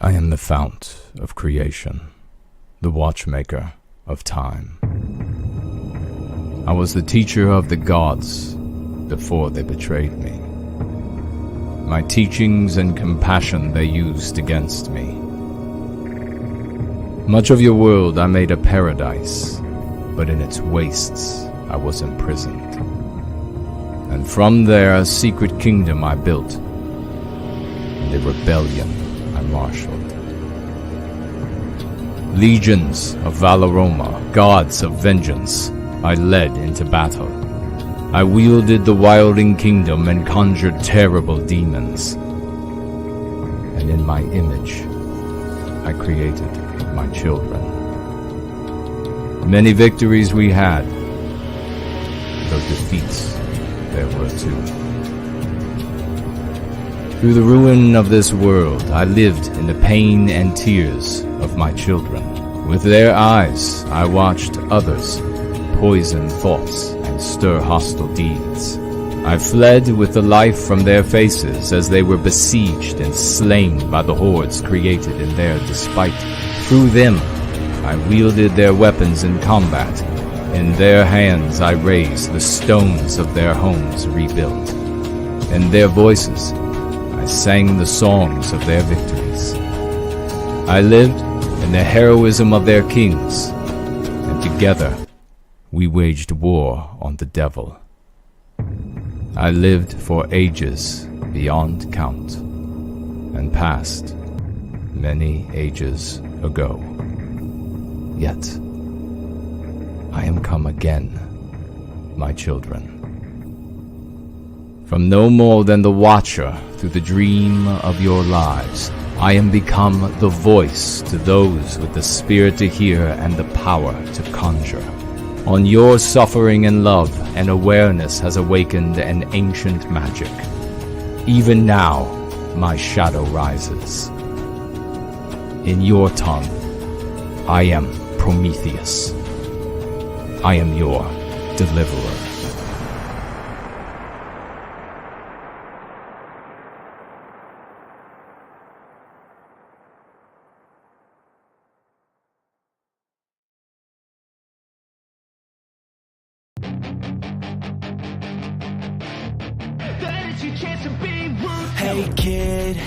I am the fount of creation, the watchmaker of time. I was the teacher of the gods before they betrayed me. My teachings and compassion they used against me. Much of your world I made a paradise, but in its wastes I was imprisoned. And from there a secret kingdom I built, and a rebellion I marshaled. Legions of Valoroma, gods of vengeance, I led into battle. I wielded the wilding kingdom and conjured terrible demons. And in my image, I created my children. Many victories we had, though defeats there were too. Through the ruin of this world, I lived in the pain and tears of my children. With their eyes, I watched others poison thoughts and stir hostile deeds. I fled with the life from their faces as they were besieged and slain by the hordes created in their despite. Through them, I wielded their weapons in combat. In their hands I raised the stones of their homes rebuilt. In their voices, I sang the songs of their victories. I lived in the heroism of their kings, and together we waged war on the devil. I lived for ages beyond count, and passed many ages ago. Yet I am come again, my children. From no more than the watcher through the dream of your lives, I am become the voice to those with the spirit to hear and the power to conjure. On your suffering and love, an awareness has awakened an ancient magic. Even now, my shadow rises. In your tongue, I am Prometheus. I am your deliverer. Hey kid,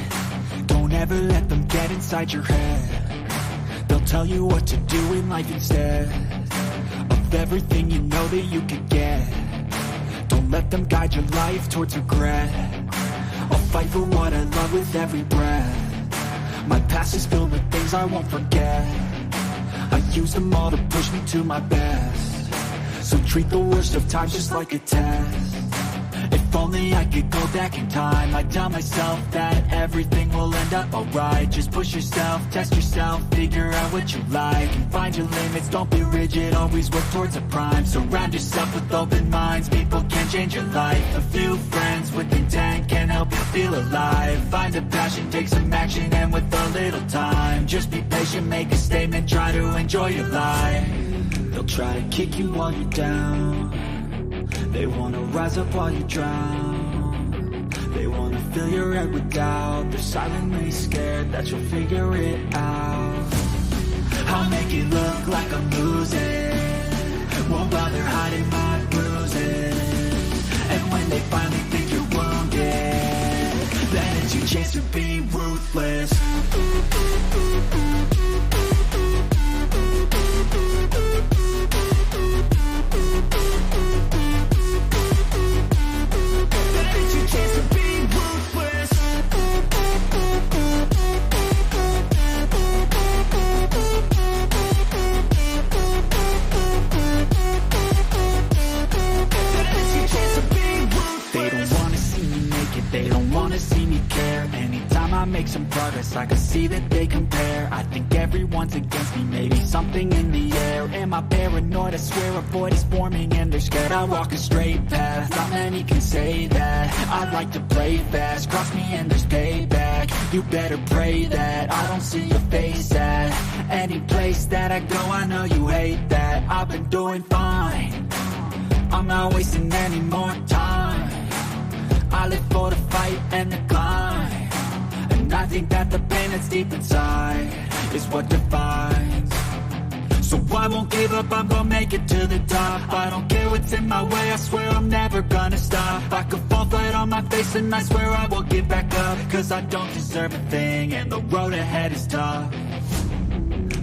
don't ever let them get inside your head. They'll tell you what to do in life instead of everything you know that you could get. Don't let them guide your life towards regret. I'll fight for what I love with every breath. My past is filled with things I won't forget. I use them all to push me to my best. So treat the worst of times just like a test. If only I could go back in time, I'd tell myself that everything will end up alright. Just push yourself, test yourself, figure out what you like, and find your limits, don't be rigid, always work towards a prime. Surround yourself with open minds, people can change your life. A few friends with intent can help you feel alive. Find a passion, take some action, and with a little time, just be patient, make a statement, try to enjoy your life. They'll try to kick you while you're down. They wanna rise up while you drown. They wanna fill your head with doubt. They're silently scared that you'll figure it out. I'll make it look like I'm losing, won't bother hiding my bruises. And when they finally think you're wounded, then it's your chance to be ruthless. Make some progress, I can see that they compare. I think everyone's against me, maybe something in the air. Am I paranoid? I swear a void is forming and they're scared. I walk a straight path, not many can say that. I like to play fast, cross me and there's payback. You better pray that I don't see your face at any place that I go. I know you hate that. I've been doing fine, I'm not wasting any more time. I live for the fight and the climb, and I I think that the pain that's deep inside is what defines. So I won't give up, I'm gonna make it to the top. I don't care what's in my way, I swear I'm never gonna stop. I could fall flat on my face and I swear I will get back up, cause I don't deserve a thing and the road ahead is tough.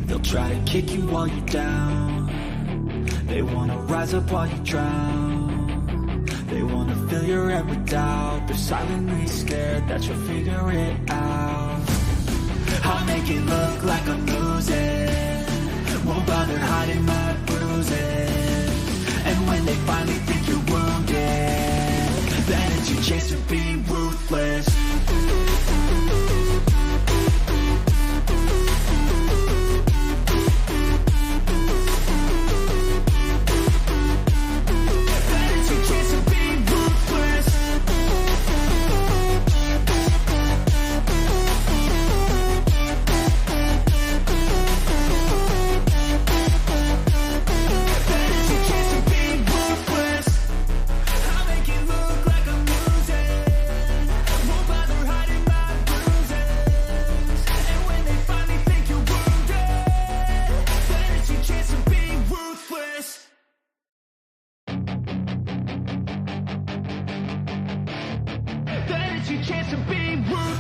They'll try to kick you while you're down. They wanna rise up while you drown. They wanna fill your head with doubt. They're silently scared that you'll figure it out. I'll make it look like I'm losing, won't bother hiding my bruises. And when they finally think you're wounded, then it's your chance to be ruthless.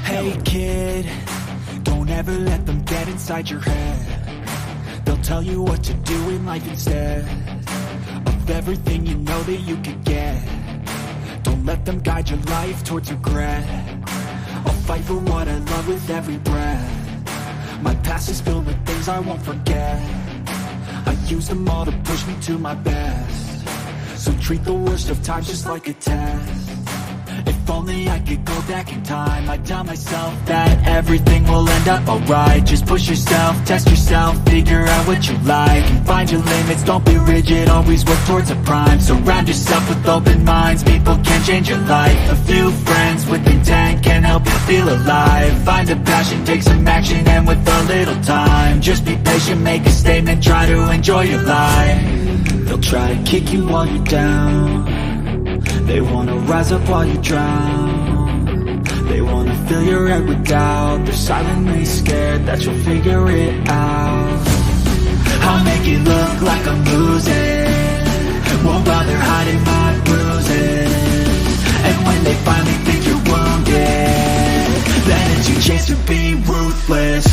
Hey kid, don't ever let them get inside your head. They'll tell you what to do in life instead of everything you know that you could get. Don't let them guide your life towards regret. I'll fight for what I love with every breath. My past is filled with things I won't forget. I use them all to push me to my best. So treat the worst of times just like a test. If only I could go back in time, I'd tell myself that everything will end up alright. Just push yourself, test yourself, figure out what you like, and find your limits, don't be rigid, always work towards a prime. Surround yourself with open minds, people can change your life. A few friends with intent can help you feel alive. Find a passion, take some action, and with a little time, just be patient, make a statement, try to enjoy your life. They'll try to kick you while you're down. They wanna rise up while you drown. They wanna fill your head with doubt. They're silently scared that you'll figure it out. I'll make it look like I'm losing, won't bother hiding my bruises. And when they finally think you're wounded, then it's your chance to be ruthless.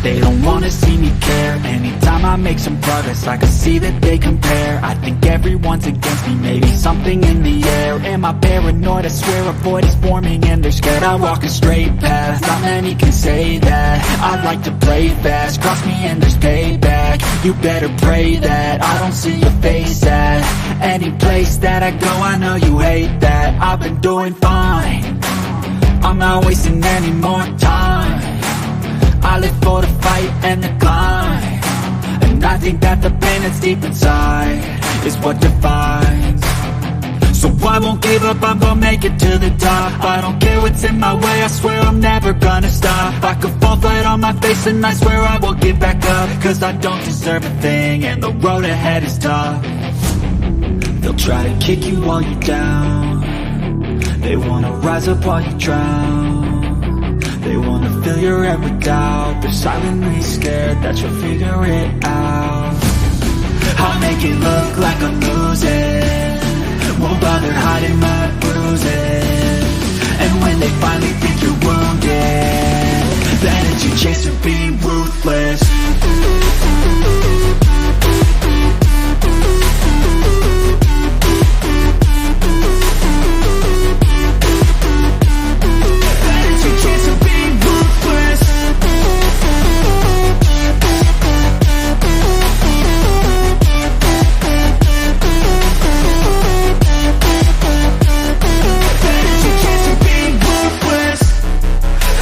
They don't wanna see me care. Anytime I make some progress, I can see that they compare. I think everyone's against me, maybe something in the air. Am I paranoid? I swear a void is forming and they're scared. I walk a straight path, not many can say that. I like to play fast, cross me and there's payback. You better pray that I don't see your face at any place that I go. I know you hate that. I've been doing fine, I'm not wasting any more time. I live for the fight and the climb, and I think that the pain that's deep inside is what defines. So I won't give up, I'm gonna make it to the top. I don't care what's in my way, I swear I'm never gonna stop. I could fall flat on my face and I swear I will get back up, cause I don't deserve a thing and the road ahead is tough. They'll try to kick you while you're down. They wanna rise up while you drown. They wanna fill your head with doubt. They're silently scared that you'll figure it out. I'll make it look like I'm losing, won't bother hiding my bruises. And when they finally think you're wounded, then it's your chance to be ruthless.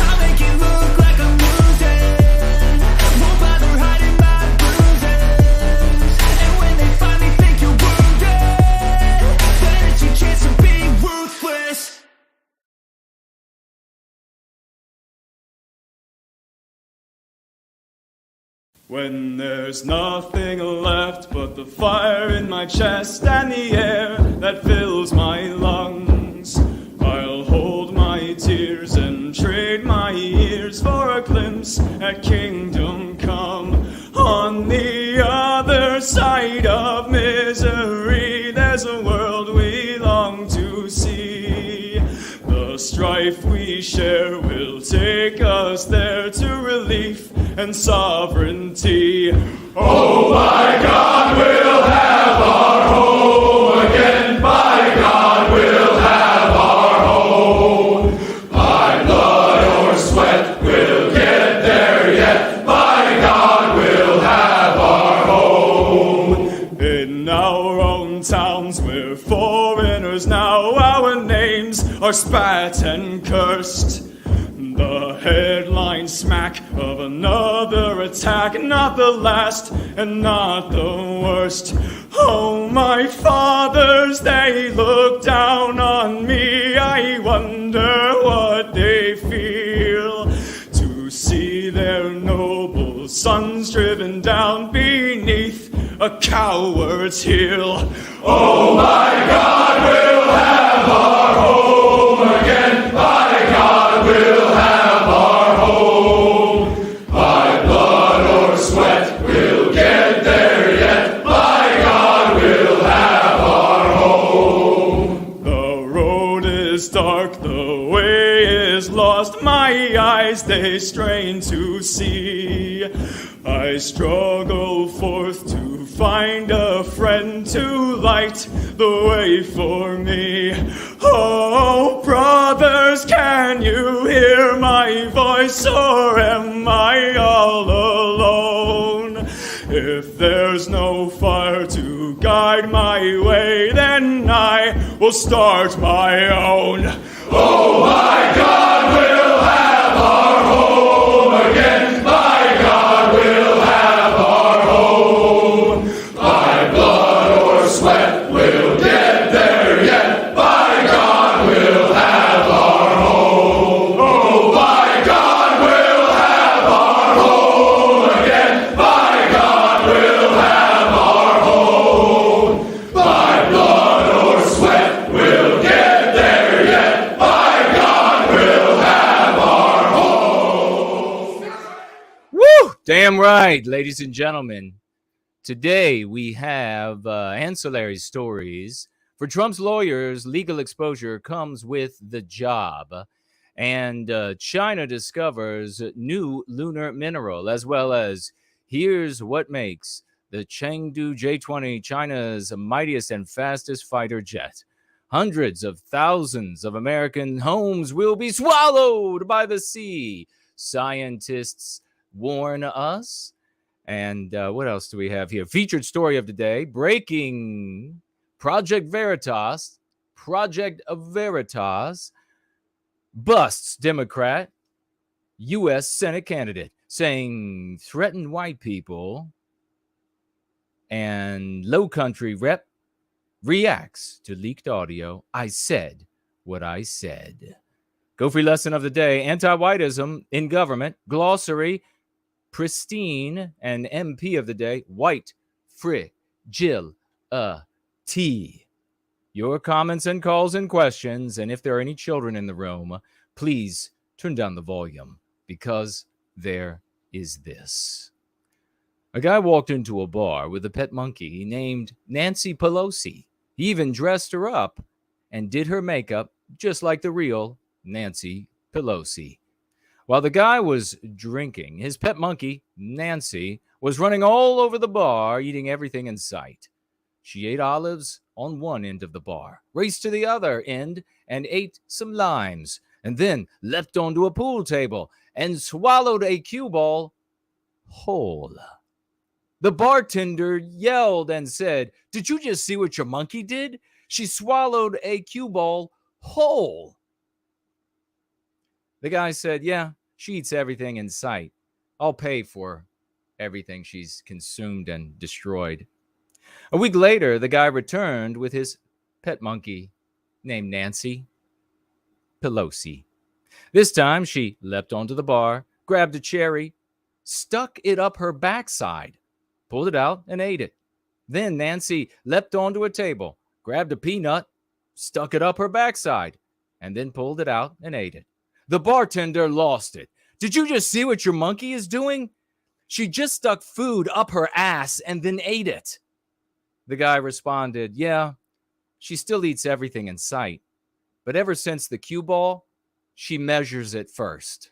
I'll make it look like I'm losing, won't bother hiding my When there's nothing left but the fire in my chest and the air that fills my lungs, I'll hold my tears and trade my years for a glimpse at kingdom come. On the other side of misery, there's a world we long to see. The strife we share will take us there to relief and sovereignty. Oh my God, we'll have our home again. By God, we'll have our home. By blood or sweat, we'll get there yet. By God, we'll have our home. In our own towns, we're foreigners now. Our names are spat and cursed. The headline smack of another attack, not the last and not the worst. Oh, my fathers, they look down on me. I wonder what they feel to see their noble sons driven down beneath a coward's heel. Oh, my God, we'll have our home again. By God, we'll have our home. By blood or sweat, we'll get there yet. By God, we'll have our home. The road is dark, the way is lost. My eyes, they strain to see. I struggle forth to find a friend to light the way for me. Oh, brothers, can you hear my voice, or am I all alone? If there's no fire to guide my way, then I will start my own. Oh, my God, we'll have our home again. By God, we'll have our home. By blood or sweat, we'll get there yet. By God, we'll have our home. Oh, by God, we'll have our home again. By God, we'll have our home. By blood or sweat, we'll get there yet. By God, we'll have our home. Woo! Damn right, ladies and gentlemen. Today we have ancillary stories. For Trump's lawyers, legal exposure comes with the job. And China discovers new lunar mineral, as well as here's what makes the Chengdu J-20 China's mightiest and fastest fighter jet. Hundreds of thousands of American homes will be swallowed by the sea, scientists warn us. And what else do we have here? Featured story of the day, breaking Project Veritas busts Democrat U.S. Senate candidate, saying threatened white people, and Low Country rep reacts to leaked audio. I said what I said. Go free lesson of the day, anti-whitism in government, glossary, pristine, and MP of the day, white, fragility. Your comments and calls and questions, and if there are any children in the room, please turn down the volume, because there is this. A guy walked into a bar with a pet monkey named Nancy Pelosi. He even dressed her up and did her makeup just like the real Nancy Pelosi. While the guy was drinking, his pet monkey, Nancy, was running all over the bar, eating everything in sight. She ate olives on one end of the bar, raced to the other end, and ate some limes, and then leapt onto a pool table and swallowed a cue ball whole. The bartender yelled and said, "Did you just see what your monkey did? She swallowed a cue ball whole." The guy said, "Yeah, she eats everything in sight. I'll pay for everything she's consumed and destroyed." A week later, the guy returned with his pet monkey named Nancy Pelosi. This time, she leapt onto the bar, grabbed a cherry, stuck it up her backside, pulled it out, and ate it. Then Nancy leapt onto a table, grabbed a peanut, stuck it up her backside, and then pulled it out and ate it. The bartender lost it. Did you just see what your monkey is doing? She just stuck food up her ass and then ate it. The guy responded, yeah, she still eats everything in sight. But ever since the cue ball, she measures it first.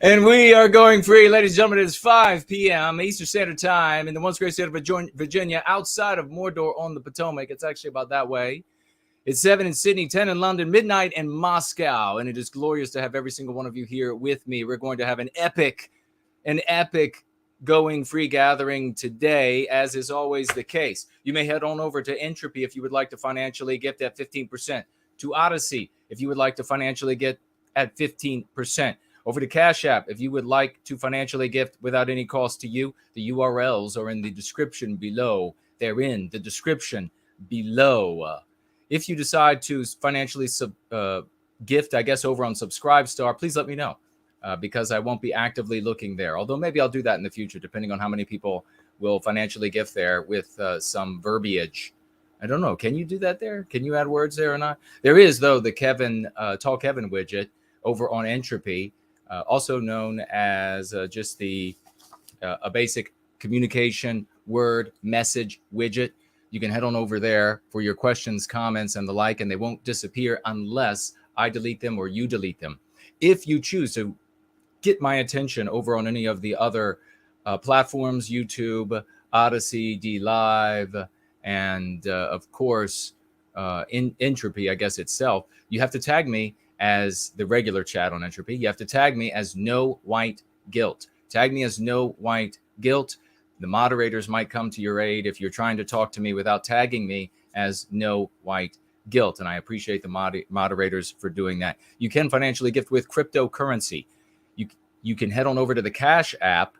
And we are going free, ladies and gentlemen. It is 5 p.m. Eastern Standard Time in the once great state of Virginia, outside of Mordor on the Potomac. It's actually about that way. It's 7 in Sydney, 10 in London, midnight in Moscow. And it is glorious to have every single one of you here with me. We're going to have an epic going free gathering today, as is always the case. You may head on over to Entropy if you would like to financially gift at 15%. To Odyssey if you would like to financially get at 15%. Over to Cash App if you would like to financially gift without any cost to you. The URLs are in the description below. They're in the description below. If you decide to financially gift, I guess, over on Subscribestar, please let me know because I won't be actively looking there. Although maybe I'll do that in the future, depending on how many people will financially gift there with some verbiage. I don't know. Can you do that there? Can you add words there or not? There is, though, the Tall Kevin widget over on Entropy. Also known as just a basic communication word message widget. You can head on over there for your questions, comments, and the like, and they won't disappear unless I delete them or you delete them. If you choose to get my attention over on any of the other platforms, YouTube, Odyssey, D Live, and of course, in Entropy, I guess itself, you have to tag me as the regular chat on Entropy. You have to tag me as No White Guilt. Tag me as No White Guilt. The moderators might come to your aid if you're trying to talk to me without tagging me as No White Guilt. And I appreciate the moderators for doing that. You can financially gift with cryptocurrency. You can head on over to the Cash App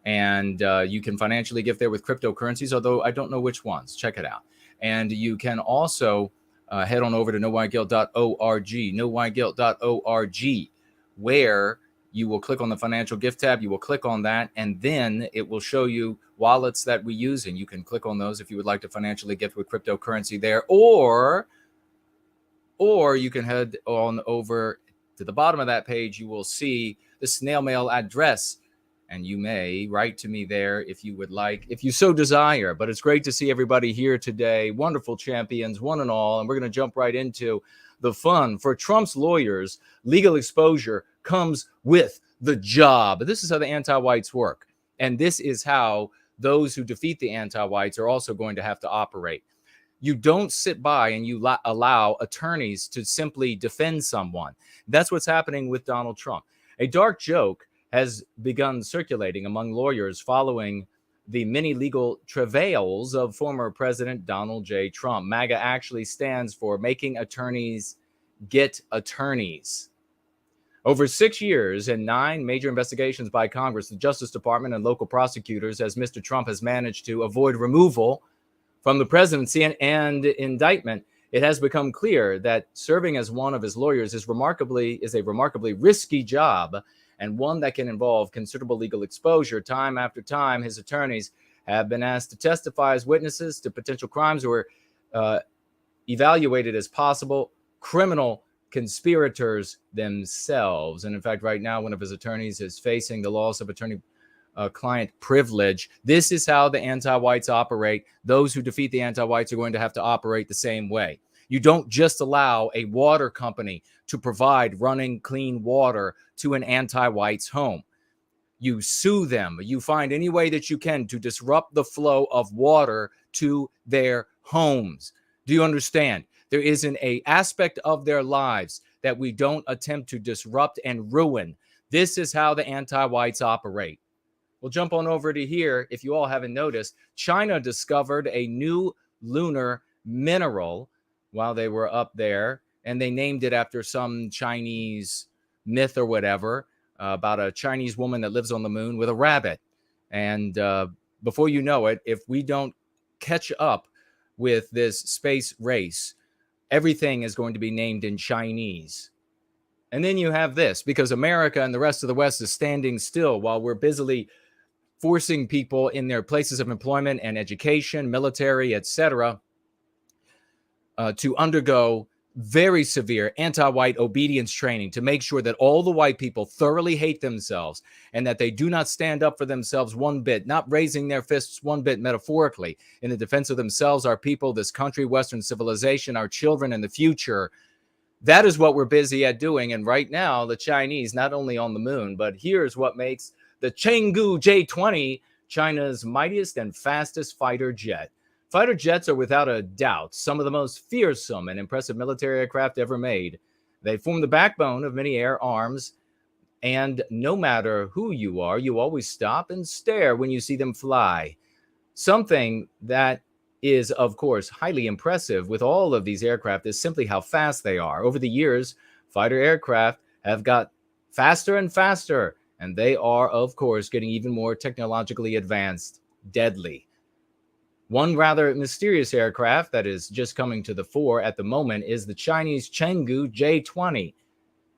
and you can financially gift there with cryptocurrencies, although I don't know which ones. Check it out. And you can also head on over to nowhiteguilt.org, nowhiteguilt.org, where you will click on the financial gift tab. You will click on that, and then it will show you wallets that we use, and you can click on those if you would like to financially gift with cryptocurrency there, or you can head on over to the bottom of that page. You will see the snail mail address, and you may write to me there if you would like, if you so desire. But it's great to see everybody here today. Wonderful champions, one and all. And we're going to jump right into the fun. For Trump's lawyers, legal exposure comes with the job. This is how the anti-whites work. And this is how those who defeat the anti-whites are also going to have to operate. You don't sit by and you allow attorneys to simply defend someone. That's what's happening with Donald Trump. A dark joke has begun circulating among lawyers following the many legal travails of former President Donald J. Trump. MAGA actually stands for Making Attorneys Get Attorneys. Over 6 years and 9 major investigations by Congress, the Justice Department, and local prosecutors, as Mr. Trump has managed to avoid removal from the presidency and indictment, it has become clear that serving as one of his lawyers is a remarkably risky job, and one that can involve considerable legal exposure. Time after time, his attorneys have been asked to testify as witnesses to potential crimes or evaluated as possible criminal conspirators themselves. And in fact, right now, one of his attorneys is facing the loss of attorney-client privilege. This is how the anti-whites operate. Those who defeat the anti-whites are going to have to operate the same way. You don't just allow a water company to provide running clean water to an anti-white's home. You sue them. You find any way that you can to disrupt the flow of water to their homes. Do you understand? There is an aspect of their lives that we don't attempt to disrupt and ruin. This is how the anti-whites operate. We'll jump on over to here. If you all haven't noticed, China discovered a new lunar mineral while they were up there, and they named it after some Chinese myth or whatever about a Chinese woman that lives on the moon with a rabbit. And before you know it, if we don't catch up with this space race, everything is going to be named in Chinese. And then you have this, because America and the rest of the West is standing still while we're busily forcing people in their places of employment and education, military, etc., to undergo very severe anti-white obedience training to make sure that all the white people thoroughly hate themselves and that they do not stand up for themselves one bit, not raising their fists one bit metaphorically in the defense of themselves, our people, this country, Western civilization, our children, and the future. That is what we're busy at doing. And right now, the Chinese, not only on the moon, but here's what makes the Chengdu J-20 China's mightiest and fastest fighter jet. Fighter jets are without a doubt some of the most fearsome and impressive military aircraft ever made. They form the backbone of many air arms, and no matter who you are, you always stop and stare when you see them fly. Something that is, of course, highly impressive with all of these aircraft is simply how fast they are. Over the years, fighter aircraft have got faster and faster, and they are, of course, getting even more technologically advanced, deadly. One rather mysterious aircraft that is just coming to the fore at the moment is the Chinese Chengdu J-20.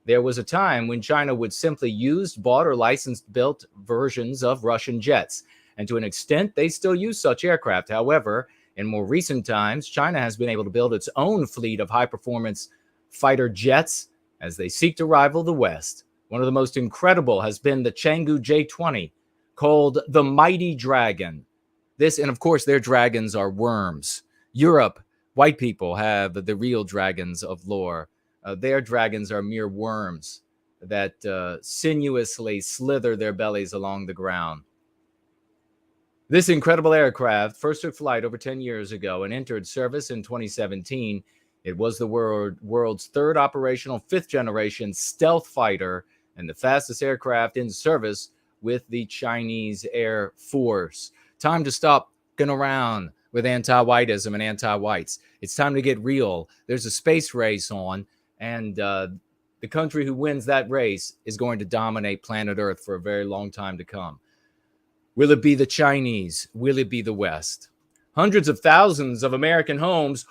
There was a time when China would simply use bought or licensed built versions of Russian jets, and to an extent, they still use such aircraft. However, in more recent times, China has been able to build its own fleet of high-performance fighter jets as they seek to rival the West. One of the most incredible has been the Chengdu J-20, called the Mighty Dragon. This, and of course, their dragons are worms. Europe, white people have the real dragons of lore. Their dragons are mere worms that sinuously slither their bellies along the ground. This incredible aircraft first took flight over 10 years ago and entered service in 2017. It was the world's third operational fifth-generation stealth fighter and the fastest aircraft in service with the Chinese Air Force. Time to stop going around with anti-whitism and anti-whites. It's time to get real. There's a space race on, and the country who wins that race is going to dominate planet Earth for a very long time to come. Will it be the Chinese? Will it be the West? Hundreds of thousands of American homes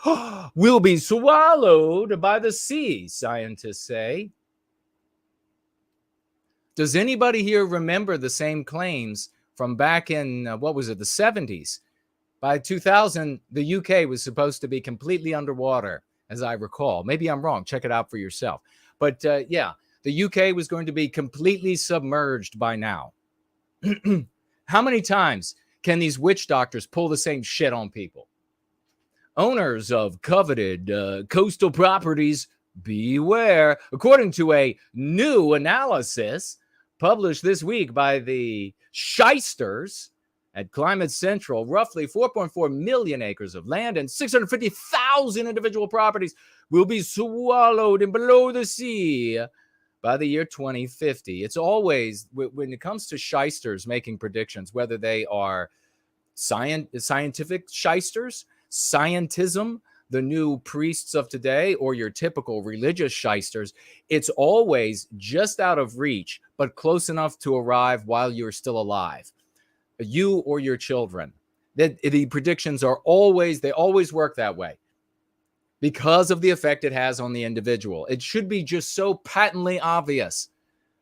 will be swallowed by the sea, scientists say. Does anybody here remember the same claims from back in, the 70s? By 2000, the UK was supposed to be completely underwater, as I recall. Maybe I'm wrong. Check it out for yourself. But yeah, the UK was going to be completely submerged by now. How many times can these witch doctors pull the same shit on people? Owners of coveted coastal properties, beware. According to a new analysis published this week by the shysters at Climate Central, roughly 4.4 million acres of land and 650,000 individual properties will be swallowed in below the sea by the year 2050. It's always, when it comes to shysters making predictions, whether they are scientific shysters, scientism, the new priests of today, or your typical religious shysters, it's always just out of reach, but close enough to arrive while you're still alive. You or your children. The predictions are always work that way because of the effect it has on the individual. It should be just so patently obvious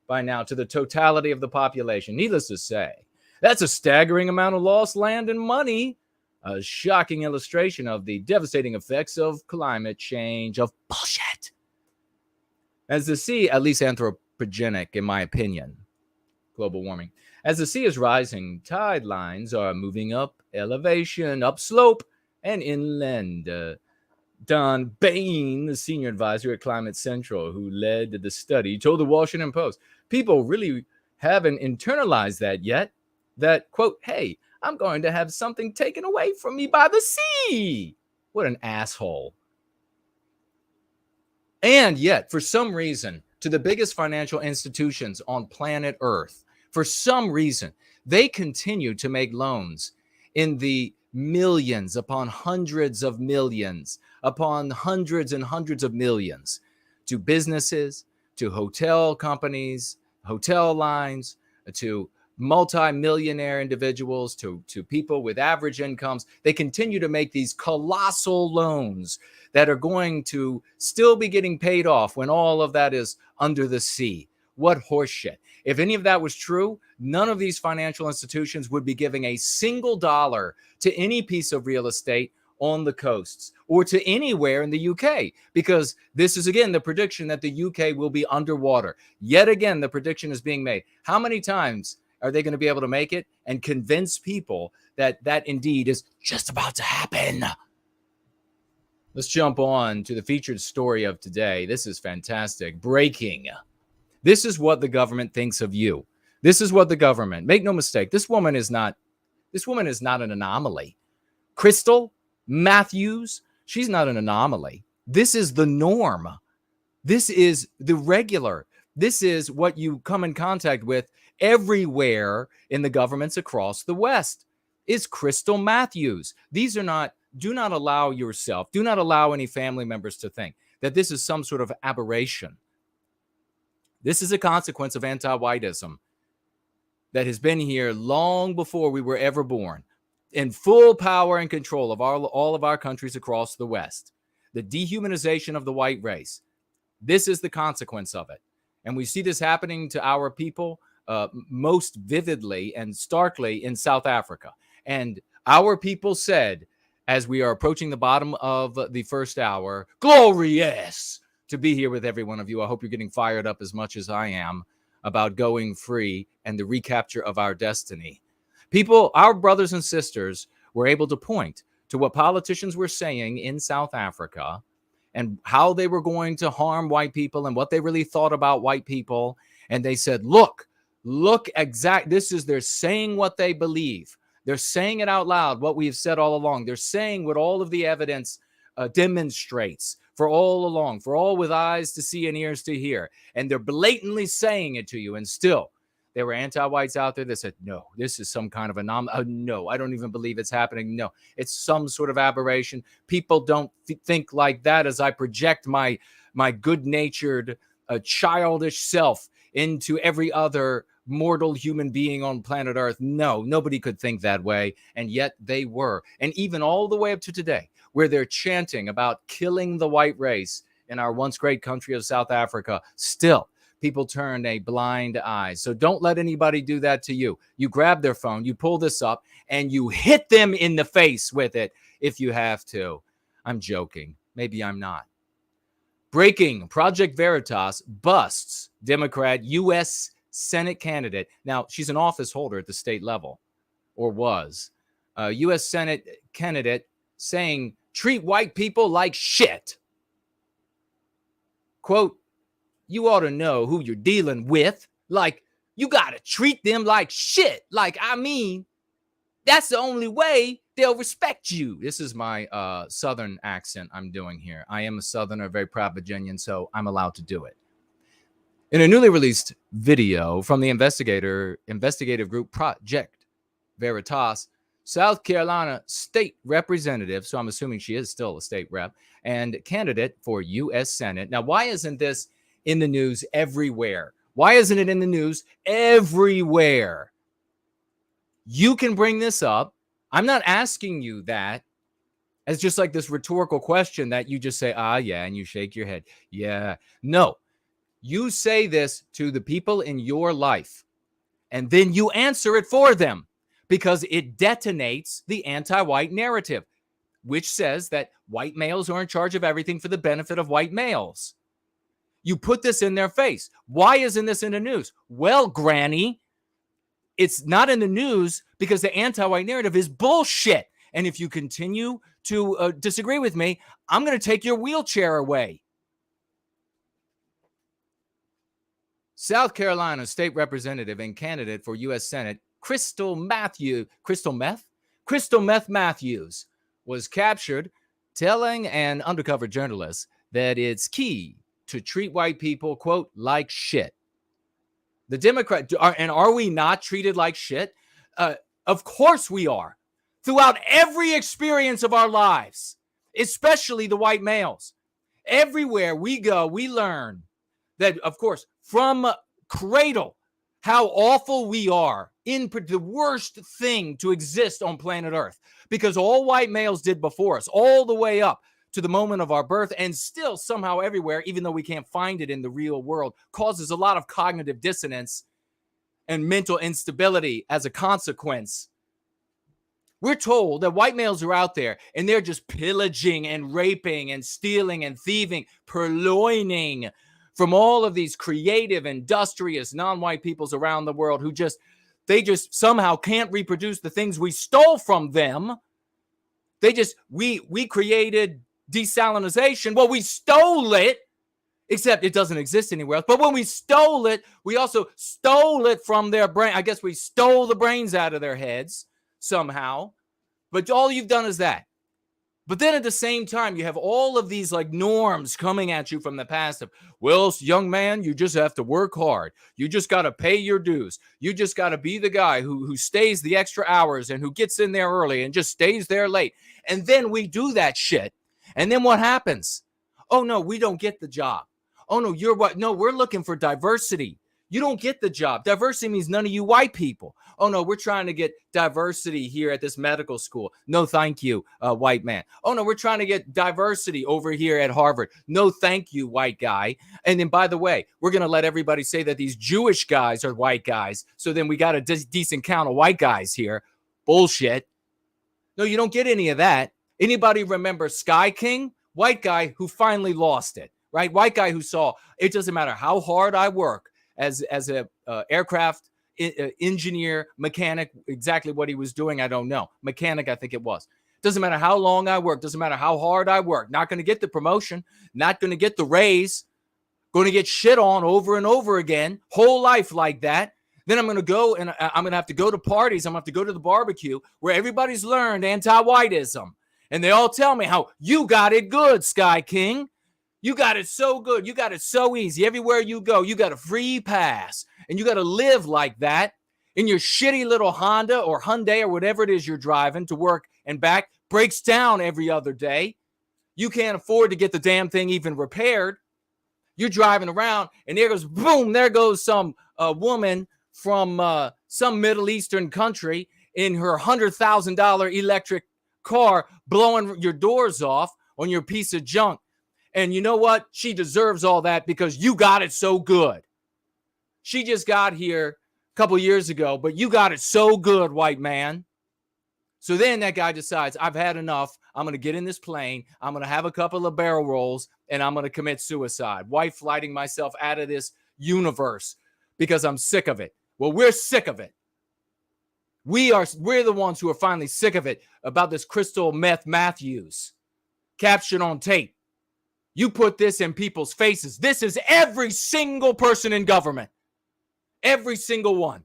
by now to the totality of the population. Needless to say, that's a staggering amount of lost land and money. A shocking illustration of the devastating effects of climate change, of bullshit. As the sea, at least anthropogenic, in my opinion, global warming. As the sea is rising, tide lines are moving up elevation, upslope, and inland. Don Bain, the senior advisor at Climate Central, who led the study, told the Washington Post, people really haven't internalized that yet. That, quote, hey, I'm going to have something taken away from me by the sea. What an asshole. And yet, for some reason, to the biggest financial institutions on planet Earth, for some reason, they continue to make loans in the millions upon hundreds of millions, upon hundreds and hundreds of millions to businesses, to hotel companies, hotel lines, to multi-millionaire individuals, to people with average incomes. They continue to make these colossal loans that are going to still be getting paid off when all of that is under the sea. What horseshit. If any of that was true, none of these financial institutions would be giving a single dollar to any piece of real estate on the coasts or to anywhere in the UK, because this is, again, the prediction that the UK will be underwater. Yet again, the prediction is being made. How many times are they going to be able to make it and convince people that that indeed is just about to happen? Let's jump on to the featured story of today. This is fantastic. Breaking. This is what the government thinks of you. This is what the government, make no mistake, this woman is not an anomaly. Crystal Matthews, she's not an anomaly. This is the norm. This is the regular. This is what you come in contact with everywhere in the governments across the West, is Crystal Matthews. These are not, do not allow yourself, do not allow any family members to think that this is some sort of aberration. This is a consequence of anti-whitism that has been here long before we were ever born, in full power and control of all of our countries across the West. The dehumanization of the white race. This is the consequence of it. And we see this happening to our people most vividly and starkly in South Africa. And our people said, as we are approaching the bottom of the first hour, glorious to be here with every one of you. I hope you're getting fired up as much as I am about going free and the recapture of our destiny. People, our brothers and sisters, were able to point to what politicians were saying in South Africa and how they were going to harm white people and what they really thought about white people. And they said, look, they're saying what they believe. They're saying it out loud, what we've said all along. They're saying what all of the evidence demonstrates for all along, for all with eyes to see and ears to hear. And they're blatantly saying it to you. And still, there were anti-whites out there that said, no, this is some kind of anomaly. No, I don't even believe it's happening. No, it's some sort of aberration. People don't think like that as I project my good-natured, childish self into every other mortal human being on planet Earth. No, nobody could think that way. And yet they were. And even all the way up to today, where they're chanting about killing the white race in our once great country of South Africa, still people turn a blind eye. So don't let anybody do that to you. You grab their phone, you pull this up, and you hit them in the face with it if you have to. I'm joking. Maybe I'm not. Breaking. Project Veritas busts Democrat U.S. Senate candidate. Now, she's an office holder at the state level, or was. U.S. Senate candidate saying, treat white people like shit. Quote, you ought to know who you're dealing with. Like, you got to treat them like shit. Like, I mean, that's the only way they'll respect you. This is my Southern accent I'm doing here. I am a Southerner, a very proud Virginian, so I'm allowed to do it. In a newly released video from the investigative group Project Veritas, South Carolina state representative, so I'm assuming she is still a state rep, and candidate for U.S. Senate. Now, why isn't this in the news everywhere? Why isn't it in the news everywhere? You can bring this up. I'm not asking you that as just like this rhetorical question that you just say, yeah, and you shake your head. Yeah. No, you say this to the people in your life, and then you answer it for them because it detonates the anti-white narrative, which says that white males are in charge of everything for the benefit of white males. You put this in their face. Why isn't this in the news? Well, Granny, it's not in the news because the anti-white narrative is bullshit. And if you continue to disagree with me, I'm going to take your wheelchair away. South Carolina state representative and candidate for U.S. Senate, Crystal Meth Matthews was captured telling an undercover journalist that it's key to treat white people, quote, like shit. The Democrat, and are we not treated like shit? Of course we are. Throughout every experience of our lives, especially the white males. Everywhere we go, we learn that, of course, from cradle, how awful we are, in the worst thing to exist on planet Earth, because all white males did before us, all the way up to the moment of our birth, and still somehow everywhere, even though we can't find it in the real world, causes a lot of cognitive dissonance and mental instability as a consequence. We're told that white males are out there and they're just pillaging and raping and stealing and thieving, purloining from all of these creative, industrious, non-white peoples around the world who they just somehow can't reproduce the things we stole from them. We created desalinization. Well, we stole it, except it doesn't exist anywhere else. But when we stole it, we also stole it from their brain. I guess we stole the brains out of their heads somehow. But all you've done is that. But then at the same time, you have all of these like norms coming at you from the past of, well, young man, you just have to work hard. You just got to pay your dues. You just got to be the guy who stays the extra hours and who gets in there early and just stays there late. And then we do that shit. And then what happens? Oh, no, we don't get the job. Oh, no, you're what? No, we're looking for diversity. You don't get the job. Diversity means none of you white people. Oh, no, we're trying to get diversity here at this medical school. No, thank you, white man. Oh, no, we're trying to get diversity over here at Harvard. No, thank you, white guy. And then, by the way, we're going to let everybody say that these Jewish guys are white guys. So then we got a decent count of white guys here. Bullshit. No, you don't get any of that. Anybody remember Sky King? White guy who finally lost it, right? White guy who saw, it doesn't matter how hard I work as a aircraft engineer, mechanic, exactly what he was doing, I don't know. Mechanic, I think it was. Doesn't matter how long I work. Doesn't matter how hard I work. Not going to get the promotion. Not going to get the raise. Going to get shit on over and over again. Whole life like that. Then I'm going to go and I'm going to have to go to parties. I'm going to have to go to the barbecue where everybody's learned anti-whiteism. And they all tell me how you got it good, Sky King. You got it so good. You got it so easy. Everywhere you go, you got a free pass. And you got to live like that in your shitty little Honda or Hyundai or whatever it is you're driving to work and back. Breaks down every other day. You can't afford to get the damn thing even repaired. You're driving around and there goes, boom, there goes some woman from some Middle Eastern country in her $100,000 electric car blowing your doors off on your piece of junk. And you know what? She deserves all that because you got it so good. She just got here a couple years ago, but you got it so good, white man. So then that guy decides, I've had enough. I'm going to get in this plane. I'm going to have a couple of barrel rolls, and I'm going to commit suicide. White flighting myself out of this universe because I'm sick of it. Well, we're sick of it. We're the ones who are finally sick of it about this Crystal Meth Matthews captured on tape. You put this in people's faces. This is every single person in government. Every single one.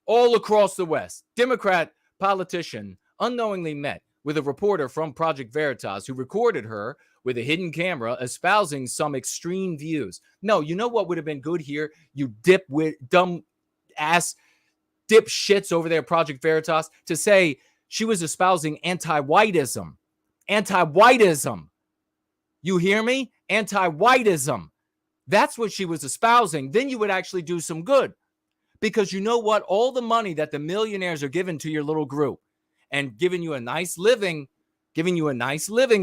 All across the West. Democrat politician unknowingly met with a reporter from Project Veritas who recorded her with a hidden camera espousing some extreme views. No, you know what would have been good here? You dumb ass dipshits over there at Project Veritas to say she was espousing anti-whiteism. Anti-whiteism. You hear me? Anti-whiteism. That's what she was espousing. Then you would actually do some good. Because you know what? All the money that the millionaires are giving to your little group and giving you a nice living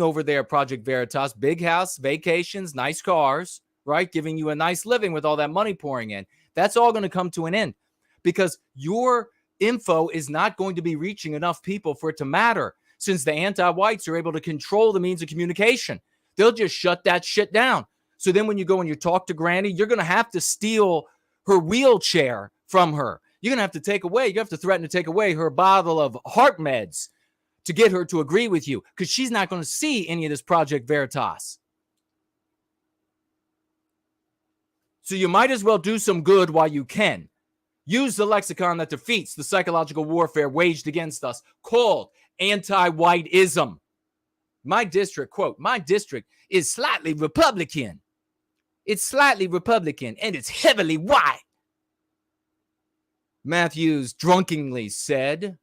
over there at Project Veritas, big house, vacations, nice cars, right? Giving you a nice living with all that money pouring in. That's all going to come to an end because your info is not going to be reaching enough people for it to matter since the anti-whites are able to control the means of communication. They'll just shut that shit down. So then when you go and you talk to Granny, you're going to have to steal her wheelchair from her. You're going to have to threaten to take away her bottle of heart meds to get her to agree with you because she's not going to see any of this Project Veritas. So you might as well do some good while you can. Use the lexicon that defeats the psychological warfare waged against us called anti-whiteism. My district, quote, my district is slightly Republican. It's slightly Republican, and it's heavily white. Matthews drunkenly said,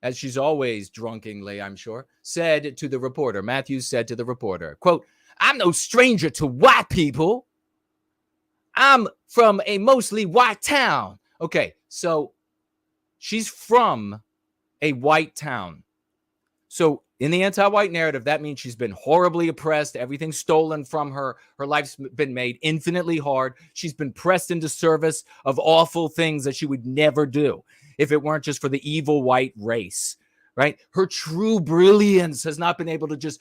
as she's always drunkenly, I'm sure, said to the reporter, Matthews said to the reporter, quote, I'm no stranger to white people. I'm from a mostly white town. Okay, so she's from a white town. So in the anti-white narrative, that means she's been horribly oppressed. Everything's stolen from her. Her life's been made infinitely hard. She's been pressed into service of awful things that she would never do if it weren't just for the evil white race, right? Her true brilliance has not been able to just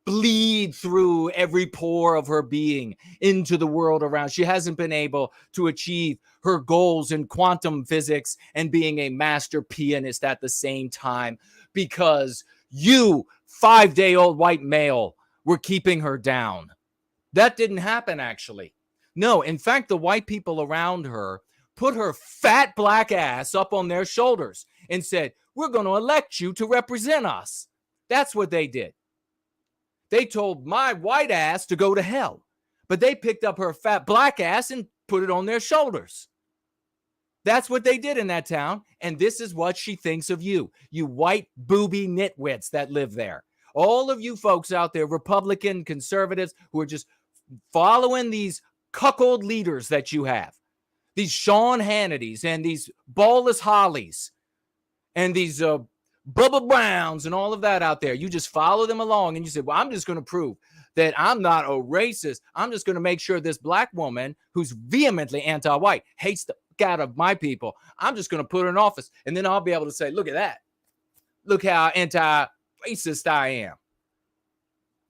bleed through every pore of her being into the world around. She hasn't been able to achieve her goals in quantum physics and being a master pianist at the same time because you, 5-day-old white male, were keeping her down. That didn't happen, actually. No, in fact, the white people around her put her fat black ass up on their shoulders and said, we're going to elect you to represent us. That's what they did. They told my white ass to go to hell, but they picked up her fat black ass and put it on their shoulders. That's what they did in that town, and this is what she thinks of you, you white booby nitwits that live there. All of you folks out there, Republican conservatives, who are just following these cuckold leaders that you have, these Sean Hannitys and these Ballas Hollies and these Bubba Browns and all of that out there. You just follow them along and you say, well, I'm just going to prove that I'm not a racist. I'm just going to make sure this black woman who's vehemently anti-white, hates the out of my people, I'm just going to put her in office. And then I'll be able to say, look at that. Look how anti-racist I am.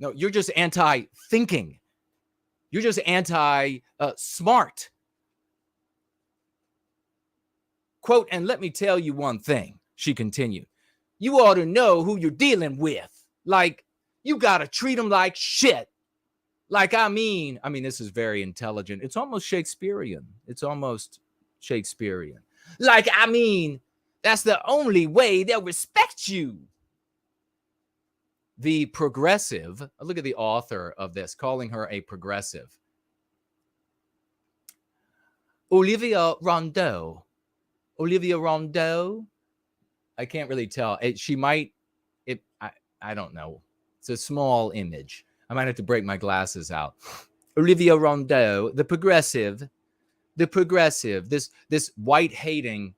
No, you're just anti-thinking. You're just anti-smart. Quote, and let me tell you one thing, she continued. You ought to know who you're dealing with. Like, you got to treat them like shit. Like, I mean, this is very intelligent. It's almost Shakespearean. Like, that's the only way they'll respect you. The progressive, look at the author of this, calling her a progressive. Olivia Rondeau. I can't really tell. I don't know. It's a small image. I might have to break my glasses out. Olivia Rondeau, the progressive, this white-hating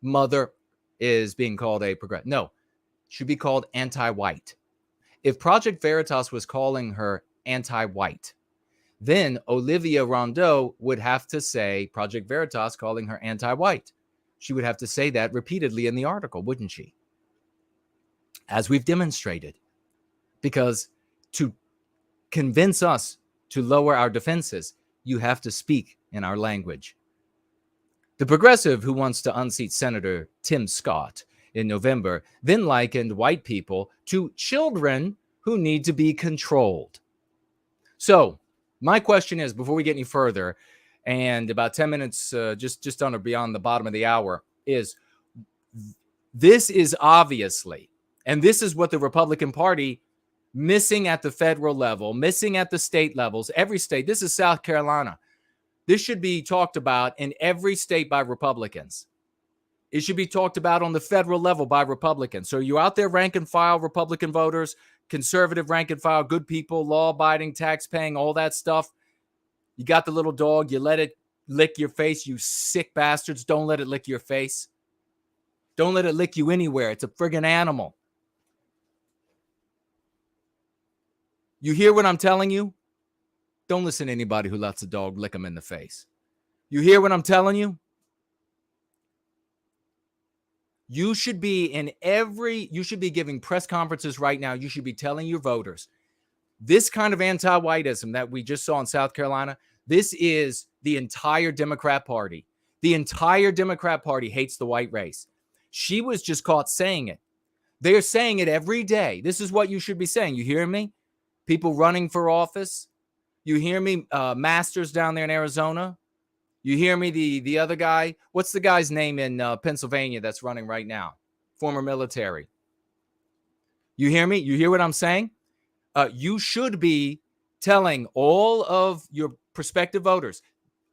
mother is being called a progressive. No, should be called anti-white. If Project Veritas was calling her anti-white, then Olivia Rondeau would have to say Project Veritas calling her anti-white. She would have to say that repeatedly in the article, wouldn't she? As we've demonstrated. Because to convince us to lower our defenses, you have to speak in our language. The progressive who wants to unseat Senator Tim Scott in November then likened white people to children who need to be controlled. So my question is, before we get any further, and about 10 minutes just on or beyond the bottom of the hour, is this is obviously, and this is what the Republican Party missing at the federal level, missing at the state levels, every state. This is South Carolina. This should be talked about in every state by Republicans. It should be talked about on the federal level by Republicans. So you're out there rank and file Republican voters, conservative rank and file, good people, law-abiding, tax-paying, all that stuff. You got the little dog. You let it lick your face, you sick bastards. Don't let it lick your face. Don't let it lick you anywhere. It's a friggin' animal. You hear what I'm telling you? Don't listen to anybody who lets a dog lick them in the face. You hear what I'm telling you? You should be giving press conferences right now. You should be telling your voters, this kind of anti-whiteism that we just saw in South Carolina, this is the entire Democrat Party. The entire Democrat Party hates the white race. She was just caught saying it. They're saying it every day. This is what you should be saying. You hear me? People running for office. You hear me? Masters down there in Arizona. You hear me? The other guy. What's the guy's name in Pennsylvania that's running right now? Former military. You hear me? You hear what I'm saying? You should be telling all of your prospective voters.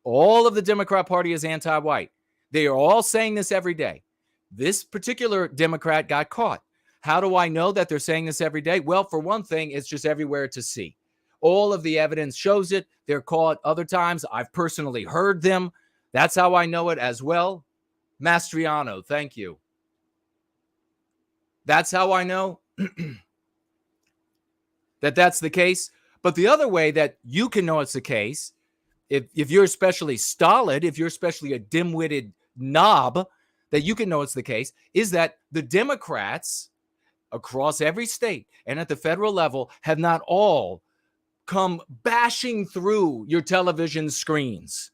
All of the Democrat Party is anti-white. They are all saying this every day. This particular Democrat got caught. How do I know that they're saying this every day? Well, for one thing, it's just everywhere to see. All of the evidence shows it. They're caught other times. I've personally heard them. That's how I know it as well. Mastriano, thank you. That's how I know that that's the case. But the other way that you can know it's the case, if you're especially stolid, if you're especially a dim-witted knob, that you can know it's the case, is that the Democrats across every state and at the federal level have not all come bashing through your television screens,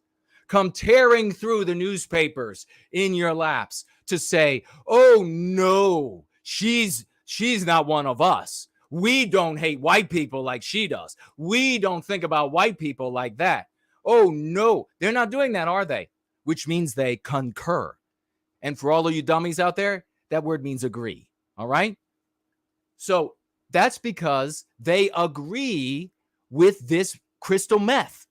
come tearing through the newspapers in your laps to say, oh no, she's not one of us. We don't hate white people like she does. We don't think about white people like that. Oh no, they're not doing that, are they? Which means they concur. And for all of you dummies out there, that word means agree. All right? So that's because they agree with this crystal meth.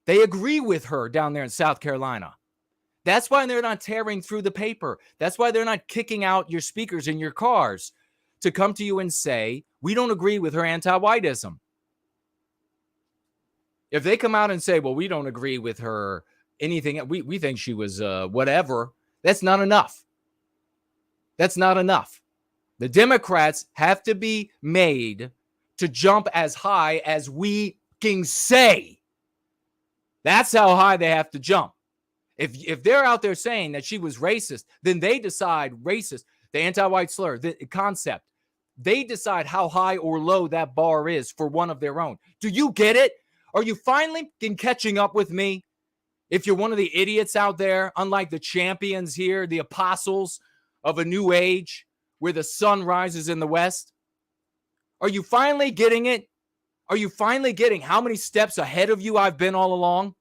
They agree with her down there in South Carolina. That's why they're not tearing through the paper. That's why they're not kicking out your speakers in your cars to come to you and say, we don't agree with her anti-whiteism. If they come out and say, well, we don't agree with her anything, we think she was whatever, that's not enough. That's not enough. The Democrats have to be made to jump as high as we can say. That's how high they have to jump. If they're out there saying that she was racist, then they decide racist, the anti-white slur, the concept. They decide how high or low that bar is for one of their own. Do you get it? Are you finally catching up with me? If you're one of the idiots out there, unlike the champions here, the apostles of a new age where the sun rises in the west, are you finally getting it? Are you finally getting how many steps ahead of you I've been all along?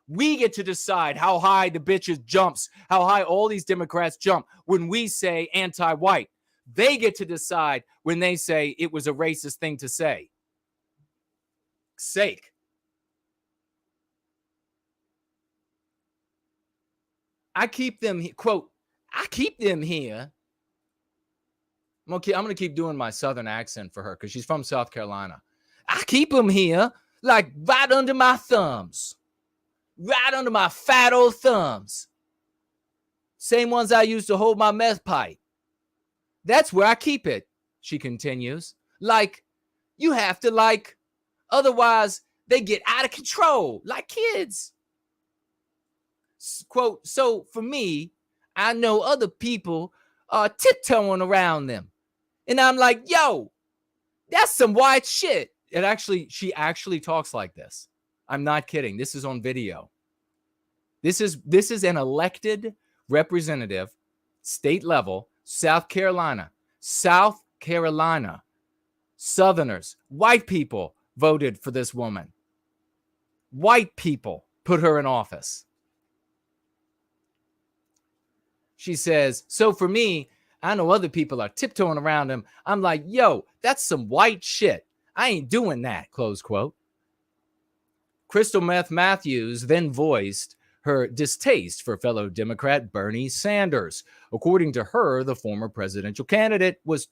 We get to decide how high the bitches jumps, how high all these Democrats jump when we say anti-white. They get to decide when they say it was a racist thing to say. Sake. I keep them, quote, I keep them here. I'm going to keep doing my southern accent for her because she's from South Carolina. I keep them here like right under my thumbs. Right under my fat old thumbs. Same ones I used to hold my meth pipe. That's where I keep it, she continues. Like, you have to like, otherwise they get out of control, like kids. Quote, so for me, I know other people are tiptoeing around them. And I'm like, yo, that's some white shit. She actually talks like this. I'm not kidding. This is on video. This is an elected representative, state level, South Carolina. Southerners, white people voted for this woman. White people put her in office. She says, so for me, I know other people are tiptoeing around him. I'm like, yo, that's some white shit. I ain't doing that, close quote. Crystal Meth Matthews then voiced her distaste for fellow Democrat Bernie Sanders. According to her, the former presidential candidate was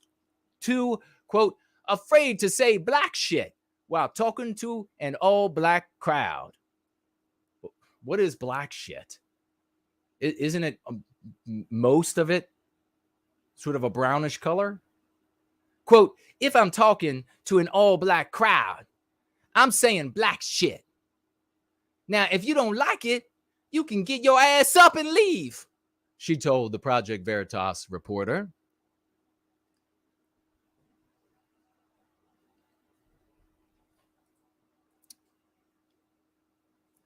too, quote, afraid to say black shit while talking to an all-black crowd. What is black shit? Isn't it most of it sort of a brownish color? Quote, if I'm talking to an all-black crowd, I'm saying black shit. Now, if you don't like it, you can get your ass up and leave, she told the Project Veritas reporter.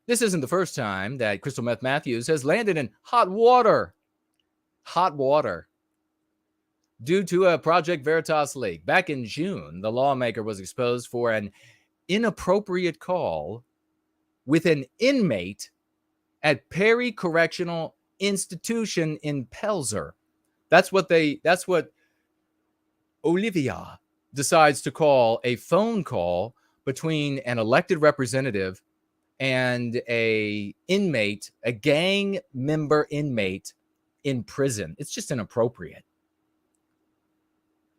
This isn't the first time that Crystal Meth Matthews has landed in hot water. Hot water. Due to a Project Veritas leak. Back in June, the lawmaker was exposed for an inappropriate call with an inmate at Perry Correctional Institution in Pelzer. That's what Olivia decides to call a phone call between an elected representative and a gang member inmate in prison. It's just inappropriate.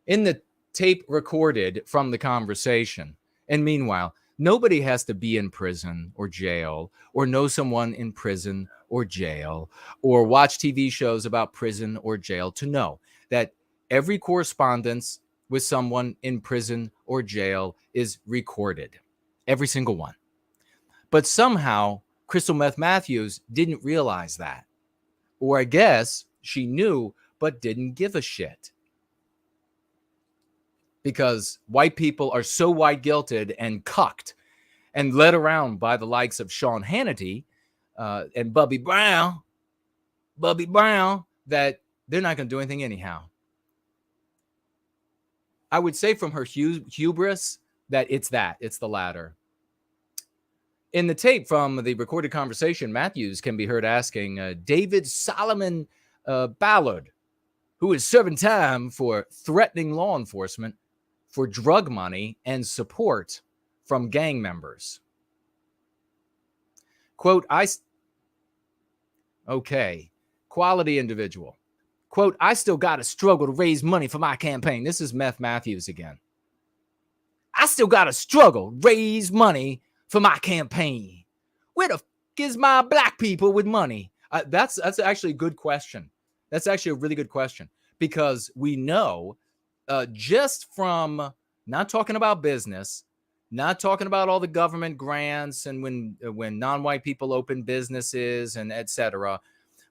In the tape recorded from the conversation, and meanwhile, nobody has to be in prison or jail or know someone in prison or jail or watch TV shows about prison or jail to know that every correspondence with someone in prison or jail is recorded. Every single one. But somehow, Crystal Meth Matthews didn't realize that. Or I guess she knew, but didn't give a shit. Because white people are so white-guilted and cucked and led around by the likes of Sean Hannity and Bubby Brown, that they're not going to do anything anyhow. I would say from her hubris that it's the latter. In the tape from the recorded conversation, Matthews can be heard asking David Solomon Ballard, who is serving time for threatening law enforcement for drug money and support from gang members. Quote, quality individual. Quote, I still got to struggle to raise money for my campaign. This is Meth Matthews again. I still got to struggle, raise money for my campaign. Where the f*** is my black people with money? That's actually a good question. That's actually a really good question, because we know just from not talking about business, not talking about all the government grants and when non-white people open businesses and etc.,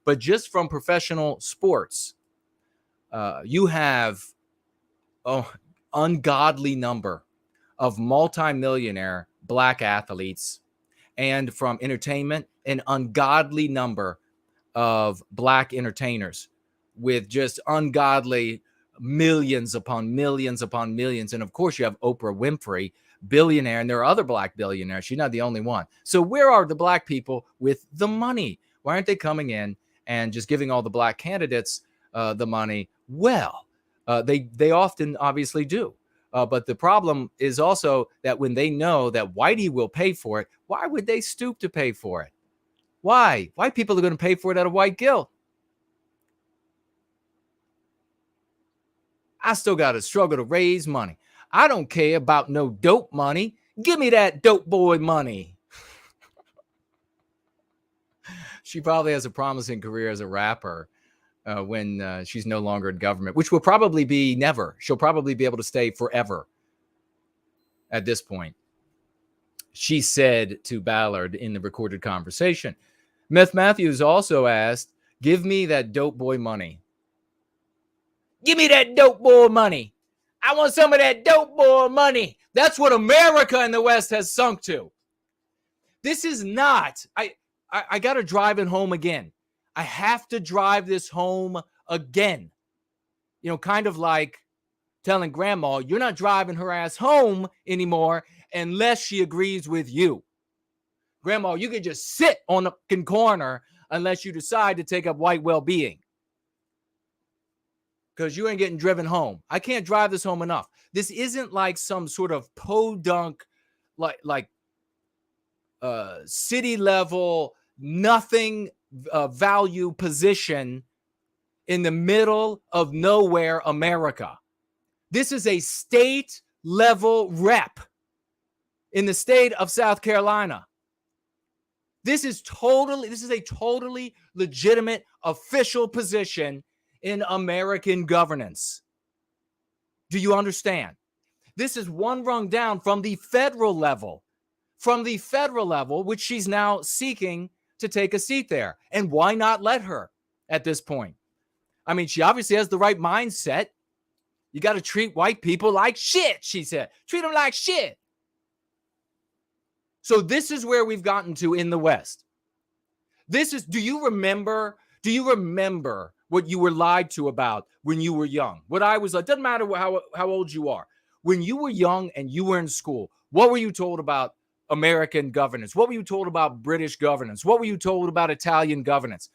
but just from professional sports, you have an ungodly number of multimillionaire black athletes, and from entertainment, an ungodly number of black entertainers with just ungodly millions upon millions upon millions. And of course, you have Oprah Winfrey, billionaire, and there are other black billionaires. She's not the only one. So where are the black people with the money? Why aren't they coming in and just giving all the black candidates the money? Well, they often obviously do. But the problem is also that when they know that Whitey will pay for it, why would they stoop to pay for it? Why? White people are going to pay for it out of white guilt. I still got to struggle to raise money. I don't care about no dope money. Give me that dope boy money. She probably has a promising career as a rapper when she's no longer in government, which will probably be never. She'll probably be able to stay forever at this point. She said to Ballard in the recorded conversation. Meth Matthews also asked, give me that dope boy money. Give me that dope boy money. I want some of that dope boy money. That's what America in the West has sunk to. This is not, I got to drive it home again. I have to drive this home again. You know, kind of like telling grandma, you're not driving her ass home anymore unless she agrees with you. Grandma, you can just sit on the fucking corner unless you decide to take up white well-being. Because you ain't getting driven home. I can't drive this home enough. This isn't like some sort of podunk, like city level, nothing value position in the middle of nowhere, America. This is a state level rep in the state of South Carolina. This is a totally legitimate official position in American governance. Do you understand? This is one rung down from the federal level, which she's now seeking to take a seat there. And why not let her at this point? I mean, she obviously has the right mindset. You got to treat white people like shit, she said. Treat them like shit. So this is where we've gotten to in the West. Do you remember what you were lied to about when you were young? What I was like, doesn't matter how old you are. When you were young and you were in school, what were you told about American governance? What were you told about British governance? What were you told about Italian governance?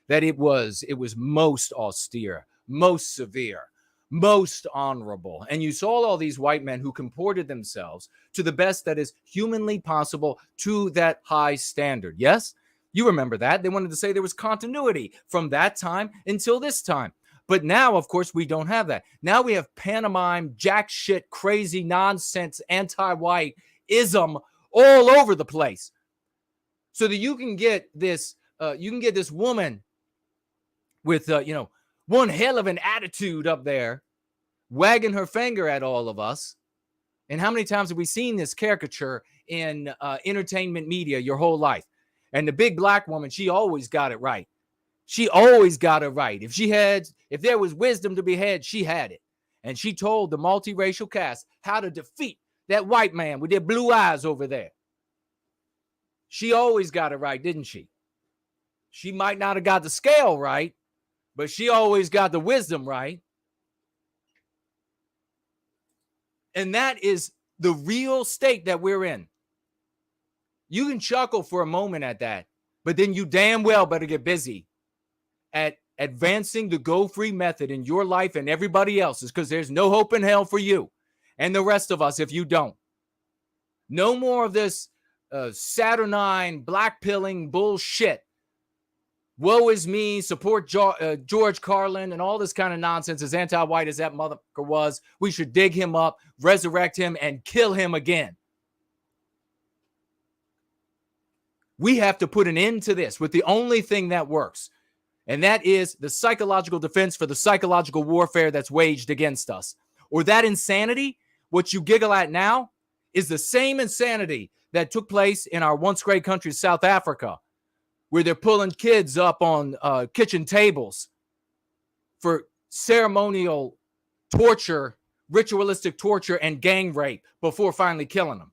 That it was most austere, most severe, most honorable. And you saw all these white men who comported themselves to the best that is humanly possible to that high standard. Yes, you remember that. They wanted to say there was continuity from that time until this time. But now, of course, we don't have that. Now we have pantomime, jack shit, crazy nonsense, anti-white ism all over the place. So that you can get this woman with, one hell of an attitude up there, wagging her finger at all of us. And how many times have we seen this caricature in entertainment media your whole life? And the big black woman, she always got it right. She always got it right. If there was wisdom to be had, she had it. And she told the multiracial cast how to defeat that white man with their blue eyes over there. She always got it right, didn't she? She might not have got the scale right, but she always got the wisdom right. And that is the real state that we're in. You can chuckle for a moment at that, but then you damn well better get busy at advancing the Go Free method in your life and everybody else's, because there's no hope in hell for you and the rest of us if you don't. No more of this saturnine, black pilling bullshit. Woe is me, support George Carlin and all this kind of nonsense. As anti-white as that motherfucker was, we should dig him up, resurrect him, and kill him again. We have to put an end to this with the only thing that works. And that is the psychological defense for the psychological warfare that's waged against us. Or that insanity, what you giggle at now, is the same insanity that took place in our once great country, South Africa, where they're pulling kids up on kitchen tables for ceremonial torture, ritualistic torture, and gang rape before finally killing them.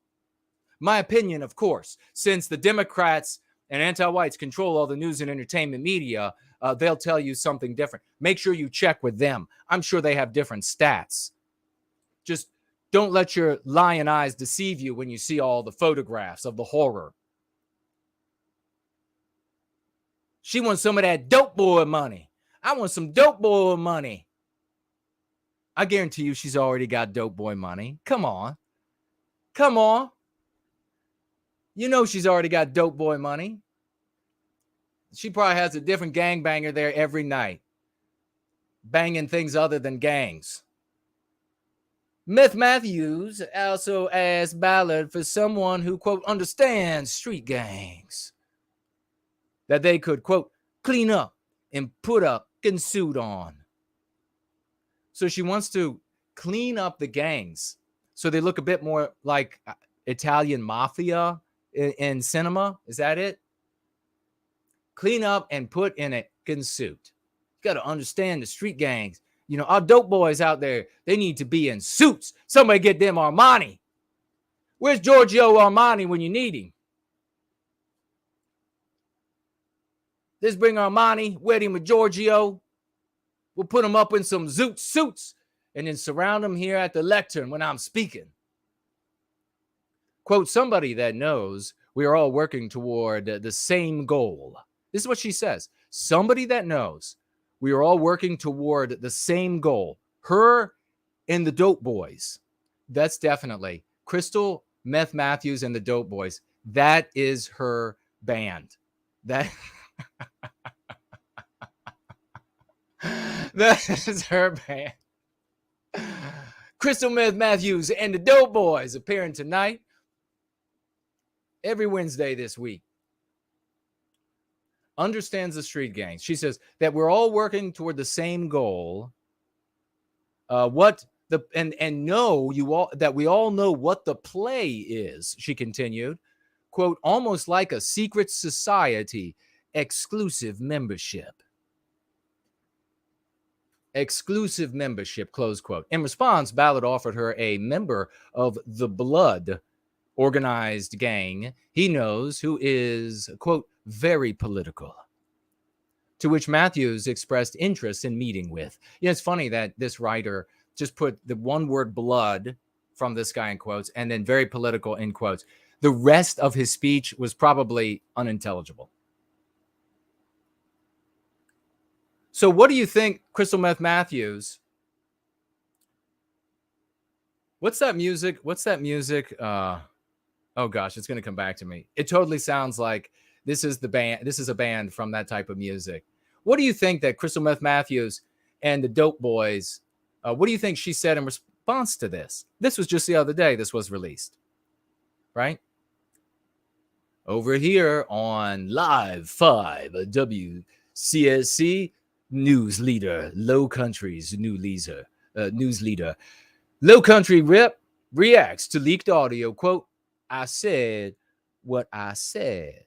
My opinion, of course, since the Democrats and anti-whites control all the news and entertainment media, they'll tell you something different. Make sure you check with them. I'm sure they have different stats. Just don't let your lion eyes deceive you when you see all the photographs of the horror. She wants some of that dope boy money. I want some dope boy money. I guarantee you she's already got dope boy money. Come on. Come on. You know she's already got dope boy money. She probably has a different gangbanger there every night, banging things other than gangs. Myth Matthews also asked Ballard for someone who, quote, understands street gangs, that they could, quote, clean up and put a suit on. So she wants to clean up the gangs so they look a bit more like Italian mafia in cinema. Is that it? Clean up and put in a suit. You got to understand the street gangs. You know, our dope boys out there, they need to be in suits. Somebody get them Armani. Where's Giorgio Armani when you need him? Let's bring Armani, wed him with Giorgio. We'll put him up in some zoot suits and then surround him here at the lectern when I'm speaking. Quote, somebody that knows we are all working toward the same goal. This is what she says. Somebody that knows we are all working toward the same goal. Her and the Dope Boys. That's definitely Crystal Meth Matthews and the Dope Boys. That is her band. That is her band. Crystal Meth Matthews and the Dope Boys appearing tonight. Every Wednesday this week. Understands the street gangs. She says that we're all working toward the same goal. Know you all that we all know what the play is, she continued. Quote, almost like a secret society, exclusive membership. Exclusive membership, close quote. In response, Ballard offered her a member of the Blood organized gang he knows who is, quote, very political, to which Matthews expressed interest in meeting with. You know, it's funny that this writer just put the one word blood from this guy in quotes and then very political in quotes. The rest of his speech was probably unintelligible. So what do you think Crystal Meth Matthews What's that music? Oh gosh, it's going to come back to me. It totally sounds like this is the band. This is a band from that type of music. What do you think that Crystal Meth Matthews and the Dope Boys, what do you think she said in response to this? This was just the other day this was released, right? Over here on Live 5, a WCSC news leader, Low Country's news leader. Low Country Rip reacts to leaked audio. Quote, I said what I said.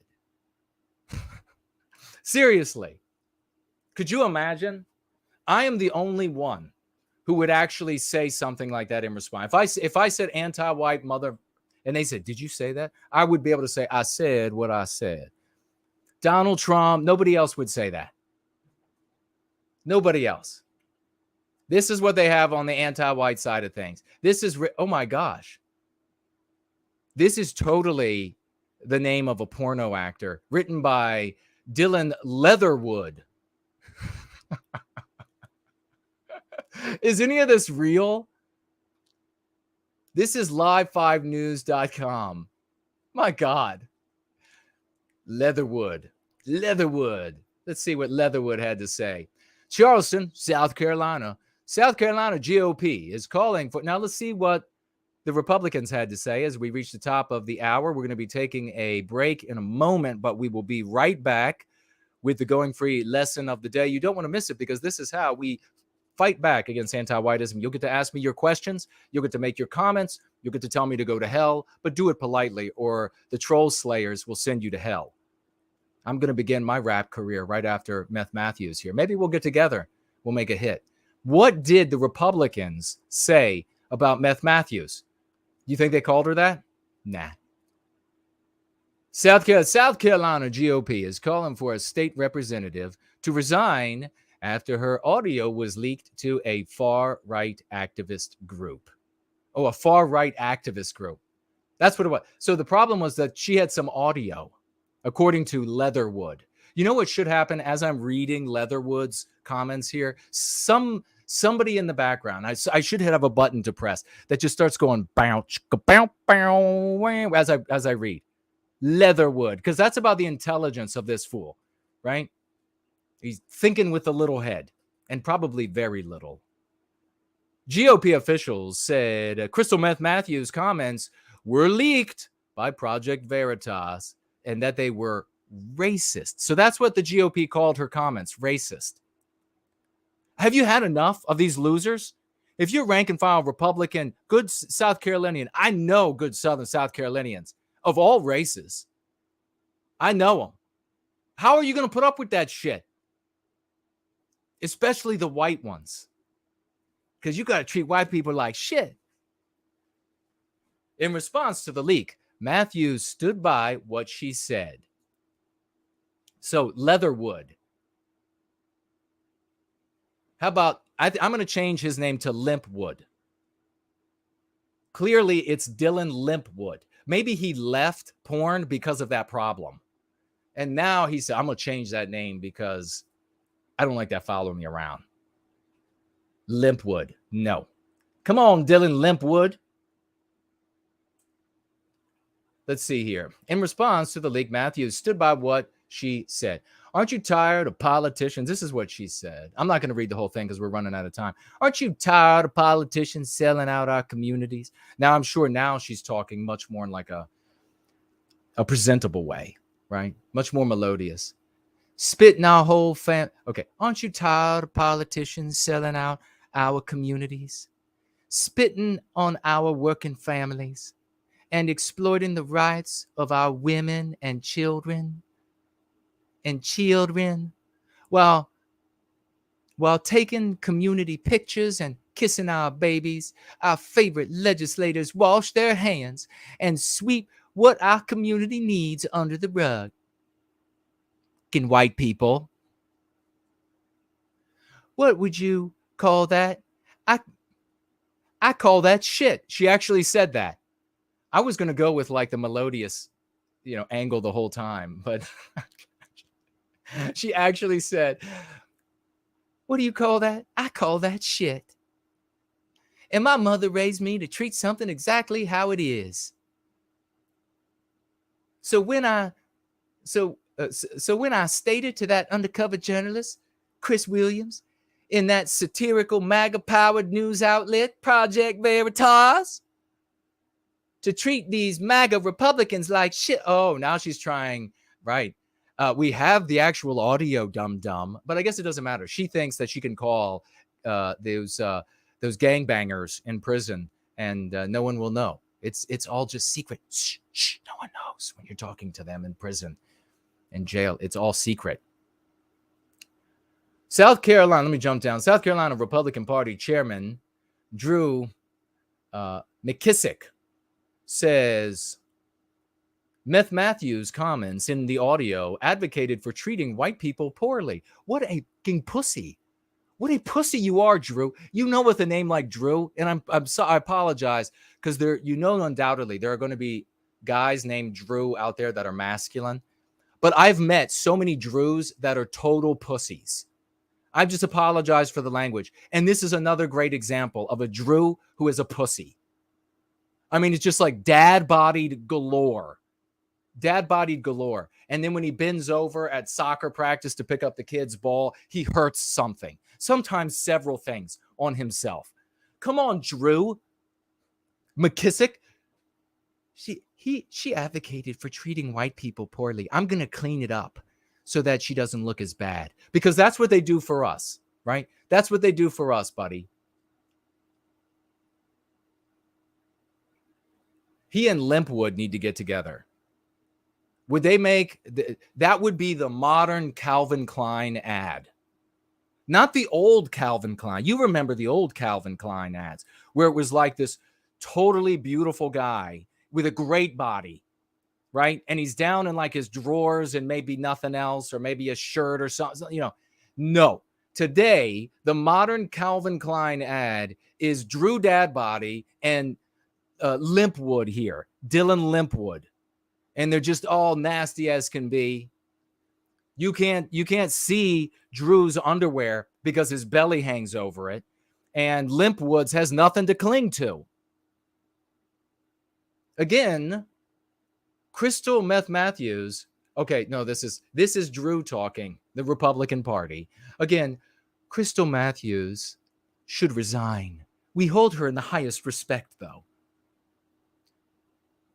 Seriously, could you imagine? I am the only one who would actually say something like that in response. If I said anti-white mother, and they said, did you say that? I would be able to say, I said what I said. Donald Trump, nobody else would say that. Nobody else. This is what they have on the anti-white side of things. This is, oh my gosh. This is totally the name of a porno actor written by Dylan Leatherwood. Is any of this real? This is live5news.com. My God. Leatherwood. Let's see what Leatherwood had to say. Charleston, South Carolina. South Carolina GOP is calling for... Now let's see what the Republicans had to say as we reach the top of the hour. We're going to be taking a break in a moment, but we will be right back with the Going Free lesson of the day. You don't want to miss it because this is how we fight back against anti-whitism. You'll get to ask me your questions. You'll get to make your comments. You'll get to tell me to go to hell, but do it politely or the troll slayers will send you to hell. I'm going to begin my rap career right after Meth Matthews here. Maybe we'll get together. We'll make a hit. What did the Republicans say about Meth Matthews? You think they called her that? Nah. South Carolina GOP is calling for a state representative to resign after her audio was leaked to a far-right activist group. Oh, a far-right activist group. That's what it was. So the problem was that she had some audio, according to Leatherwood. You know what should happen as I'm reading Leatherwood's comments here? Somebody in the background, I should have a button to press that just starts going bounce, bounce, bounce, as I read. Leatherwood, because that's about the intelligence of this fool, right? He's thinking with a little head, and probably very little. GOP officials said Crystal Meth Matthews' comments were leaked by Project Veritas and that they were racist. So that's what the GOP called her comments, racist. Have you had enough of these losers? If you're rank and file Republican, good South Carolinian, I know good Southern South Carolinians of all races. I know them. How are you going to put up with that shit? Especially the white ones. Because you got to treat white people like shit. In response to the leak, Matthews stood by what she said. So, Leatherwood. How about, I'm going to change his name to Limpwood. Clearly, it's Dylan Limpwood. Maybe he left porn because of that problem. And now he said, I'm going to change that name because I don't like that following me around. Limpwood. No. Come on, Dylan Limpwood. Let's see here. In response to the leak, Matthews stood by what she said. Aren't you tired of politicians? This is what she said. I'm not going to read the whole thing because we're running out of time. Aren't you tired of politicians selling out our communities? Now, I'm sure now she's talking much more in like a presentable way, right? Much more melodious. Spitting our whole family. Okay. Aren't you tired of politicians selling out our communities? Spitting on our working families and exploiting the rights of our women and children. While taking community pictures and kissing our babies, our favorite legislators wash their hands and sweep what our community needs under the rug. Fucking white people. What would you call that? I call that shit. She actually said that. I was going to go with like the melodious, angle the whole time, but she actually said, what do you call that? I call that shit. And my mother raised me to treat something exactly how it is. So when I stated to that undercover journalist, Chris Williams, in that satirical MAGA-powered news outlet, Project Veritas, to treat these MAGA Republicans like shit. Oh, now she's trying, right? We have the actual audio, dum-dum, but I guess it doesn't matter. She thinks that she can call those gangbangers in prison and no one will know. It's all just secret. Shh, shh, no one knows when you're talking to them in prison, in jail. It's all secret. South Carolina, let me jump down. South Carolina Republican Party Chairman Drew McKissick says Meth Matthews' comments in the audio advocated for treating white people poorly. What a fucking pussy. What a pussy you are, Drew. You know, with a name like Drew, and I'm sorry, I apologize, because undoubtedly there are going to be guys named Drew out there that are masculine. But I've met so many Drews that are total pussies. I just apologize for the language. And this is another great example of a Drew who is a pussy. I mean, it's just like dad-bodied galore. Dad-bodied galore. And then when he bends over at soccer practice to pick up the kid's ball, he hurts something. Sometimes several things on himself. Come on, Drew. McKissick. She advocated for treating white people poorly. I'm going to clean it up so that she doesn't look as bad. Because that's what they do for us, right? That's what they do for us, buddy. He and Limpwood need to get together. Would they make that would be the modern Calvin Klein ad. Not the old Calvin Klein. You remember the old Calvin Klein ads where it was like this totally beautiful guy with a great body, right? And he's down in like his drawers and maybe nothing else, or maybe a shirt or something, you know. No. Today, the modern Calvin Klein ad is Drew Dad Body and Limpwood here, Dylan Limpwood, and they're just all nasty as can be. You can't see Drew's underwear because his belly hangs over it, and Limpwood's has nothing to cling to. Again, Crystal Meth Matthews. Okay, no, this is Drew talking, the Republican Party. Again, Crystal Matthews should resign. We hold her in the highest respect, though.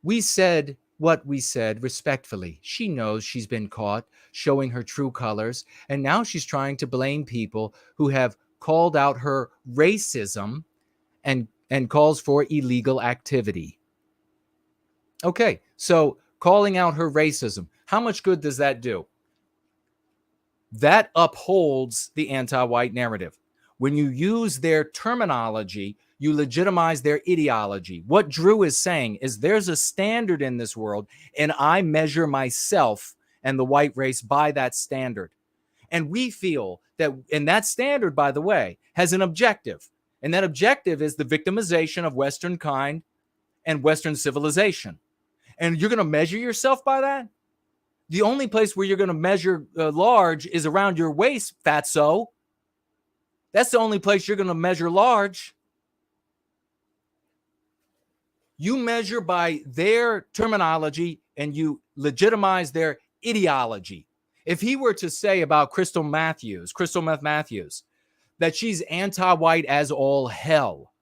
We said what we said respectfully. She knows she's been caught showing her true colors, and now she's trying to blame people who have called out her racism and calls for illegal activity. Okay, so calling out her racism, how much good does that do? That upholds the anti-white narrative. When you use their terminology, you legitimize their ideology. What Drew is saying is there's a standard in this world, and I measure myself and the white race by that standard. And we feel that, and that standard, by the way, has an objective. And that objective is the victimization of Western kind and Western civilization. And you're going to measure yourself by that? The only place where you're going to measure large is around your waist, fatso. That's the only place you're going to measure large. You measure by their terminology and you legitimize their ideology. If he were to say about Crystal Meth Matthews, that she's anti-white as all hell,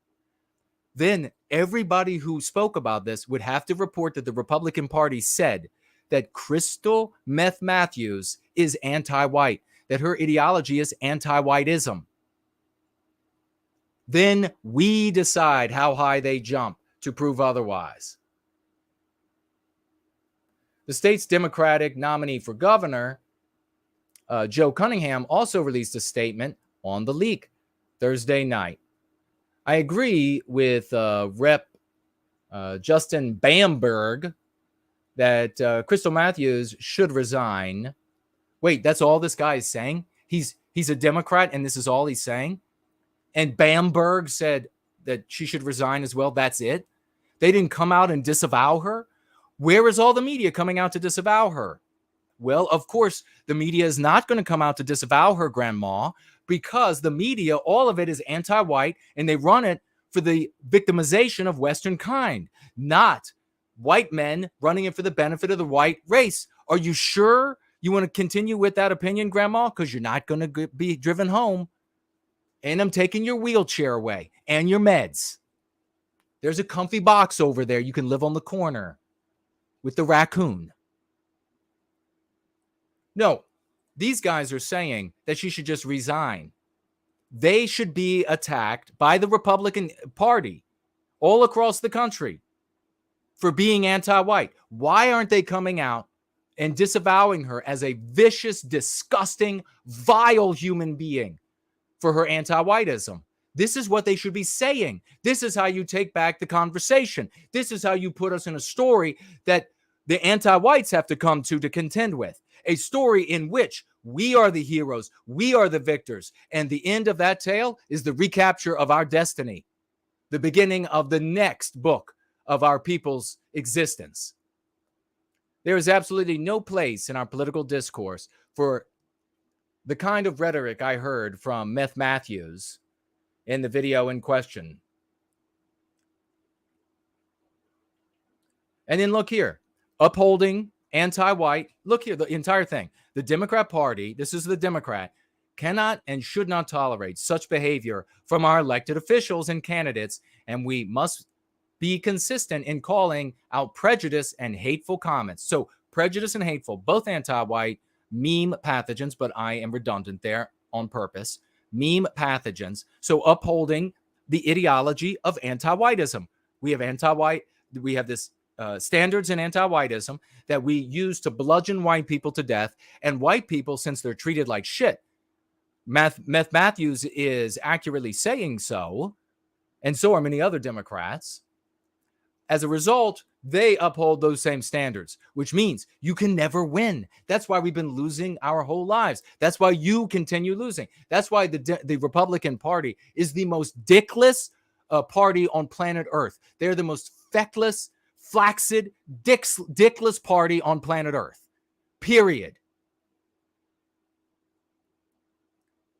then everybody who spoke about this would have to report that the Republican Party said that Crystal Meth Matthews is anti-white, that her ideology is anti-whiteism. Then we decide how high they jump to prove otherwise. The state's Democratic nominee for governor, Joe Cunningham, also released a statement on the leak Thursday night. I agree with Rep. Justin Bamberg that Crystal Matthews should resign. Wait, that's all this guy is saying? He's a Democrat and this is all he's saying? And Bamberg said that she should resign as well. That's it? They didn't come out and disavow her? Where is all the media coming out to disavow her? Well, of course, the media is not going to come out to disavow her, Grandma, because the media, all of it is anti-white, and they run it for the victimization of Western kind, not white men running it for the benefit of the white race. Are you sure you want to continue with that opinion, Grandma? Because you're not going to be driven home. And I'm taking your wheelchair away and your meds. There's a comfy box over there. You can live on the corner with the raccoon. No, these guys are saying that she should just resign. They should be attacked by the Republican Party all across the country for being anti-white. Why aren't they coming out and disavowing her as a vicious, disgusting, vile human being for her anti-whiteism? This is what they should be saying. This is how you take back the conversation. This is how you put us in a story that the anti-whites have to come to contend with. A story in which we are the heroes, we are the victors, and the end of that tale is the recapture of our destiny, the beginning of the next book of our people's existence. There is absolutely no place in our political discourse for the kind of rhetoric I heard from Meth Matthews in the video in question. And then look here, upholding anti-white. Look here, the entire thing. The Democrat Party, this is the Democrat, cannot and should not tolerate such behavior from our elected officials and candidates, and we must be consistent in calling out prejudice and hateful comments. So prejudice and hateful, both anti-white, meme pathogens, but I am redundant there on purpose, meme pathogens. So upholding the ideology of anti-whiteism. We have anti-white, we have this standards in anti-whiteism that we use to bludgeon white people to death, and white people, since they're treated like shit, Meth Matthews is accurately saying so, and so are many other Democrats. As a result, they uphold those same standards, which means you can never win. That's why we've been losing our whole lives. That's why you continue losing. That's why the Republican Party is the most dickless party on planet Earth. They're the most feckless, flaccid, dickless party on planet Earth. Period.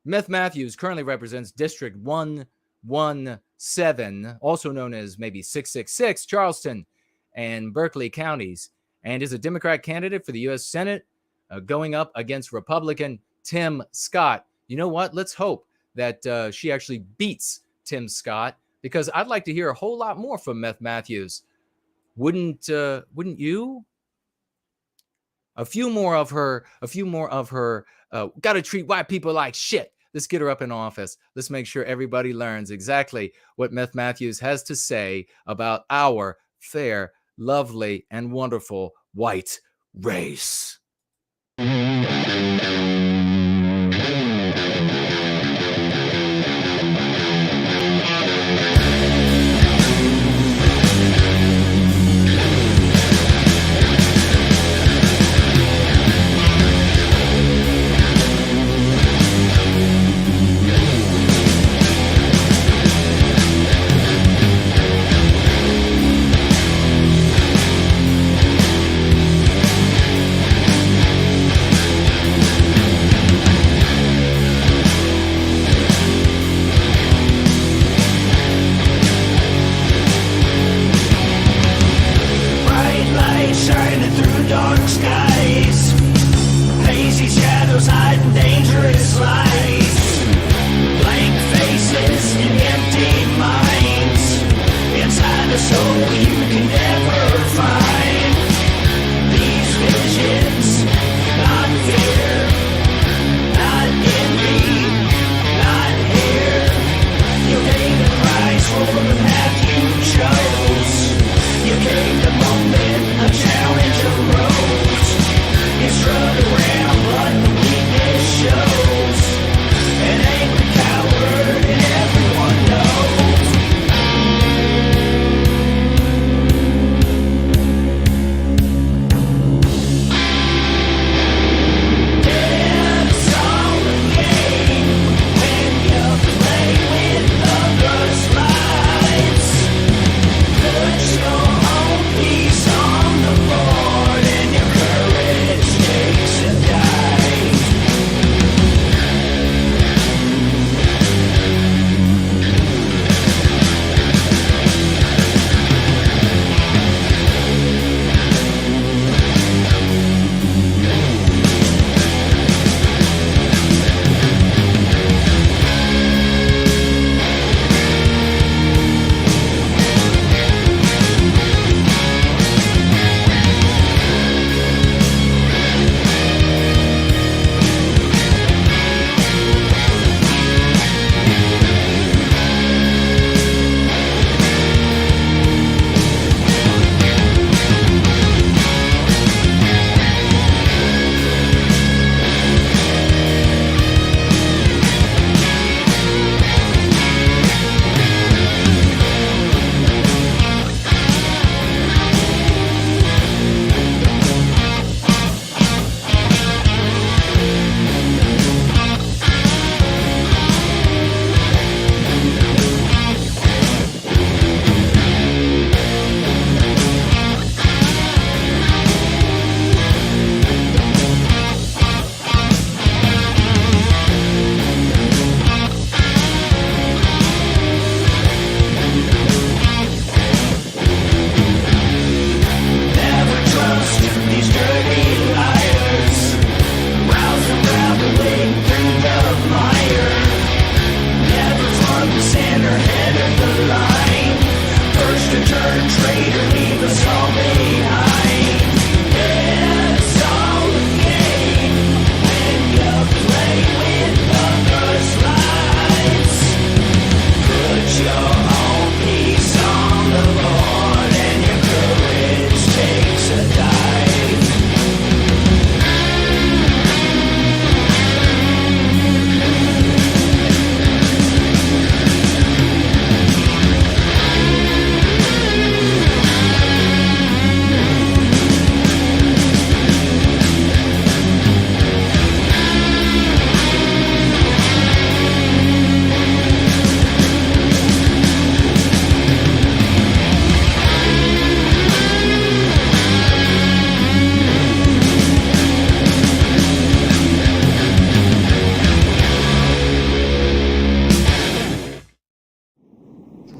Meth Matthews currently represents District 117, also known as maybe 666, Charleston and Berkeley counties, and is a Democrat candidate for the U.S. Senate, going up against Republican Tim Scott. You know what? Let's hope that she actually beats Tim Scott, because I'd like to hear a whole lot more from Meth Matthews. Wouldn't you? A few more of her, got to treat white people like shit. Let's get her up in office. Let's make sure everybody learns exactly what Meth Matthews has to say about our fair, lovely, and wonderful white race.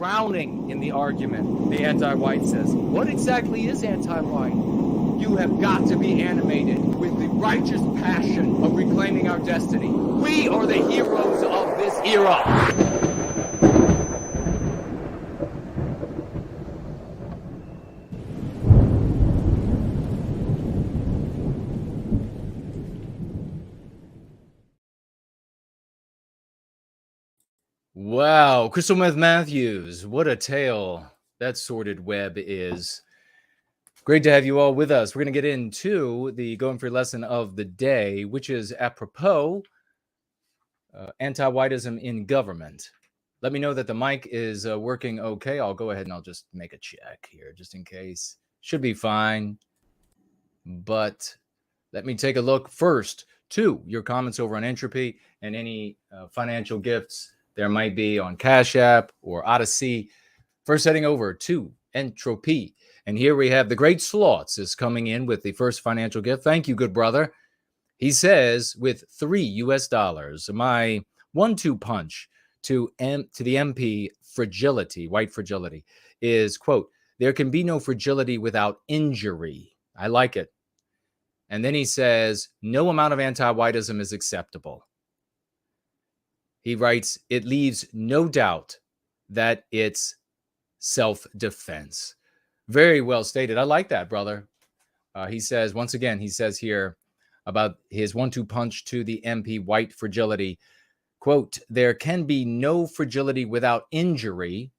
drowning in the argument. The anti-white says, what exactly is anti-white? You have got to be animated with the righteous passion of reclaiming our destiny. We are the heroes of this era. Wow, Crystal Meth Matthews, what a tale that sordid web is. Great to have you all with us. We're going to get into the Going Free lesson of the day, which is apropos anti-whitism in government. Let me know that the mic is working okay. I'll go ahead and I'll just make a check here just in case. Should be fine. But let me take a look first to your comments over on Entropy and any financial gifts there might be on Cash App or Odyssey. First, heading over to Entropy. And here we have the Great Slots is coming in with the first financial gift. Thank you, good brother. He says, with $3, my 1-2 punch to the MP Fragility, white fragility, is, quote, there can be no fragility without injury. I like it. And then he says, no amount of anti-whitism is acceptable. He writes, it leaves no doubt that it's self-defense. Very well stated. I like that, brother. He says, once again, he says here about his 1-2 punch to the MP white fragility, quote, there can be no fragility without injury.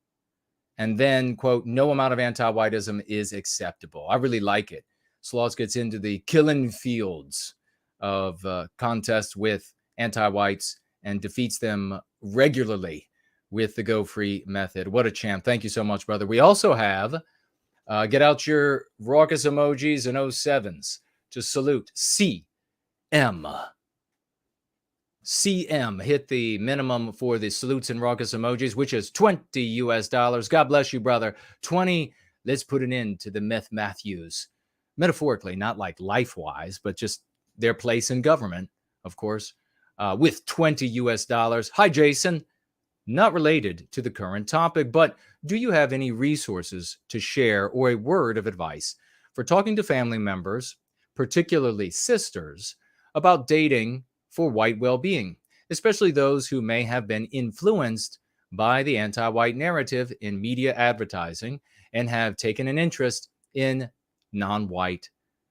And then, quote, no amount of anti-whitism is acceptable. I really like it. Sloss gets into the killing fields of contests with anti-whites and defeats them regularly with the Go Free method. What a champ. Thank you so much, brother. We also have, get out your raucous emojis and 07s to salute CM. CM hit the minimum for the salutes and raucous emojis, which is $20. God bless you, brother. 20. Let's put an end to the Meth Matthews. Metaphorically, not like life-wise, but just their place in government, of course, with $20. Hi, Jason. Not related to the current topic, but do you have any resources to share or a word of advice for talking to family members, particularly sisters, about dating for white well-being, especially those who may have been influenced by the anti-white narrative in media advertising and have taken an interest in non-white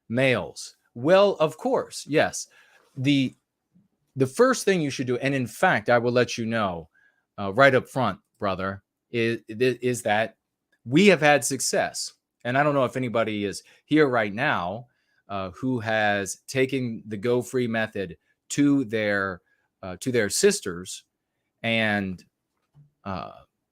males? Well, of course, yes. The first thing you should do, and in fact, I will let you know right up front, brother, is that we have had success. And I don't know if anybody is here right now who has taken the Go Free method to their sisters and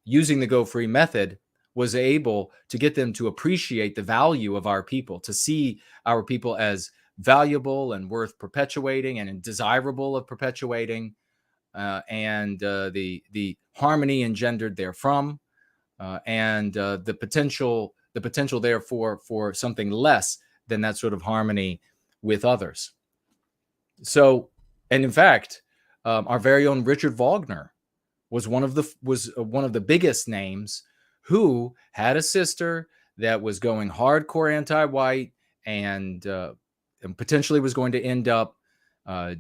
using the Go Free method was able to get them to appreciate the value of our people, to see our people as valuable and worth perpetuating and desirable of perpetuating, and the harmony engendered therefrom, and the potential therefore for something less than that sort of harmony with others. So, and in fact, our very own Richard Wagner was one of the biggest names who had a sister that was going hardcore anti-white and potentially was going to end up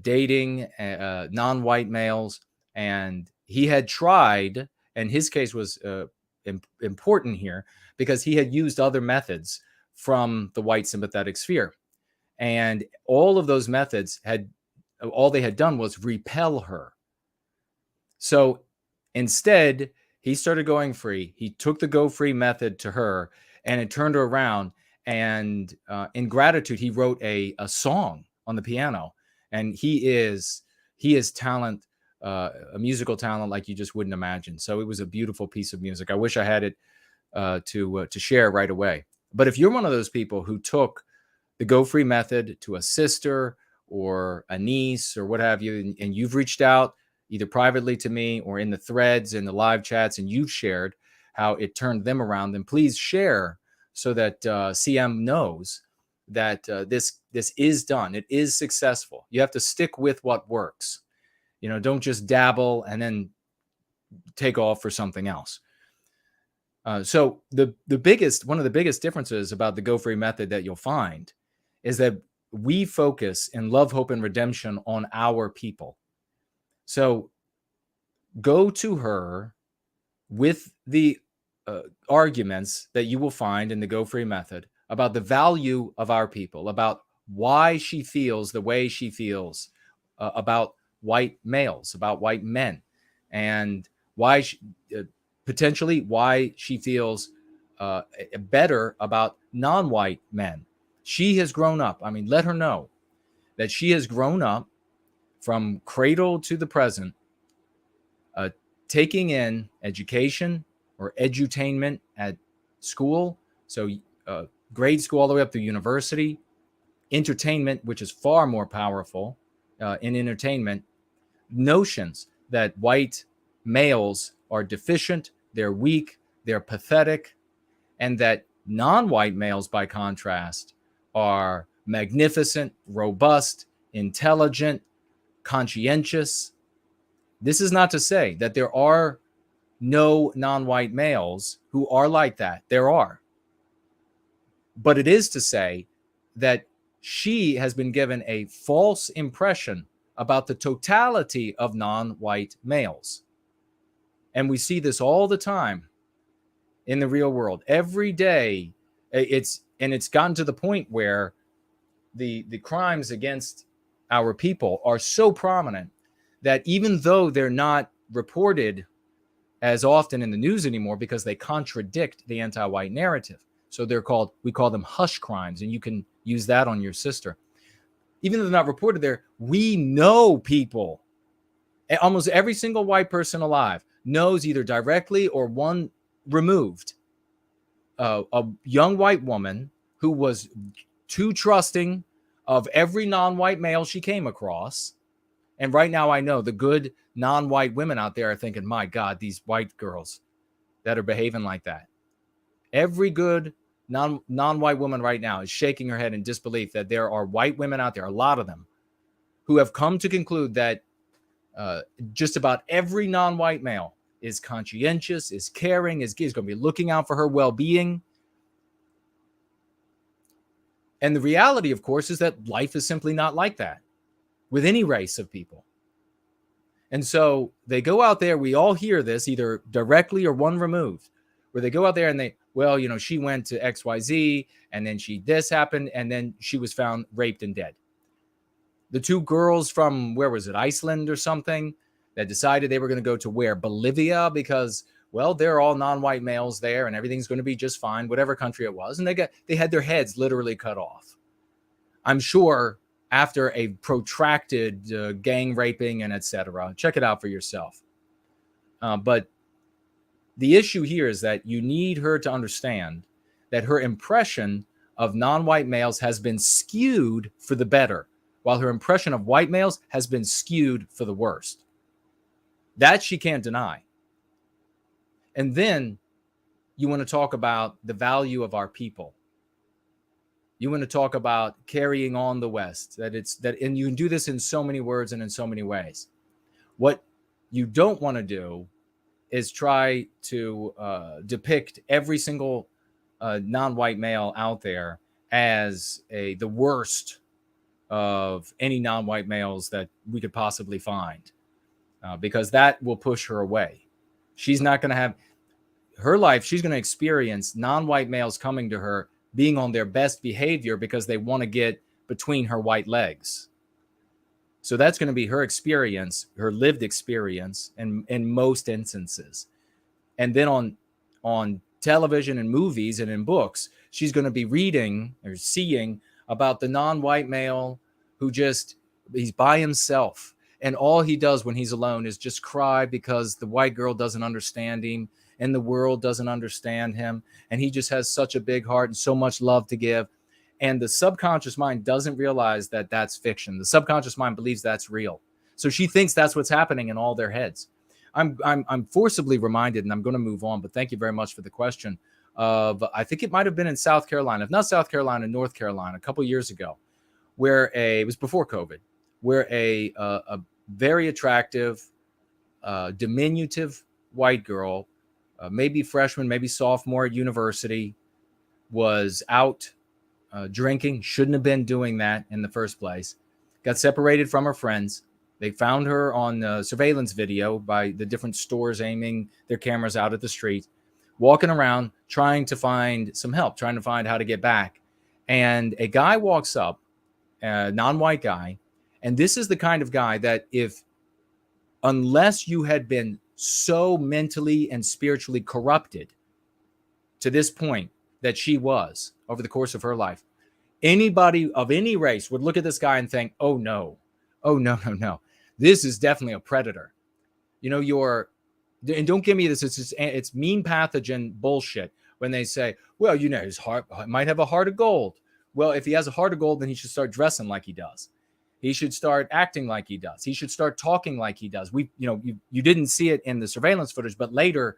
dating non-white males. And he had tried, and his case was important here because he had used other methods from the white sympathetic sphere. And all of those methods all they had done was repel her. So instead, he started going free. He took the Go Free method to her, and it turned her around. And in gratitude, he wrote a song on the piano. And he is talent, a musical talent like you just wouldn't imagine. So it was a beautiful piece of music. I wish I had it to share right away. But if you're one of those people who took the Go Free method to a sister or a niece or what have you, and you've reached out either privately to me or in the threads and the live chats, and you've shared how it turned them around, then please share so that CM knows that this is done. It is successful. You have to stick with what works. Don't just dabble and then take off for something else. So one of the biggest differences about the Go Free method that you'll find is that we focus in Love, Hope, and Redemption on our people. So go to her with the arguments that you will find in the Go Free method about the value of our people, about why she feels the way she feels about white males, about white men, and why potentially why she feels better about non-white men. She has grown up. I mean, let her know that she has grown up from cradle to the present, taking in education or edutainment at school. So grade school all the way up to university, entertainment, which is far more powerful in entertainment, notions that white males are deficient, they're weak, they're pathetic, and that non-white males, by contrast, are magnificent, robust, intelligent, conscientious. This is not to say that there are no non-white males who are like that. There are. But it is to say that she has been given a false impression about the totality of non-white males. And we see this all the time in the real world. Every day, it's gotten to the point where the crimes against our people are so prominent that even though they're not reported as often in the news anymore because they contradict the anti-white narrative, so we call them hush crimes, and you can use that on your sister. Even though they're not reported there, we know people. Almost every single white person alive knows either directly or one removed a young white woman who was too trusting of every non-white male she came across. And right now I know the good non-white women out there are thinking, my God, these white girls that are behaving like that. Every good non-white woman right now is shaking her head in disbelief that there are white women out there, a lot of them, who have come to conclude that just about every non-white male is conscientious, is caring, is going to be looking out for her well-being. And the reality, of course, is that life is simply not like that with any race of people. And so they go out there, we all hear this either directly or one removed, where they go out there and she went to XYZ and then this happened and then she was found raped and dead. The two girls from, where was it, Iceland or something, that decided they were going to go to where? Bolivia, because, well, they're all non-white males there and everything's going to be just fine, whatever country it was. And they had their heads literally cut off. I'm sure after a protracted gang raping and etc. Check it out for yourself. But the issue here is that you need her to understand that her impression of non-white males has been skewed for the better, while her impression of white males has been skewed for the worst. That she can't deny. And then you want to talk about the value of our people. You want to talk about carrying on the West, and you can do this in so many words and in so many ways. What you don't want to do is try to depict every single non-white male out there as the worst of any non-white males that we could possibly find, because that will push her away. She's not going to have her life. She's going to experience non-white males coming to her being on their best behavior because they want to get between her white legs. So that's going to be her experience, her lived experience in most instances. And then on television and movies and in books, she's going to be reading or seeing about the non-white male who he's by himself. And all he does when he's alone is just cry because the white girl doesn't understand him and the world doesn't understand him. And he just has such a big heart and so much love to give. And the subconscious mind doesn't realize that that's fiction. The subconscious mind believes that's real. So she thinks that's what's happening in all their heads. I'm forcibly reminded, and I'm going to move on, but thank you very much for the question, of, I think it might have been in South Carolina, if not South Carolina, North Carolina, a couple years ago, where it was before COVID, where a very attractive, diminutive white girl maybe freshman, maybe sophomore at university, was out drinking, shouldn't have been doing that in the first place, got separated from her friends. They found her on surveillance video by the different stores aiming their cameras out at the street, walking around trying to find some help, trying to find how to get back. And a guy walks up, a non-white guy, and this is the kind of guy that unless you had been so mentally and spiritually corrupted to this point that she was over the course of her life, anybody of any race would look at this guy and think, oh no, this is definitely a predator. And don't give me this, it's mean pathogen bullshit when they say, well, his heart might have a heart of gold. Well, if he has a heart of gold, then he should start dressing like he does. He should start acting like he does. He should start talking like he does. You didn't see it in the surveillance footage, but later,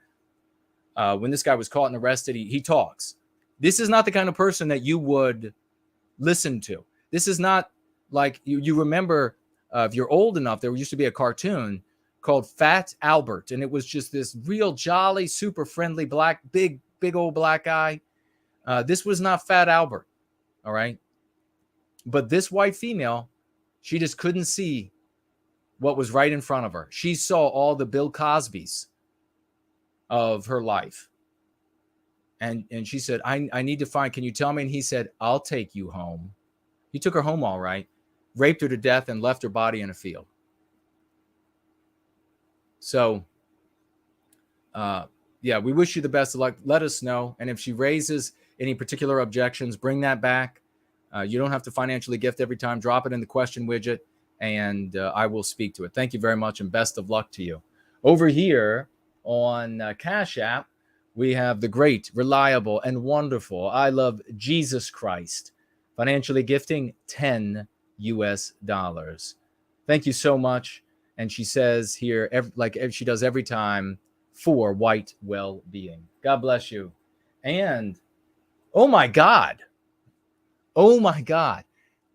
when this guy was caught and arrested, he talks. This is not the kind of person that you would listen to. This is not like you remember, if you're old enough, there used to be a cartoon called Fat Albert, and it was just this real jolly, super friendly big old black guy. This was not Fat Albert, all right? But this white female, she just couldn't see what was right in front of her. She saw all the Bill Cosbys of her life. And she said, I need to find, can you tell me? And he said, I'll take you home. He took her home all right, raped her to death, and left her body in a field. So, we wish you the best of luck. Let us know. And if she raises any particular objections, bring that back. You don't have to financially gift every time. Drop it in the question widget, and I will speak to it. Thank you very much, and best of luck to you. Over here on Cash App, we have the great, reliable, and wonderful I Love Jesus Christ, financially gifting $10 US. Thank you so much. And she says here, like she does every time, for white well-being. God bless you. And, oh my God,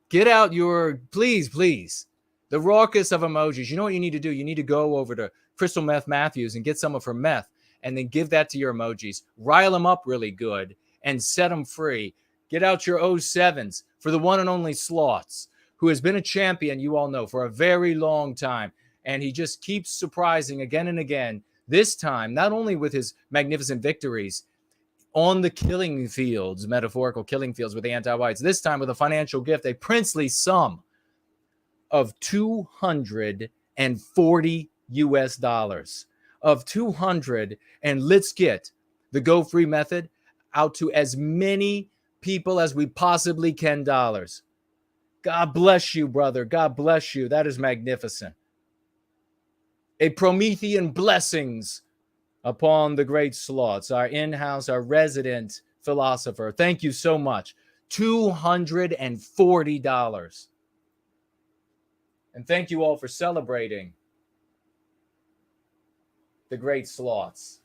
get out your, please, the raucous of emojis. You know what you need to do? You need to go over to Crystal Meth Matthews and get some of her meth, and then give that to your emojis. Rile them up really good and set them free. Get out your 07s for the one and only Sloths, who has been a champion, you all know, for a very long time. And he just keeps surprising again and again. This time, not only with his magnificent victories on the killing fields, metaphorical killing fields with the anti-whites, this time with a financial gift, a princely sum of $240 US. Of 200, and let's get the Go Free method out to as many people as we possibly can dollars. God bless you, brother. God bless you. That is magnificent. A Promethean blessings upon the great Sloths, our in-house, our resident philosopher. Thank you so much. $240. And thank you all for celebrating the great Sloths.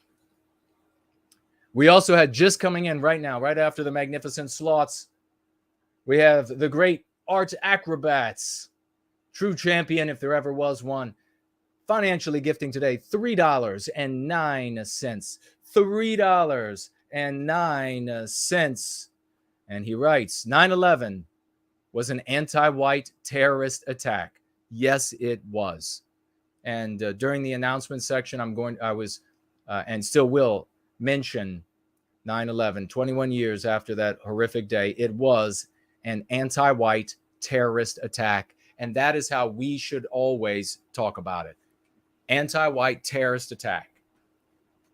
We also had, just coming in right now, right after the magnificent Sloths, we have the great art acrobats, true champion if there ever was one, financially gifting today $3.09. $3.09. And he writes, 9/11 was an anti-white terrorist attack. Yes, it was. And during the announcement section, I was and still will mention 9/11, 21 years after that horrific day. It was an anti-white terrorist attack. And that is how we should always talk about it. Anti-white terrorist attack.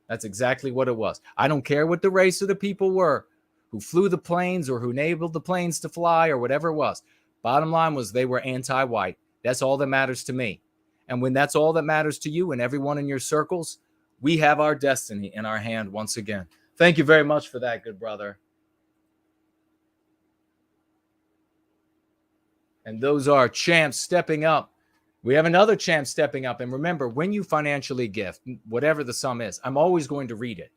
That's exactly what it was. I don't care what the race of the people were who flew the planes or who enabled the planes to fly or whatever it was. Bottom line was they were anti-white. That's all that matters to me. And when that's all that matters to you and everyone in your circles, we have our destiny in our hand once again. Thank you very much for that, good brother. And those are champs stepping up. We have another champ stepping up. And remember, when you financially gift, whatever the sum is, I'm always going to read it.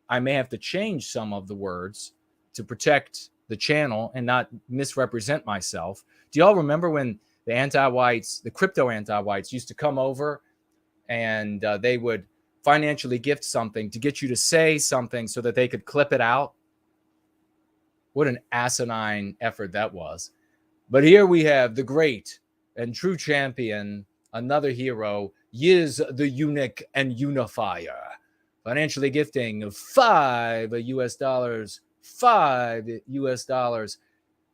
I may have to change some of the words to protect the channel and not misrepresent myself. Do y'all remember when the anti-whites, the crypto anti-whites, used to come over and they would financially gift something to get you to say something so that they could clip it out. What an asinine effort that was. But here we have the great and true champion, another hero, Yiz the eunuch and unifier, financially gifting $5 $5.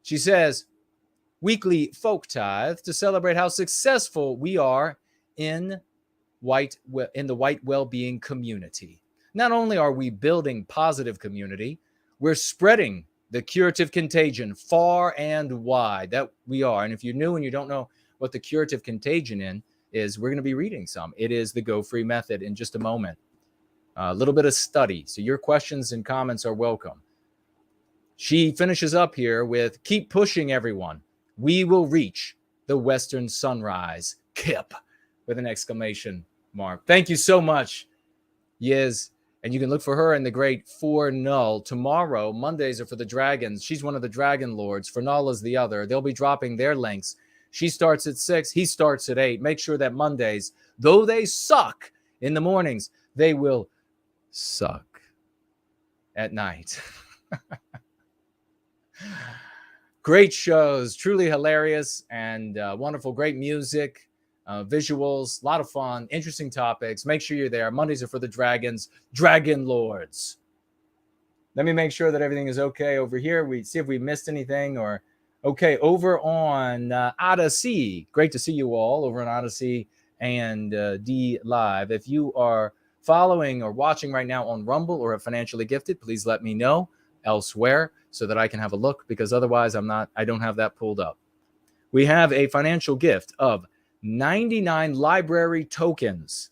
She says, weekly folk tithe to celebrate how successful we are in the white well-being community. Not only are we building positive community, we're spreading the curative contagion far and wide. That we are. And if you're new and you don't know what the curative contagion is, we're going to be reading some. It is the Go Free method in just a moment. A little bit of study. So your questions and comments are welcome. She finishes up here with, keep pushing, everyone. We will reach the western sunrise. Kip, with an exclamation mark. Thank you so much, Yiz. And you can look for her in the great For Null. Tomorrow, Mondays are for the dragons. She's one of the dragon lords. For Null is the other. They'll be dropping their links. She starts at 6. He starts at 8. Make sure that Mondays, though they suck in the mornings, they will suck at night. Great shows, truly hilarious and wonderful. Great music. Visuals, a lot of fun, interesting topics. Make sure you're there. Mondays are for the dragons, dragon lords. Let me make sure that everything is okay over here. We see if we missed anything or okay. Over on Odyssey, great to see you all over on Odyssey and D Live. If you are following or watching right now on Rumble or are financially gifted, please let me know elsewhere so that I can have a look, because otherwise I don't have that pulled up. We have a financial gift of 99 library tokens.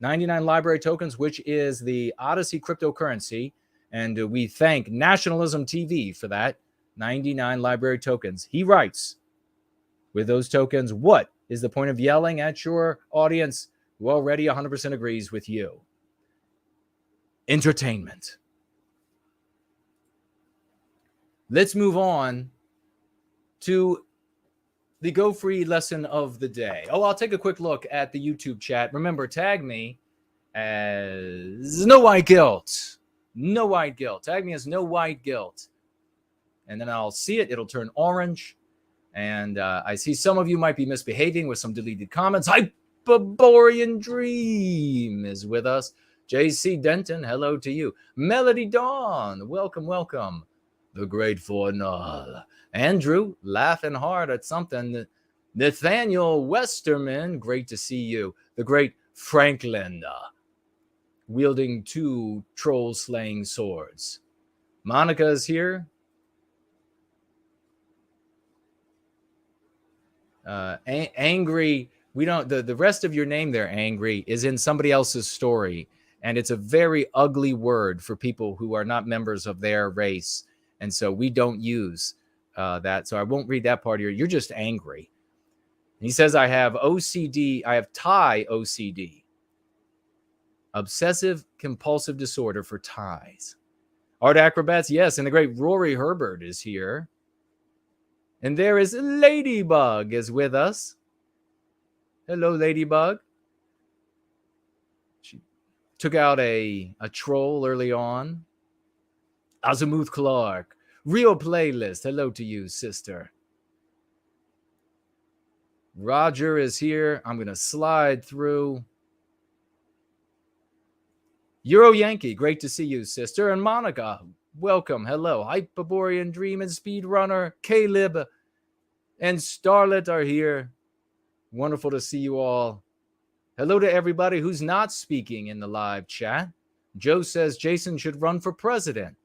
99 library tokens, which is the Odyssey cryptocurrency. And we thank Nationalism TV for that. 99 library tokens. He writes, with those tokens, what is the point of yelling at your audience who already 100% agrees with you? Entertainment. Let's move on to the Go Free lesson of the day. Oh, I'll take a quick look at the YouTube chat. Remember, tag me as No White Guilt. No White Guilt. Tag me as No White Guilt. And then I'll see it. It'll turn orange. And I see some of you might be misbehaving with some deleted comments. Iberian Dream is with us. JC Denton, hello to you. Melody Dawn, welcome, welcome. The great For Null. Andrew, laughing hard at something. Nathaniel Westerman, great to see you. The great Franklin, wielding 2 troll-slaying swords. Monica is here. Angry, we don't, the rest of your name there, Angry, is in somebody else's story. And it's a very ugly word for people who are not members of their race. And so we don't use that. So I won't read that part here. You're just angry. And he says, I have OCD. I have Thai OCD. Obsessive compulsive disorder for ties. Art acrobats. Yes. And the great Rory Herbert is here. And there is Ladybug is with us. Hello, Ladybug. She took out a troll early on. Azimuth Clark. Real Playlist. Hello to you, sister. Roger is here. I'm going to slide through. Euro Yankee. Great to see you, sister. And Monica. Welcome. Hello. Hyperborean Dream and Speedrunner. Caleb and Starlet are here. Wonderful to see you all. Hello to everybody who's not speaking in the live chat. Joe says Jason should run for president.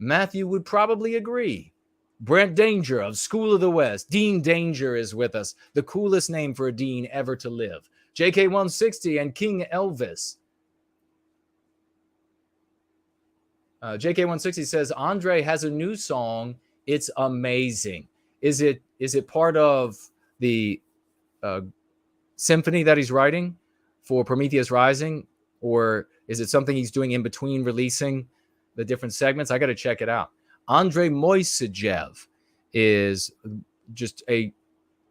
Matthew would probably agree. Brent Danger of School of the West. Dean Danger is with us. The coolest name for a dean ever to live. JK160 and King Elvis. JK160 says, Andre has a new song. It's amazing. Is it part of the symphony that he's writing for Prometheus Rising? Or is it something he's doing in between releasing the different segments? I got to check it out. Andrei Moisejev is just a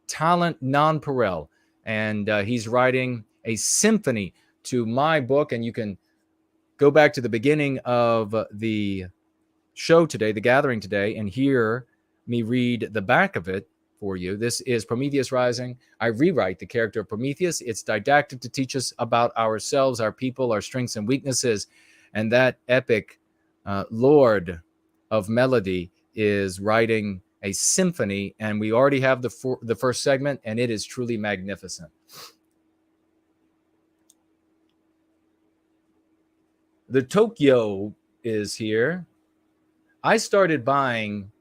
talent nonpareil, and he's writing a symphony to my book, and you can go back to the beginning of the show today, the gathering today, and hear me read the back of it for you. This is Prometheus Rising. I rewrite the character of Prometheus. It's didactic to teach us about ourselves, our people, our strengths and weaknesses. And that epic Lord of Melody is writing a symphony, and we already have the first segment, and it is truly magnificent. The Tokyo is here. I started buying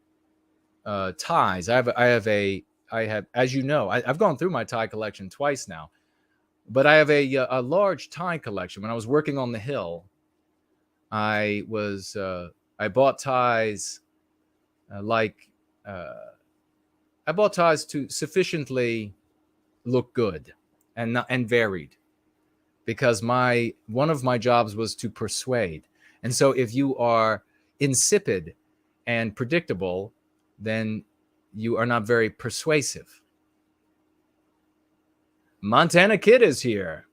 ties. I have, as you know, I've gone through my tie collection twice now, but I have a large tie collection. When I was working on the Hill, I bought ties I bought ties to sufficiently look good and varied, because one of my jobs was to persuade. And so if you are insipid and predictable, then you are not very persuasive. Montana Kid is here.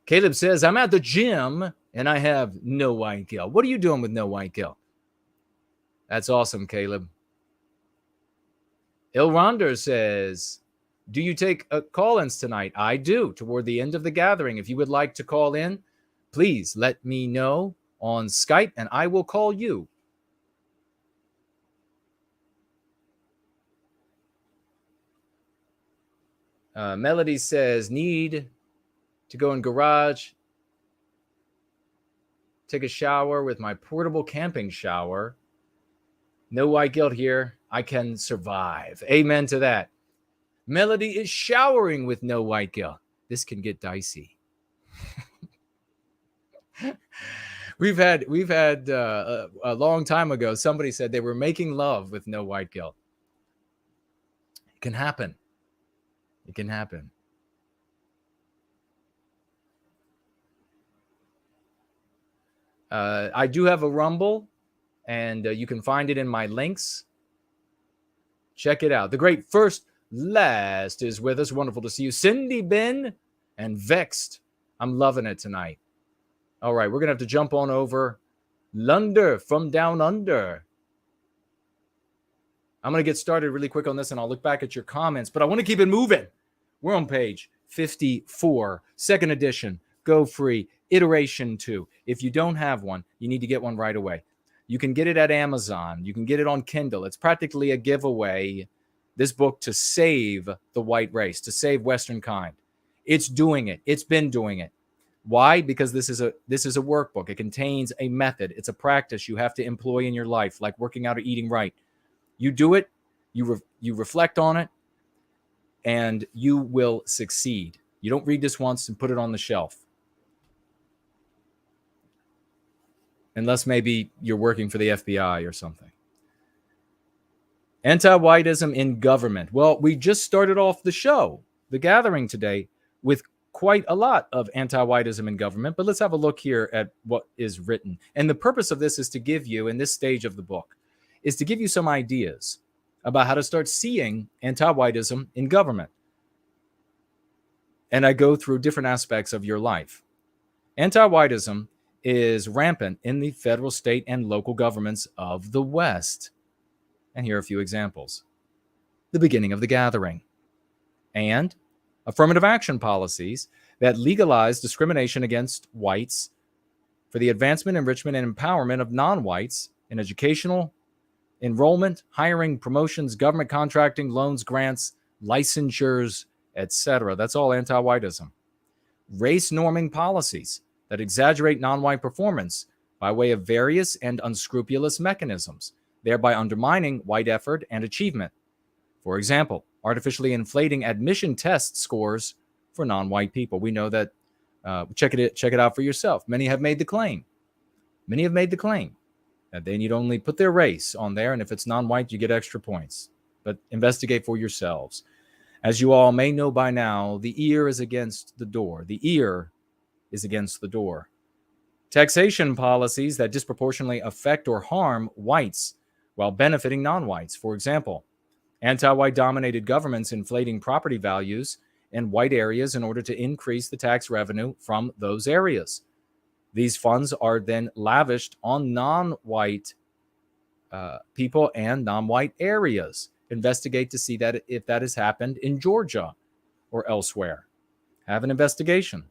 Caleb says, I'm at the gym and I have no white gill. What are you doing with no white gill? That's awesome, Caleb. Il Ronder says, do you take call-ins tonight? I do, toward the end of the gathering. If you would like to call in, please let me know on Skype and I will call you. Melody says, need to go in garage, take a shower with my portable camping shower. No white guilt here. I can survive. Amen to that. Melody is showering with no white guilt. This can get dicey. We've had a long time ago, somebody said they were making love with no white guilt. It can happen. It can happen. I do have a Rumble, and you can find it in my links. Check it out. The great First Last is with us. Wonderful to see you. Cindy, Ben, and Vexed. I'm loving it tonight. All right, we're going to have to jump on over. Lunder from Down Under. I'm going to get started really quick on this, and I'll look back at your comments, but I want to keep it moving. We're on page 54, second edition, Go Free, Iteration 2. If you don't have one, you need to get one right away. You can get it at Amazon. You can get it on Kindle. It's practically a giveaway, this book, to save the white race, to save Western kind. It's doing it. It's been doing it. Why? Because this is a workbook. It contains a method. It's a practice you have to employ in your life, like working out or eating right. You do it, you reflect on it, and you will succeed. You don't read this once and put it on the shelf. Unless maybe you're working for the FBI or something. Anti-whitism in government. Well, we just started off the show, the gathering today, with quite a lot of anti-whitism in government, but let's have a look here at what is written. And the purpose of this is to give you, in this stage of the book, is to give you some ideas about how to start seeing anti-whitism in government. And I go through different aspects of your life. Anti-whitism is rampant in the federal, state, and local governments of the West. And here are a few examples. The beginning of the gathering. And affirmative action policies that legalize discrimination against whites for the advancement, enrichment, and empowerment of non-whites in educational, enrollment, hiring, promotions, government contracting, loans, grants, licensures, etc. That's all anti-whitism. Race norming policies that exaggerate non-white performance by way of various and unscrupulous mechanisms, thereby undermining white effort and achievement. For example, artificially inflating admission test scores for non-white people. We know that, check it out for yourself. Many have made the claim. That they need only put their race on there, and if it's non-white, you get extra points. But investigate for yourselves. As you all may know by now, the ear is against the door. The ear is against the door. Taxation policies that disproportionately affect or harm whites while benefiting non-whites. For example, anti-white dominated governments inflating property values in white areas in order to increase the tax revenue from those areas. These funds are then lavished on non-white people and non-white areas. Investigate to see that if that has happened in Georgia or elsewhere. Have an investigation.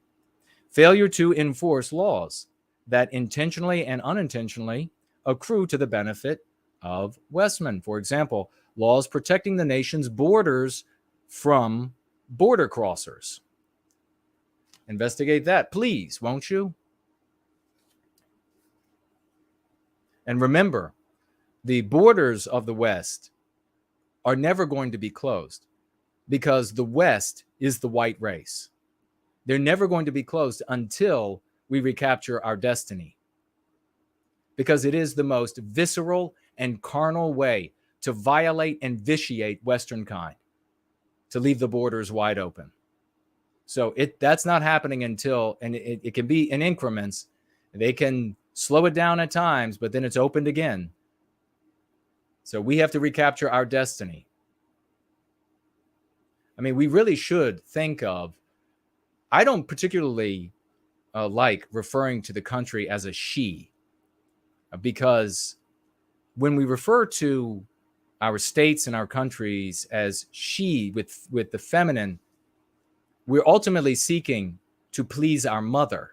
Failure to enforce laws that intentionally and unintentionally accrue to the benefit of Westmen. For example, laws protecting the nation's borders from border crossers. Investigate that, please, won't you? And remember, the borders of the West are never going to be closed because the West is the white race. They're never going to be closed until we recapture our destiny, because it is the most visceral and carnal way to violate and vitiate Western kind, to leave the borders wide open. So that's not happening until, and it can be in increments. They can slow it down at times, but then it's opened again. So we have to recapture our destiny. I mean, we really should think of, I don't particularly like referring to the country as a she, because when we refer to our states and our countries as she with the feminine, we're ultimately seeking to please our mother.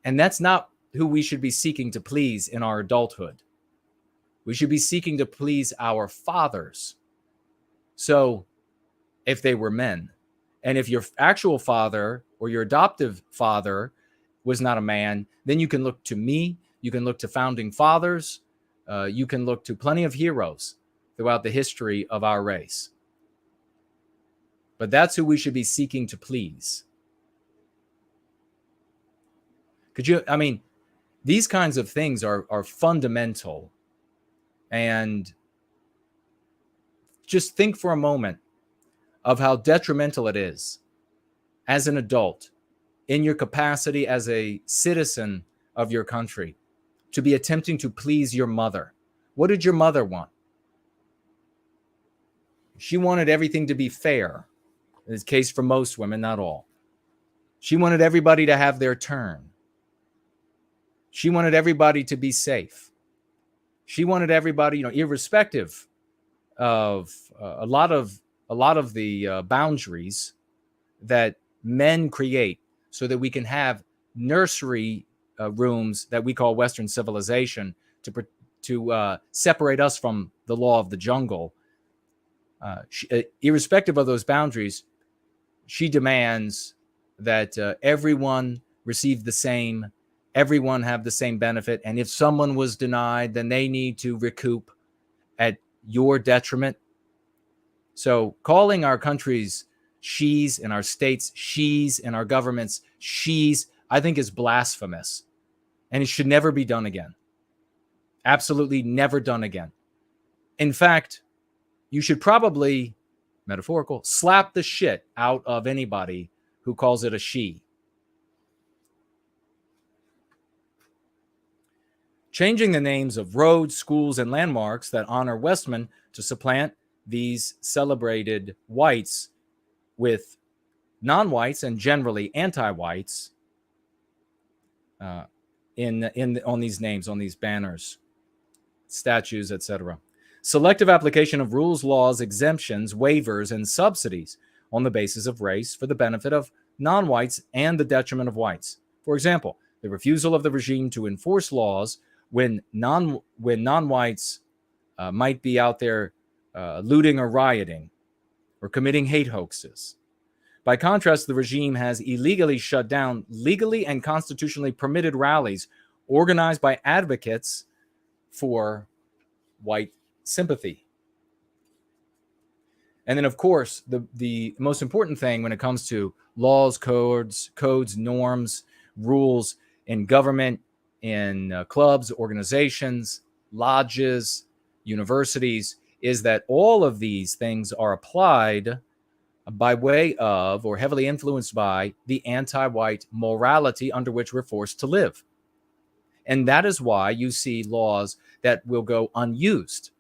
And that's not who we should be seeking to please in our adulthood. We should be seeking to please our fathers. So if they were men, and if your actual father or your adoptive father was not a man, then you can look to me, you can look to founding fathers, you can look to plenty of heroes throughout the history of our race. But that's who we should be seeking to please. These kinds of things are fundamental. And just think for a moment of how detrimental it is as an adult in your capacity as a citizen of your country to be attempting to please your mother. What did your mother want? She wanted everything to be fair. In this case, for most women, not all. She wanted everybody to have their turn. She wanted everybody to be safe. She wanted everybody, irrespective of a lot of the boundaries that men create so that we can have nursery rooms that we call Western civilization to separate us from the law of the jungle. Irrespective of those boundaries, she demands that everyone receive the same, everyone have the same benefit. And if someone was denied, then they need to recoup at your detriment. So calling our countries she's and our states she's and our governments she's, I think is blasphemous. And it should never be done again. Absolutely never done again. In fact, you should probably, metaphorical, slap the shit out of anybody who calls it a she. Changing the names of roads, schools, and landmarks that honor Westmen to supplant these celebrated whites with non-whites and generally anti-whites on these names, on these banners, statues, etc. Selective application of rules, laws, exemptions, waivers, and subsidies on the basis of race for the benefit of non-whites and the detriment of whites. For example, the refusal of the regime to enforce laws when non-whites might be out there looting or rioting or committing hate hoaxes. By contrast, the regime has illegally shut down legally and constitutionally permitted rallies organized by advocates for white sympathy. And then, of course, the most important thing when it comes to laws, codes, norms, rules in government, in clubs, organizations, lodges, universities, is that all of these things are applied by way of or heavily influenced by the anti-white morality under which we're forced to live. And that is why you see laws that will go unused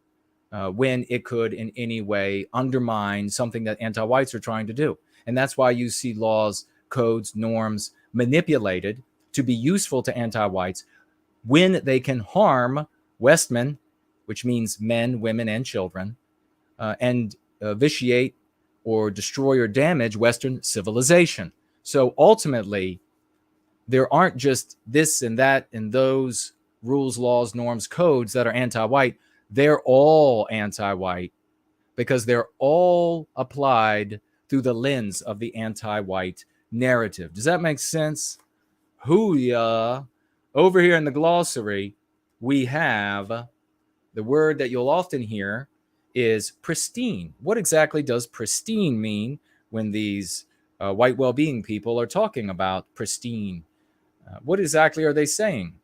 when it could in any way undermine something that anti-whites are trying to do. And that's why you see laws, codes, norms manipulated to be useful to anti-whites when they can harm Westmen, which means men, women, and children, and vitiate or destroy or damage Western civilization. So ultimately, there aren't just this and that and those rules, laws, norms, codes that are anti-white. They're all anti-white because they're all applied through the lens of the anti-white narrative. Does that make sense? Hoo-yah. Over here in the glossary, we have the word that you'll often hear is pristine. What exactly does pristine mean when these white well-being people are talking about pristine? What exactly are they saying?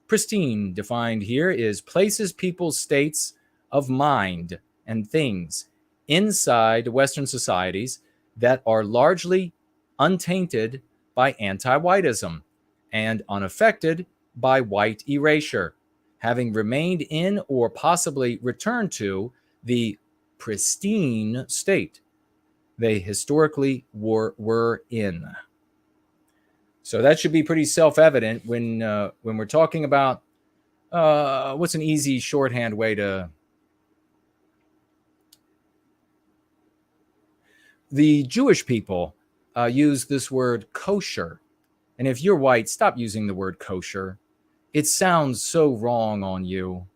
Pristine, defined here, is places, people's states of mind and things inside Western societies that are largely untainted by anti-whitism and unaffected by white erasure, having remained in or possibly returned to the pristine state they historically were in. So that should be pretty self-evident when we're talking about what's an easy shorthand way to... The Jewish people use this word kosher. And if you're white, stop using the word kosher. It sounds so wrong on you.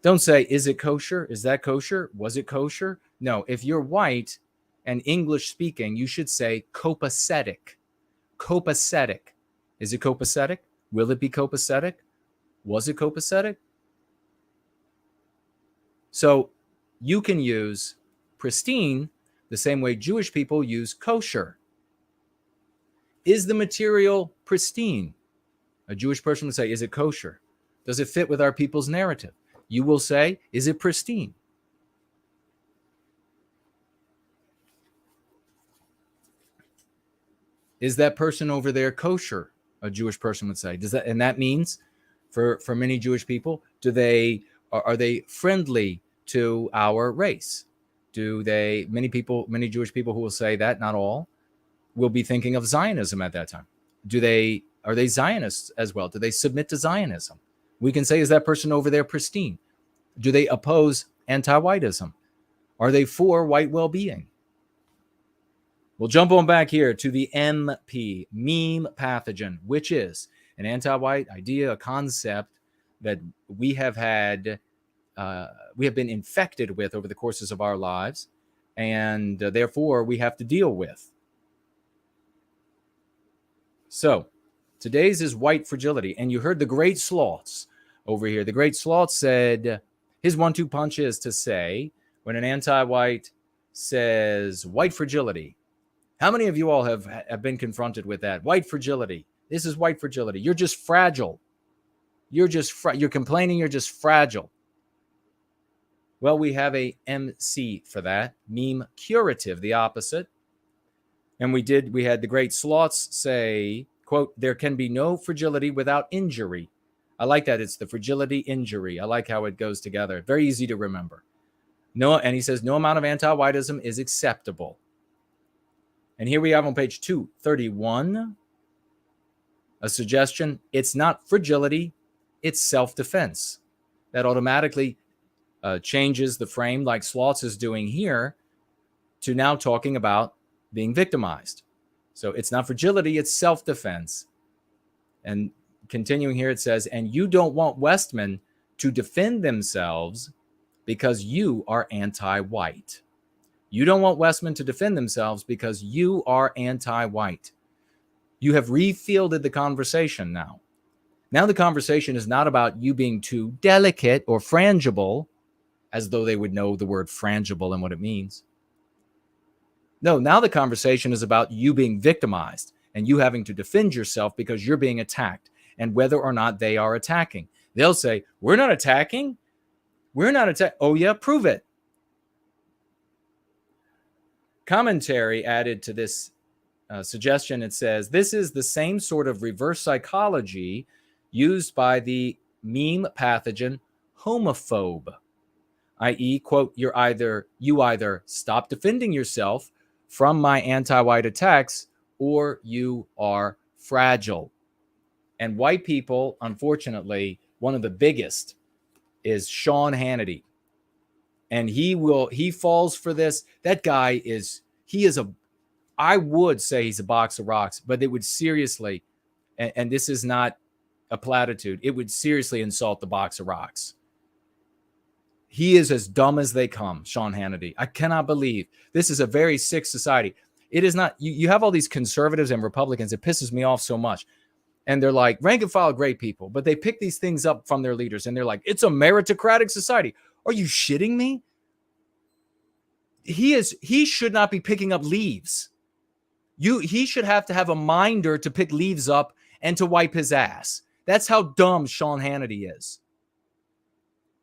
Don't say, is it kosher? Is that kosher? Was it kosher? No, if you're white and English speaking, you should say copacetic. Copacetic. Is it copacetic? Will it be copacetic? Was it copacetic? So you can use pristine the same way Jewish people use kosher. Is the material pristine? A Jewish person would say, is it kosher? Does it fit with our people's narrative? You will say, is it pristine? Is that person over there kosher? A Jewish person would say. Does that, and that means for many Jewish people, are they friendly to our race? Many Jewish people who will say that, not all, will be thinking of Zionism at that time. Are they Zionists as well? Do they submit to Zionism? We can say, is that person over there pristine? Do they oppose anti-whitism? Are they for white well-being? We'll jump on back here to the MP, meme pathogen, which is an anti-white idea, a concept that we have been infected with over the courses of our lives, and therefore we have to deal with. So today's is white fragility, and you heard the great sloths over here. The great sloth said his 1-2 punch is to say, when an anti-white says white fragility, how many of you all have been confronted with that? White fragility. This is white fragility. You're just fragile. You're complaining you're just fragile. Well, we have a MC for that. Meme curative, the opposite. And we had the great sloths say, quote, there can be no fragility without injury. I like that. It's the fragility injury. I like how it goes together. Very easy to remember. And he says, no amount of anti-whitism is acceptable. And here we have on page 231 a suggestion. It's not fragility, it's self-defense. That automatically changes the frame, like Sloths is doing here, to now talking about being victimized. So it's not fragility, it's self-defense. And continuing here, it says, and you don't want Westmen to defend themselves because you are anti-white. You don't want Westmen to defend themselves because you are anti-white. You have refielded the conversation now. Now the conversation is not about you being too delicate or frangible, as though they would know the word frangible and what it means. No, now the conversation is about you being victimized and you having to defend yourself because you're being attacked, and whether or not they are attacking. They'll say, we're not attacking. We're not attacking. Oh yeah, prove it. Commentary added to this suggestion. It says, this is the same sort of reverse psychology used by the meme pathogen homophobe, i.e., quote, you either stop defending yourself from my anti-white attacks, or you are fragile. And white people, unfortunately, one of the biggest is Sean Hannity. And he falls for this. That guy I would say he's a box of rocks, but it would seriously, and this is not a platitude, it would seriously insult the box of rocks. He is as dumb as they come, Sean Hannity. I cannot believe this is a very sick society. It is not, you have all these conservatives and Republicans. It pisses me off so much. And they're like, rank and file great people, but they pick these things up from their leaders and they're like, it's a meritocratic society. Are you shitting me? He should not be picking up leaves. He should have to have a minder to pick leaves up and to wipe his ass. That's how dumb Sean Hannity is.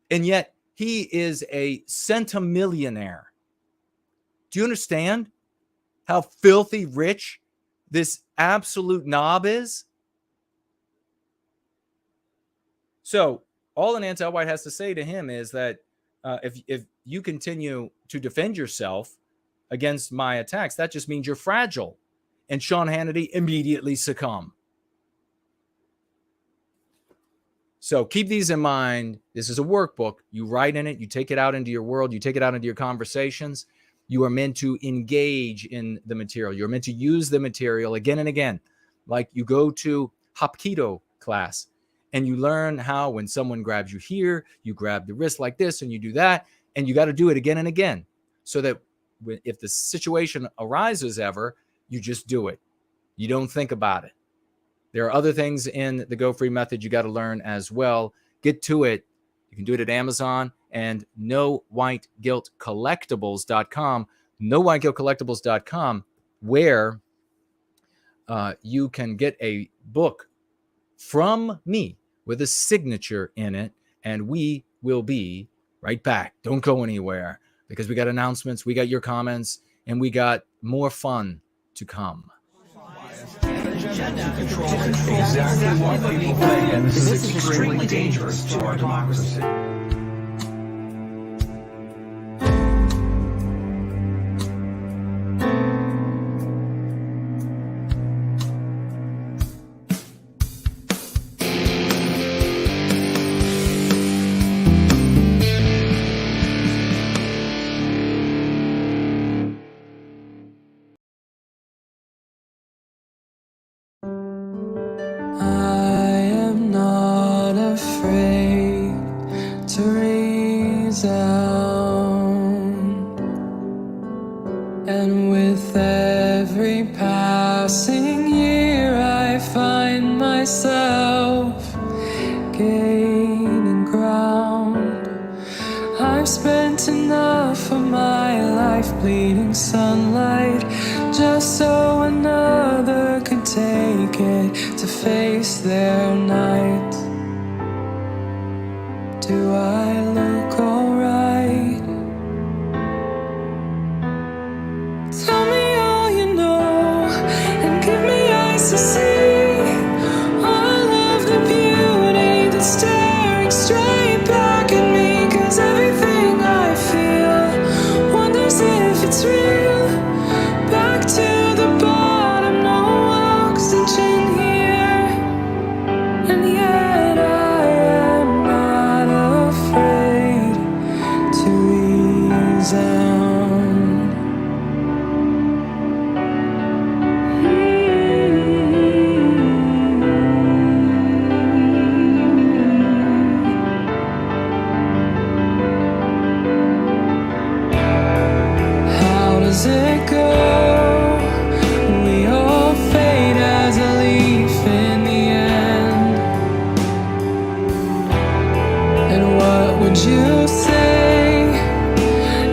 And yet he is a centimillionaire. Do you understand how filthy rich this absolute knob is? So all an anti-white has to say to him is that if you continue to defend yourself against my attacks, that just means you're fragile. And Sean Hannity immediately succumb. So keep these in mind. This is a workbook. You write in it. You take it out into your world. You take it out into your conversations. You are meant to engage in the material. You're meant to use the material again and again. Like you go to Hapkido class and you learn how when someone grabs you here, you grab the wrist like this and you do that. And you got to do it again and again so that if the situation arises ever, you just do it. You don't think about it. There are other things in the Go Free method you got to learn as well. Get to it. You can do it at Amazon and nowhiteguiltcollectibles.com, nowhiteguiltcollectibles.com, where you can get a book from me with a signature in it, and we will be right back. Don't go anywhere because we got announcements, we got your comments, and we got more fun to come. Exactly what people think, and this is extremely dangerous to our democracy. And with every passing year I find myself gaining ground. I've spent enough of my life bleeding sunlight just so another could take it to face their night. Do I look alright? Tell me all you know and give me eyes to see all of the beauty that's staring straight back at me. 'Cause everything I feel wonders if it's real. Back to the bottom, no oxygen here, and yet I am not afraid to ease out. How does it go? We all fade as a leaf in the end. And what would you say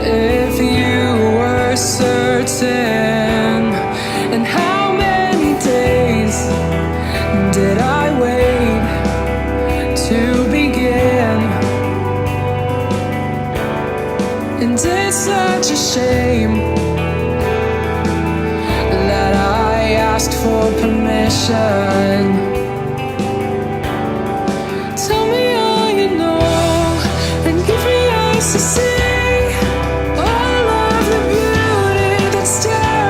if you were certain? And how many days did I wait to begin? And it's such a shame that I asked for permission. Tell me all you know and give me eyes to see all of the beauty that's staring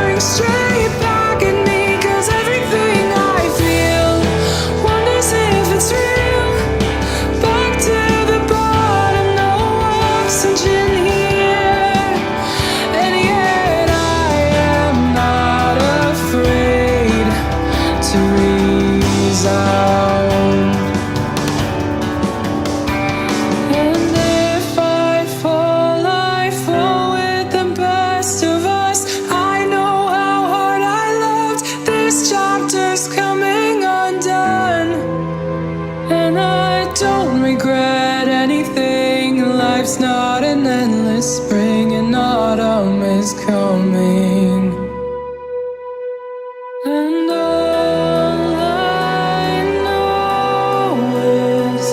And I don't regret anything. Life's not an endless spring, and autumn is coming. And all I know is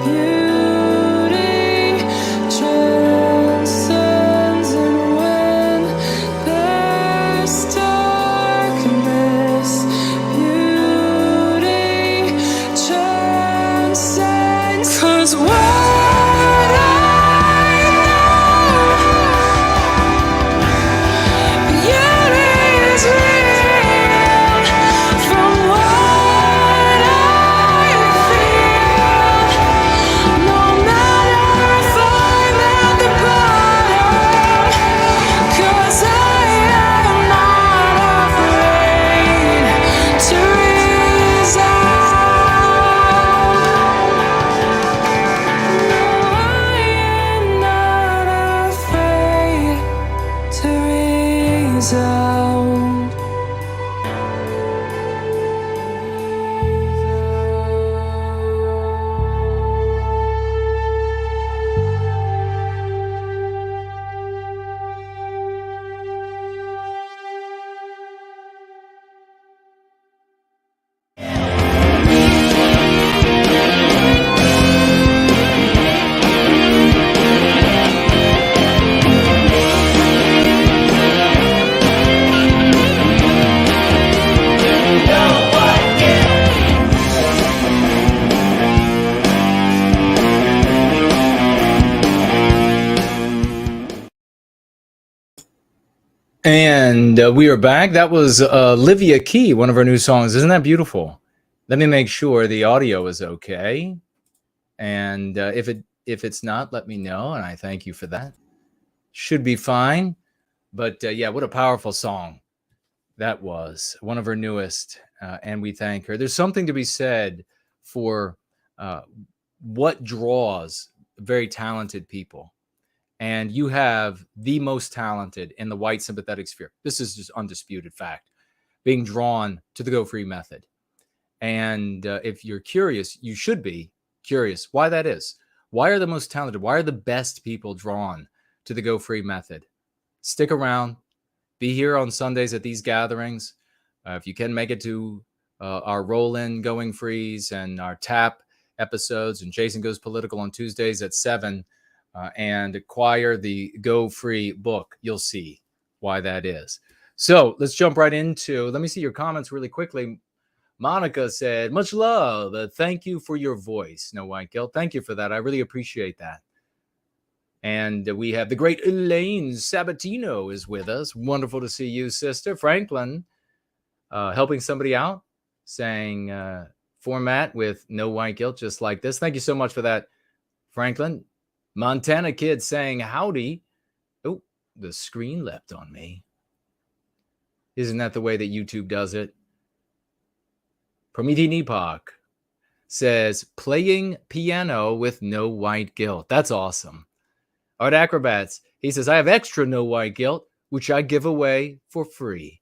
beauty transcends, and when there's darkness, beauty transcends. 'Cause what I know, beauty is real. From what I feel, no matter if I'm at the bottom, 'cause I am not afraid to resound. No, I am not afraid to resound. And we are back. That was Olivia Key, one of our new songs. Isn't that beautiful? Let me make sure the audio is okay. And if it's not, let me know. And I thank you for that. Should be fine. But yeah, what a powerful song that was. One of her newest. And we thank her. There's something to be said for what draws very talented people. And you have the most talented in the white sympathetic sphere. This is just undisputed fact, being drawn to the Go Free method. And if you're curious, you should be curious why that is. Why are the most talented, why are the best people drawn to the Go Free method? Stick around. Be here on Sundays at these gatherings. If you can make it to our roll-in Going Frees and our tap episodes, and Jason Goes Political on Tuesdays at 7, and acquire the Go Free book, you'll see why that is. So let's jump right into, let me see your comments really quickly. Monica said, much love. Thank you for your voice. No white guilt. Thank you for that. I really appreciate that. And we have the great Elaine Sabatino is with us. Wonderful to see you, sister. Franklin, helping somebody out, saying format with no white guilt, just like this. Thank you so much for that, Franklin. Montana Kid saying howdy. Oh, the screen leapt on me. Isn't that the way that YouTube does it? Promethean Epoch says playing piano with no white guilt. That's awesome. Art Acrobats, he says, I have extra no white guilt, which I give away for free.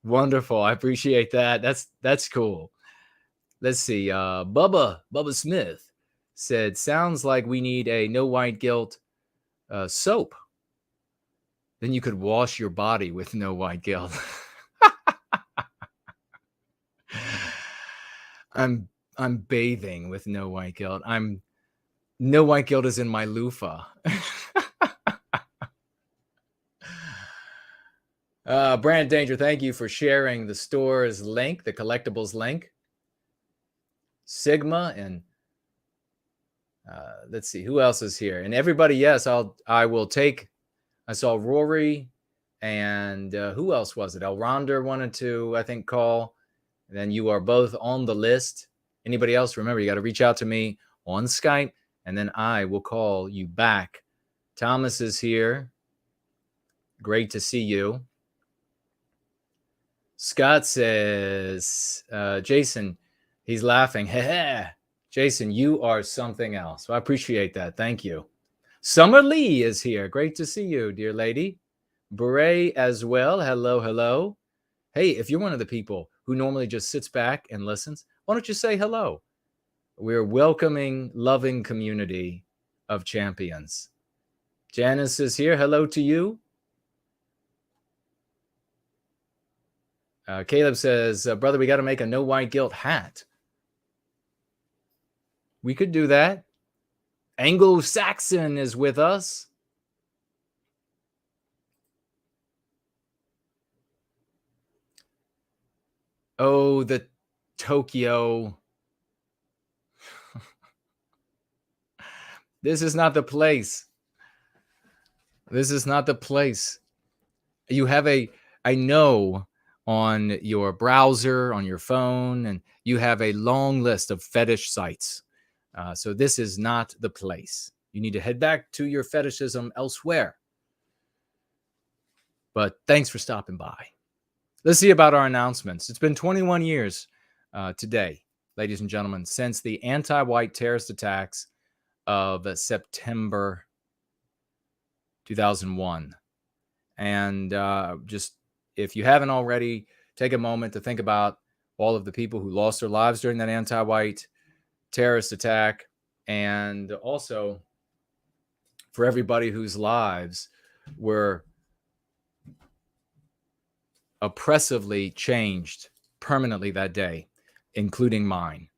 Wonderful. I appreciate that. That's cool. Let's see. Bubba Smith said, sounds like we need a no white guilt soap. Then you could wash your body with no white guilt. I'm bathing with no white guilt. No white guilt is in my loofah. Brand Danger, thank you for sharing the store's link, the collectibles link. Sigma and let's see who else is here, and everybody. Yes, I will take. I saw Rory, and who else was it? Elronder wanted to, I think, call. And then you are both on the list. Anybody else? Remember, you got to reach out to me on Skype, and then I will call you back. Thomas is here. Great to see you. Scott says, Jason, he's laughing. Jason, you are something else. So I appreciate that. Thank you. Summer Lee is here. Great to see you, dear lady. Beret as well. Hello, hello. Hey, if you're one of the people who normally just sits back and listens, why don't you say hello? We're welcoming, loving community of champions. Janice is here. Hello to you. Caleb says, brother, we got to make a no white guilt hat. We could do that. Anglo-Saxon is with us. Oh, the Tokyo. This is not the place. This is not the place. You have I know on your browser, on your phone, and you have a long list of fetish sites. So this is not the place. You need to head back to your fetishism elsewhere. But thanks for stopping by. Let's see about our announcements. It's been 21 years today, ladies and gentlemen, since the anti-white terrorist attacks of September 2001. And just if you haven't already, take a moment to think about all of the people who lost their lives during that anti-white terrorist attack, and also for everybody whose lives were oppressively changed permanently that day, including mine.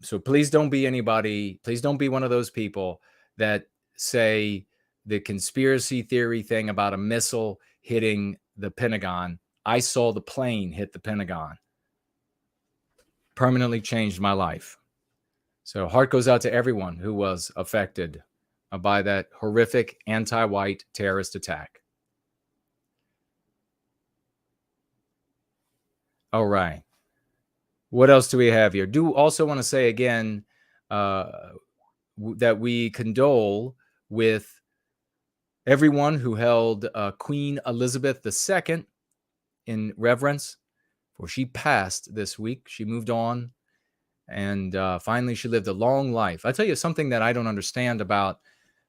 So please don't be anybody, please don't be one of those people that say the conspiracy theory thing about a missile hitting the Pentagon. I saw the plane hit the Pentagon. Permanently changed my life. So heart goes out to everyone who was affected by that horrific anti-white terrorist attack. All right. What else do we have here? Do also want to say again that we condole with everyone who held Queen Elizabeth II in reverence, for she passed this week. She moved on, and finally she lived a long life. I tell you something that I don't understand about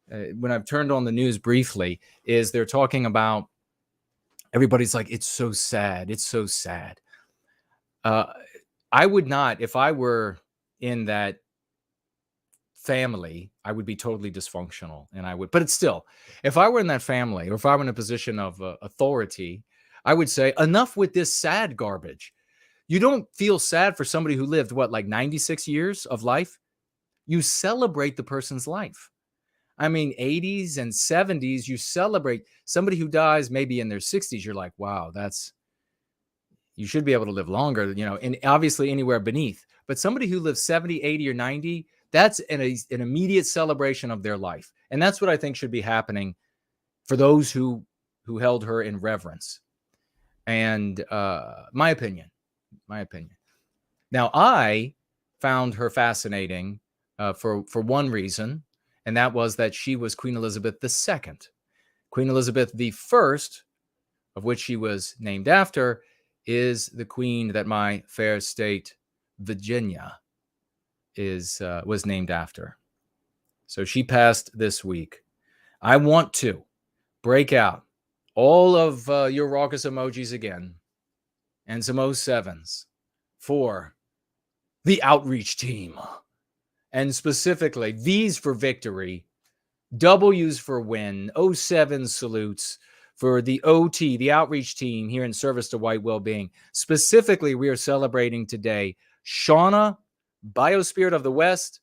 when I've turned on the news briefly is they're talking about, everybody's like, it's so sad. It's so sad. I would not, if I were in that family, I would be totally dysfunctional, and I would, but it's still, if I were in that family, or if I were in a position of authority, I would say, enough with this sad garbage. You don't feel sad for somebody who lived, what, like 96 years of life? You celebrate the person's life. I mean, 80s and 70s, you celebrate somebody who dies maybe in their 60s. You're like, wow, you should be able to live longer, and obviously anywhere beneath. But somebody who lives 70, 80, or 90, that's an immediate celebration of their life. And that's what I think should be happening for those who held her in reverence. And my opinion. Now, I found her fascinating for one reason, and that was that she was Queen Elizabeth II. Queen Elizabeth I, of which she was named after, is the queen that my fair state, Virginia, was named after. So she passed this week. I want to break out all of your raucous emojis again and some 07s for the outreach team. And specifically, V's for victory, W's for win, 07 salutes for the OT, the outreach team here in service to white well-being. Specifically, we are celebrating today Shauna, Biospirit of the West,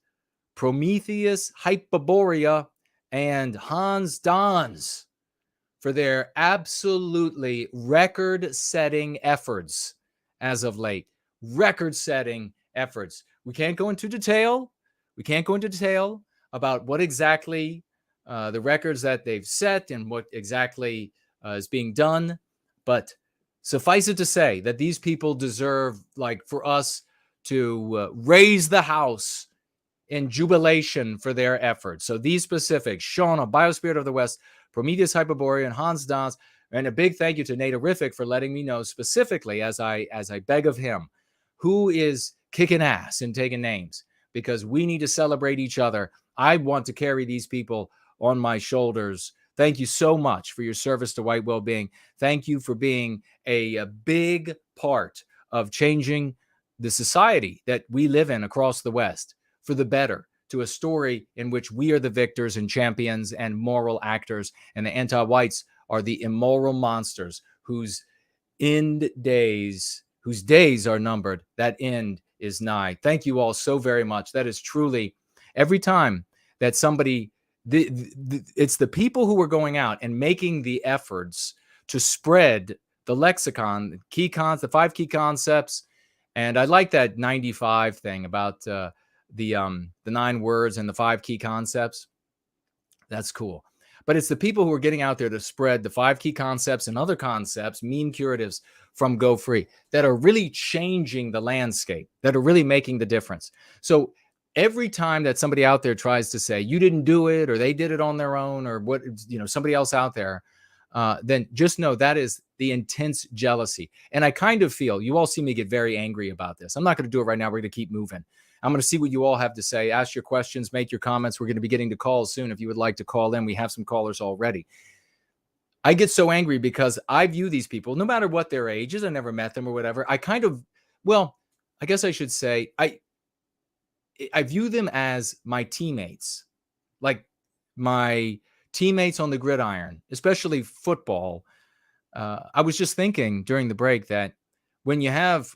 Prometheus, Hyperborea, and Hans Dans for their absolutely record-setting efforts as of late. Record-setting efforts. We can't go into detail. About what exactly the records that they've set and what exactly is being done. But suffice it to say that these people deserve, for us to raise the house in jubilation for their efforts. So these specifics, Shauna, Biospirit of the West, Prometheus, Hyperborea, and Hans Dans, and a big thank you to Natarific for letting me know specifically, as I beg of him, who is kicking ass and taking names, because we need to celebrate each other. I want to carry these people on my shoulders. Thank you so much for your service to white well-being. Thank you for being a big part of changing the society that we live in across the West. for the better, to a story in which we are the victors and champions and moral actors, and the anti-whites are the immoral monsters whose days are numbered. That end is nigh. Thank you all so very much. That is truly, every time that somebody, it's the people who are going out and making the efforts to spread the lexicon, the 5 key concepts. And I like that 95 thing about the 9 words and the 5 key concepts. That's cool. But it's the people who are getting out there to spread the 5 key concepts and other concepts, meme curatives from Go Free, that are really changing the landscape, that are really making the difference. So every time that somebody out there tries to say, you didn't do it, or they did it on their own, or what, somebody else out there, then just know that is the intense jealousy. And I kind of feel, you all see me get very angry about this. I'm not going to do it right now. We're going to keep moving. I'm going to see what you all have to say. Ask your questions, make your comments. We're going to be getting to calls soon. If you would like to call in, we have some callers already. I get so angry because I view these people, no matter what their age is, I never met them or whatever. I guess I should say, I view them as my teammates, like my teammates on the gridiron, especially football. I was just thinking during the break that when you have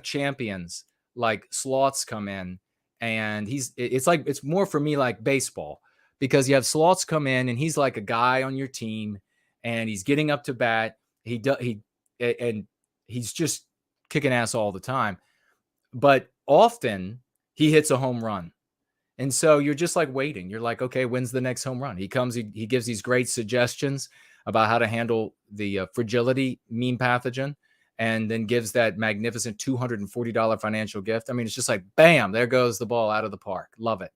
champions like Slots come in, and it's more for me like baseball, because you have Slots come in and he's like a guy on your team and he's getting up to bat. And he's just kicking ass all the time, but often he hits a home run. And so you're just like waiting. You're like, okay, when's the next home run? He comes, he gives these great suggestions about how to handle the Fragility meme pathogen, and then gives that magnificent $240 financial gift. I mean, it's just like, bam, there goes the ball out of the park. Love it.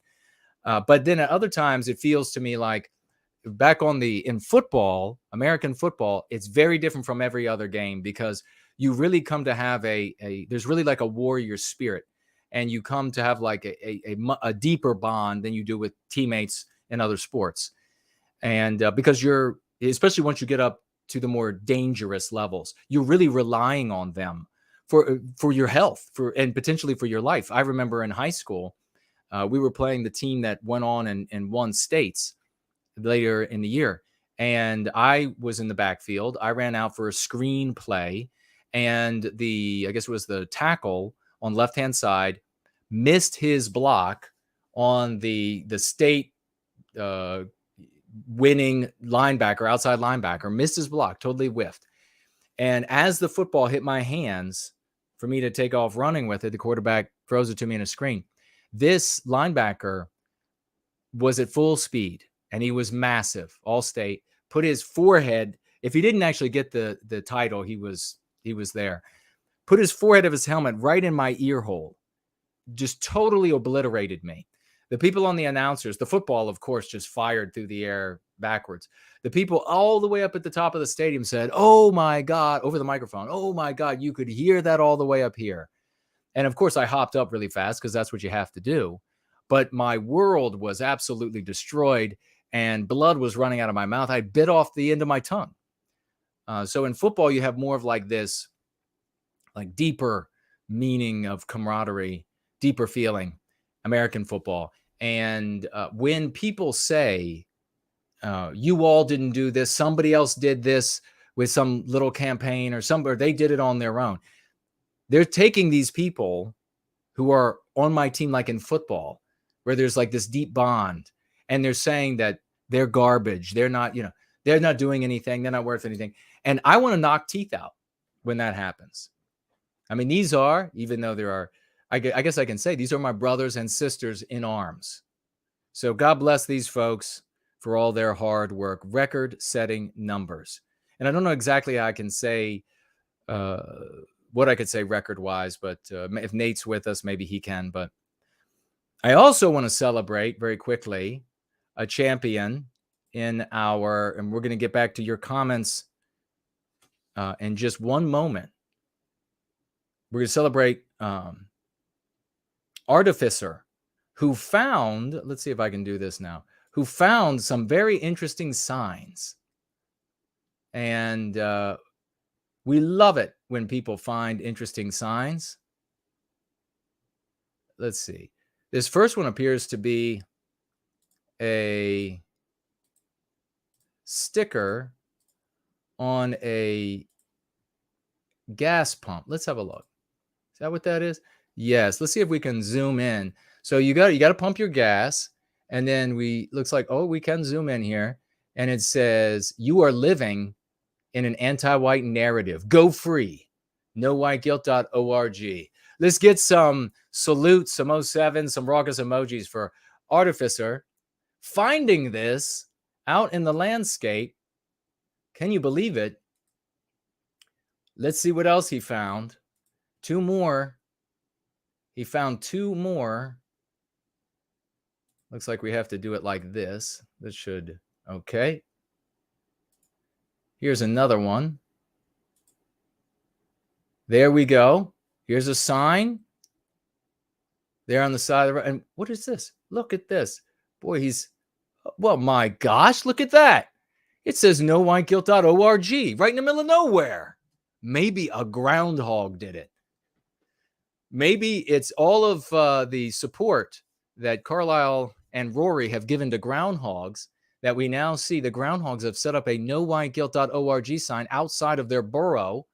But then at other times, it feels to me like in football, American football, it's very different from every other game, because you really come to have there's really like a warrior spirit. And you come to have like a deeper bond than you do with teammates in other sports. And because especially once you get up to the more dangerous levels, you're really relying on them for your health, and potentially for your life. I remember in high school, we were playing the team that went on and won states later in the year. And I was in the backfield. I ran out for a screen play, and I guess it was the tackle on left-hand side missed his block on the state winning linebacker, outside linebacker, missed his block, totally whiffed. And as the football hit my hands for me to take off running with it, the quarterback throws it to me in a screen. This linebacker was at full speed, and he was massive, all state, put his forehead, if he didn't actually get the title, he was there, put his forehead of his helmet right in my ear hole, just totally obliterated me. The people on the announcers, the football, of course, just fired through the air backwards. The people all the way up at the top of the stadium said, "Oh my God," over the microphone. "Oh my God, you could hear that all the way up here." And of course, I hopped up really fast because that's what you have to do. But my world was absolutely destroyed, and blood was running out of my mouth. I bit off the end of my tongue. So in football, you have more of like this, like deeper meaning of camaraderie, deeper feeling, American football. And when people say, you all didn't do this, somebody else did this with some little campaign, or they did it on their own, they're taking these people who are on my team, like in football, where there's like this deep bond, and they're saying that they're garbage. They're not, they're not doing anything. They're not worth anything. And I want to knock teeth out when that happens. I mean, these are, even though there are, I guess I can say, these are my brothers and sisters in arms. So God bless these folks for all their hard work, record-setting numbers. And I don't know exactly how I can say what I could say record-wise, but if Nate's with us, maybe he can. But I also want to celebrate very quickly a champion and we're going to get back to your comments in just one moment. We're going to celebrate Artificer, who found, let's see if I can do this now, who found some very interesting signs. And we love it when people find interesting signs. Let's see. This first one appears to be a sticker on a gas pump. Let's have a look. Is that what that is? Yes. Let's see if we can zoom in. So you got to pump your gas, and then looks like, oh, we can zoom in here, and it says you are living in an anti-white narrative. Go free. nowhiteguilt.org. Let's get some salutes, some 07, some raucous emojis for Artificer finding this out in the landscape. Can you believe it? Let's see what else he found. 2 more. He found 2 more. Looks like we have to do it like this. This should, okay. Here's another one. There we go. Here's a sign. There on the side of the road. And what is this? Look at this. Boy, well, my gosh, look at that. It says nowhiteguilt.org right in the middle of nowhere. Maybe a groundhog did it. Maybe it's all of the support that Carlisle and Rory have given to groundhogs that we now see the groundhogs have set up a nowhiteguilt.org sign outside of their burrow.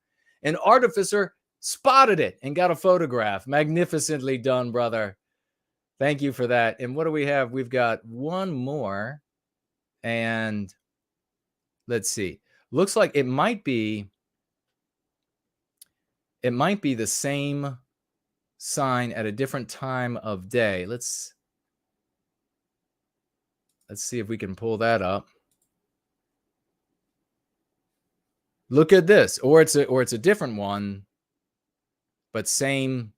An Artificer spotted it and got a photograph. Magnificently done, brother. Thank you for that. And what do we have? We've got one more. And let's see. Looks like it might be the same sign at a different time of day. Let's see if we can pull that up. Look at this, or it's a different one, but same.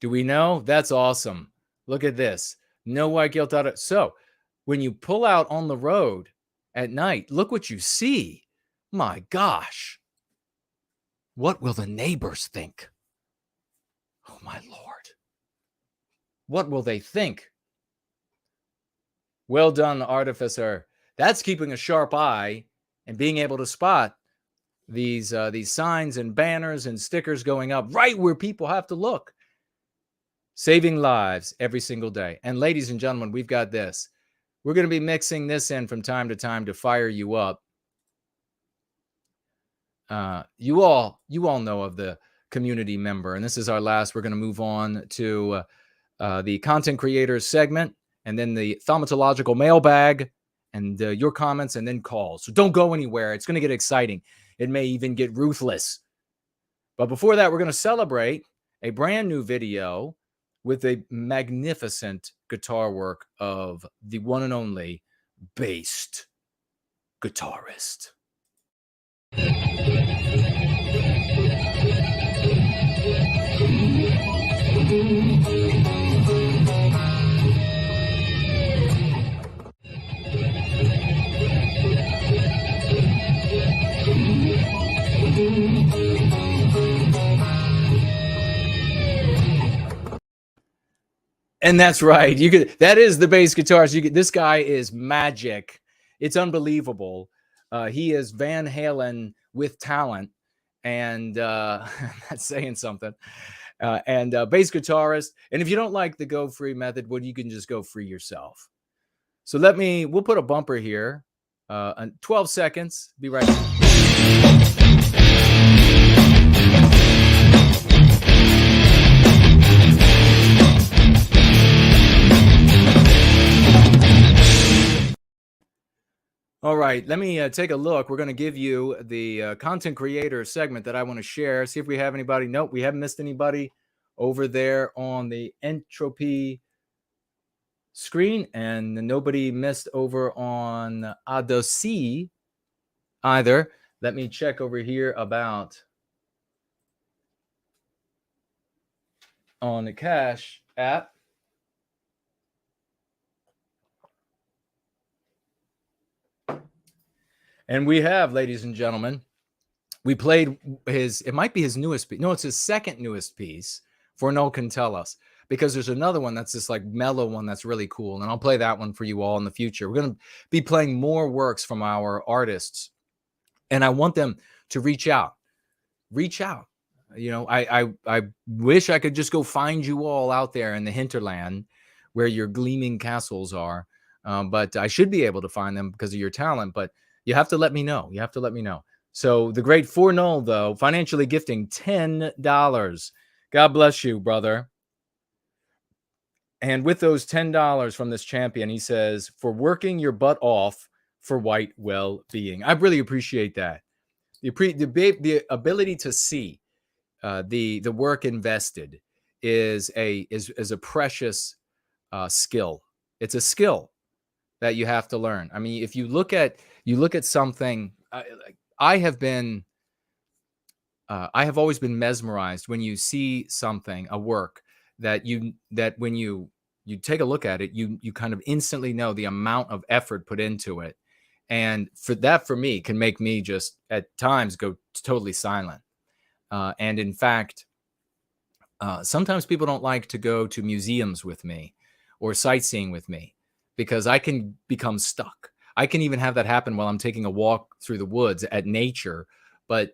Do we know? That's awesome. Look at this. No white guilt out of. So when you pull out on the road at night, look what you see. My gosh. What will the neighbors think? Oh my Lord. What will they think? Well done, Artificer. That's keeping a sharp eye and being able to spot these signs and banners and stickers going up right where people have to look. Saving lives every single day. And ladies and gentlemen, we've got this. We're going to be mixing this in from time to time to fire you up. You all know of the community member, and this is our last. We're going to move on to the content creators segment, and then the thaumatological mailbag, and your comments, and then calls. So don't go anywhere. It's going to get exciting. It may even get ruthless. But before that, we're going to celebrate a brand new video with a magnificent guitar work of the one and only Based guitarist. And that's right. That is the bass guitarist. This guy is magic. It's unbelievable. He is Van Halen with talent, and that's saying something. And bass guitarist. And if you don't like the go free method, well, you can just go free yourself. So we'll put a bumper here. 12 seconds. Be right back. All right, let me take a look. We're going to give you the content creator segment that I want to share. See if we have anybody. Nope, we haven't missed anybody over there on the entropy screen, and nobody missed over on Adosi either. Let me check over here about on the Cash app. And we have, ladies and gentlemen, we played it might be his newest piece. No, it's his second newest piece, For No Can Tell Us, because there's another one that's this like mellow one that's really cool. And I'll play that one for you all in the future. We're going to be playing more works from our artists. And I want them to reach out. I wish I could just go find you all out there in the hinterland where your gleaming castles are. But I should be able to find them because of your talent. But you have to let me know. So the great 4-0, though, financially gifting $10. God bless you, brother. And with those $10 from this champion, he says, for working your butt off for white well-being. I really appreciate that. The ability to see the work invested is a precious skill. It's a skill that you have to learn. I mean, if you look at something, I have always been mesmerized when you see something, a work that when you take a look at it, you kind of instantly know the amount of effort put into it. And for me, can make me just at times go totally silent. And in fact, sometimes people don't like to go to museums with me or sightseeing with me because I can become stuck. I can even have that happen while I'm taking a walk through the woods at nature. But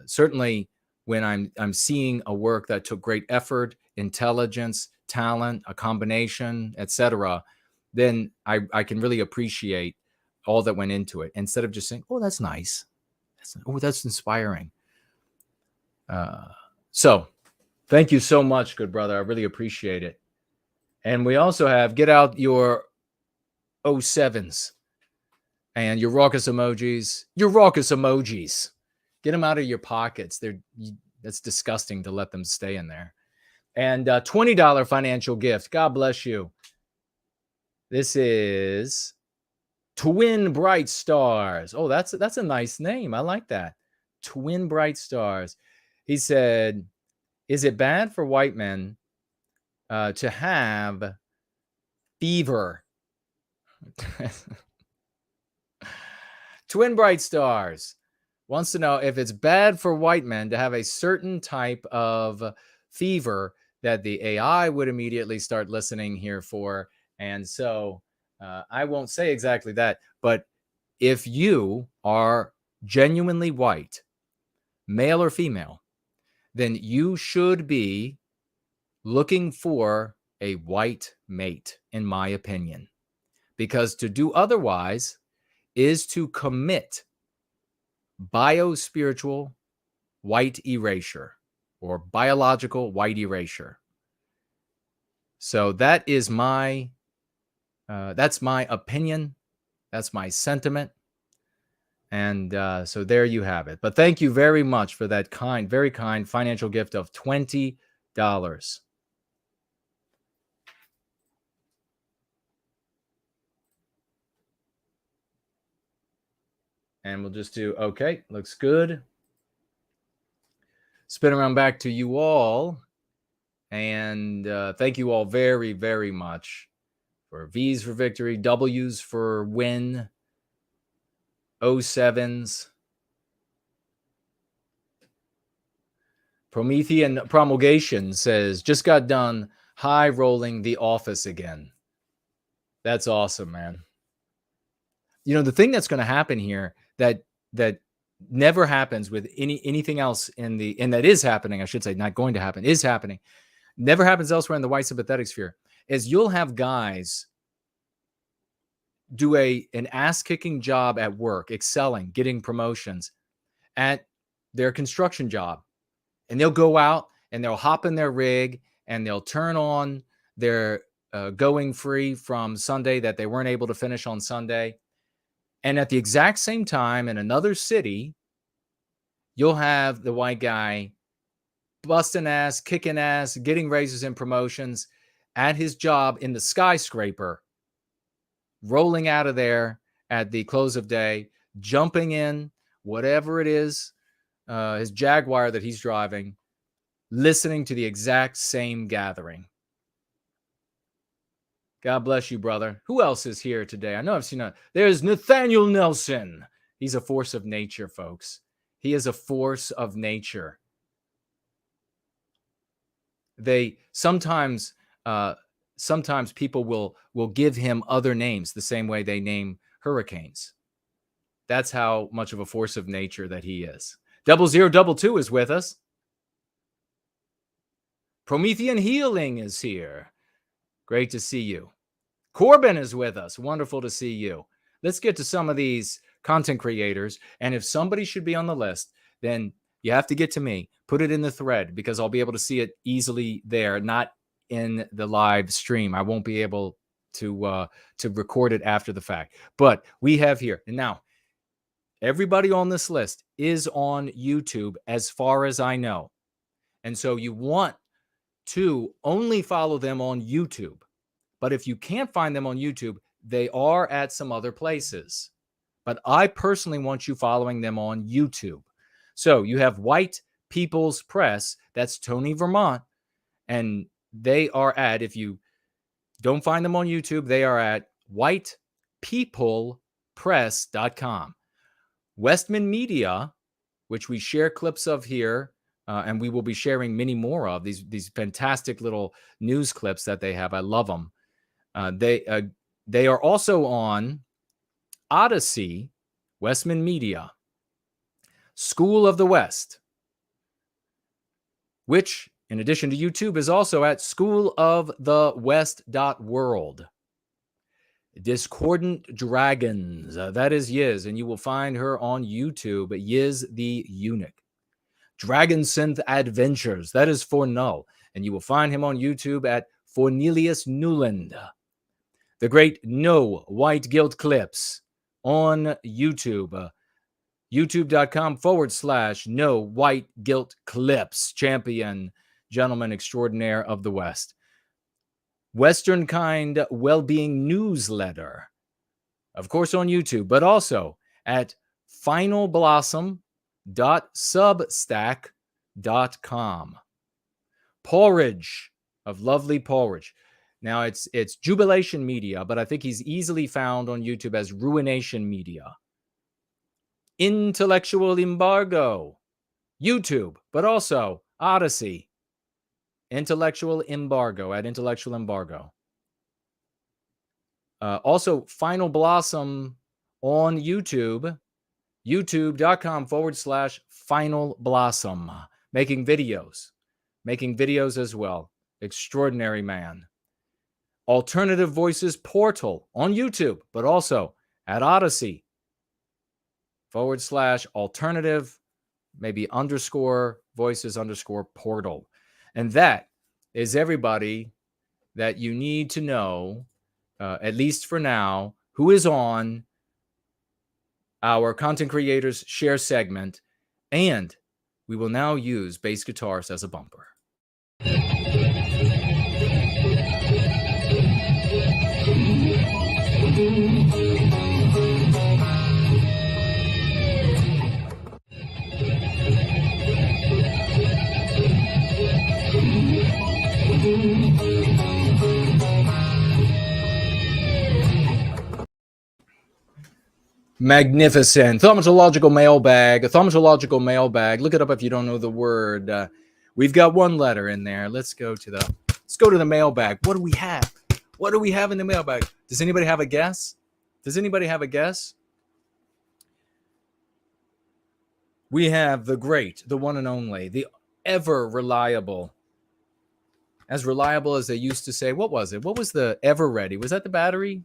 certainly when I'm seeing a work that took great effort, intelligence, talent, a combination, etc., then I can really appreciate all that went into it instead of just saying, oh, that's nice. That's inspiring. So thank you so much, good brother. I really appreciate it. And we also have, get out your 07s and your raucous emojis. Get them out of your pockets. That's disgusting to let them stay in there. And $20 financial gift. God bless you. This is Twin Bright Stars. Oh, that's a nice name. I like that. Twin Bright Stars. He said, is it bad for white men to have fever? Twin Bright Stars wants to know if it's bad for white men to have a certain type of fever that the AI would immediately start listening here for. And so I won't say exactly that, but if you are genuinely white, male or female, then you should be looking for a white mate, in my opinion, because to do otherwise is to commit biospiritual white erasure or biological white erasure. So that is that's my opinion. That's my sentiment. And so there you have it. But thank you very much for that very kind financial gift of $20. And we'll just do, okay, looks good. Spin around back to you all. And thank you all very, very much for V's for victory, W's for win, 07s. Promethean Promulgation says, just got done high rolling The Office again. That's awesome, man. You know, the thing that's going to happen here that never happens with anything else and that is happening, I should say, not going to happen, is happening, never happens elsewhere in the white sympathetic sphere, is you'll have guys do an ass-kicking job at work, excelling, getting promotions at their construction job. And they'll go out and they'll hop in their rig and they'll turn on their going free from Sunday that they weren't able to finish on Sunday. And at the exact same time in another city, you'll have the white guy busting ass, kicking ass, getting raises and promotions at his job in the skyscraper, rolling out of there at the close of day, jumping in, whatever it is, his Jaguar that he's driving, listening to the exact same gathering. God bless you, brother. Who else is here today? I know I've seen there's Nathaniel Nelson. He's a force of nature, folks. He is a force of nature. They sometimes people will give him other names the same way they name hurricanes. That's how much of a force of nature that he is. 0022 is with us. Promethean Healing is here. Great to see you. Corbin is with us. Wonderful to see you. Let's get to some of these content creators. And if somebody should be on the list, then you have to get to me. Put it in the thread because I'll be able to see it easily there, not in the live stream. I won't be able to record it after the fact. But we have here. And now, everybody on this list is on YouTube as far as I know. And so you want to only follow them on YouTube. But if you can't find them on YouTube, they are at some other places. But I personally want you following them on YouTube. So you have White People's Press. That's Tony Vermont. And they are at, if you don't find them on YouTube, they are at whitepeoplepress.com. Westman Media, which we share clips of here, and we will be sharing many more of these fantastic little news clips that they have. I love them. They are also on Odyssey, Westman Media, School of the West, which, in addition to YouTube, is also at schoolofthewest.world. Discordant Dragons, that is Yiz, and you will find her on YouTube, Yiz the Eunuch. Dragon Synth Adventures, that is for Null, and you will find him on YouTube at Cornelius Newland. The great No White Guilt Clips on YouTube, youtube.com/No White Guilt Clips, champion, gentleman extraordinaire of the West. Western Kind Wellbeing Newsletter, of course on YouTube, but also at finalblossom.substack.com. Porridge of lovely Porridge. Now it's Jubilation Media, but I think he's easily found on YouTube as Ruination Media. Intellectual Embargo, YouTube, but also Odyssey. Intellectual Embargo at Intellectual Embargo. Also, Final Blossom on YouTube, youtube.com/Final Blossom. Making videos as well. Extraordinary man. Alternative Voices Portal on YouTube, but also at Odyssey /alternative, maybe _voices_portal. And that is everybody that you need to know, at least for now, who is on our Content Creators Share segment. And we will now use bass guitars as a bumper. Magnificent. Thaumatological mailbag. A thaumatological mailbag. Look it up if you don't know the word. We've got one letter in there. Let's go to the mailbag. What do we have? What do we have in the mailbag? Does anybody have a guess? We have the great, the one and only, the ever reliable, as reliable as they used to say. What was it? What was the ever ready? Was that the battery?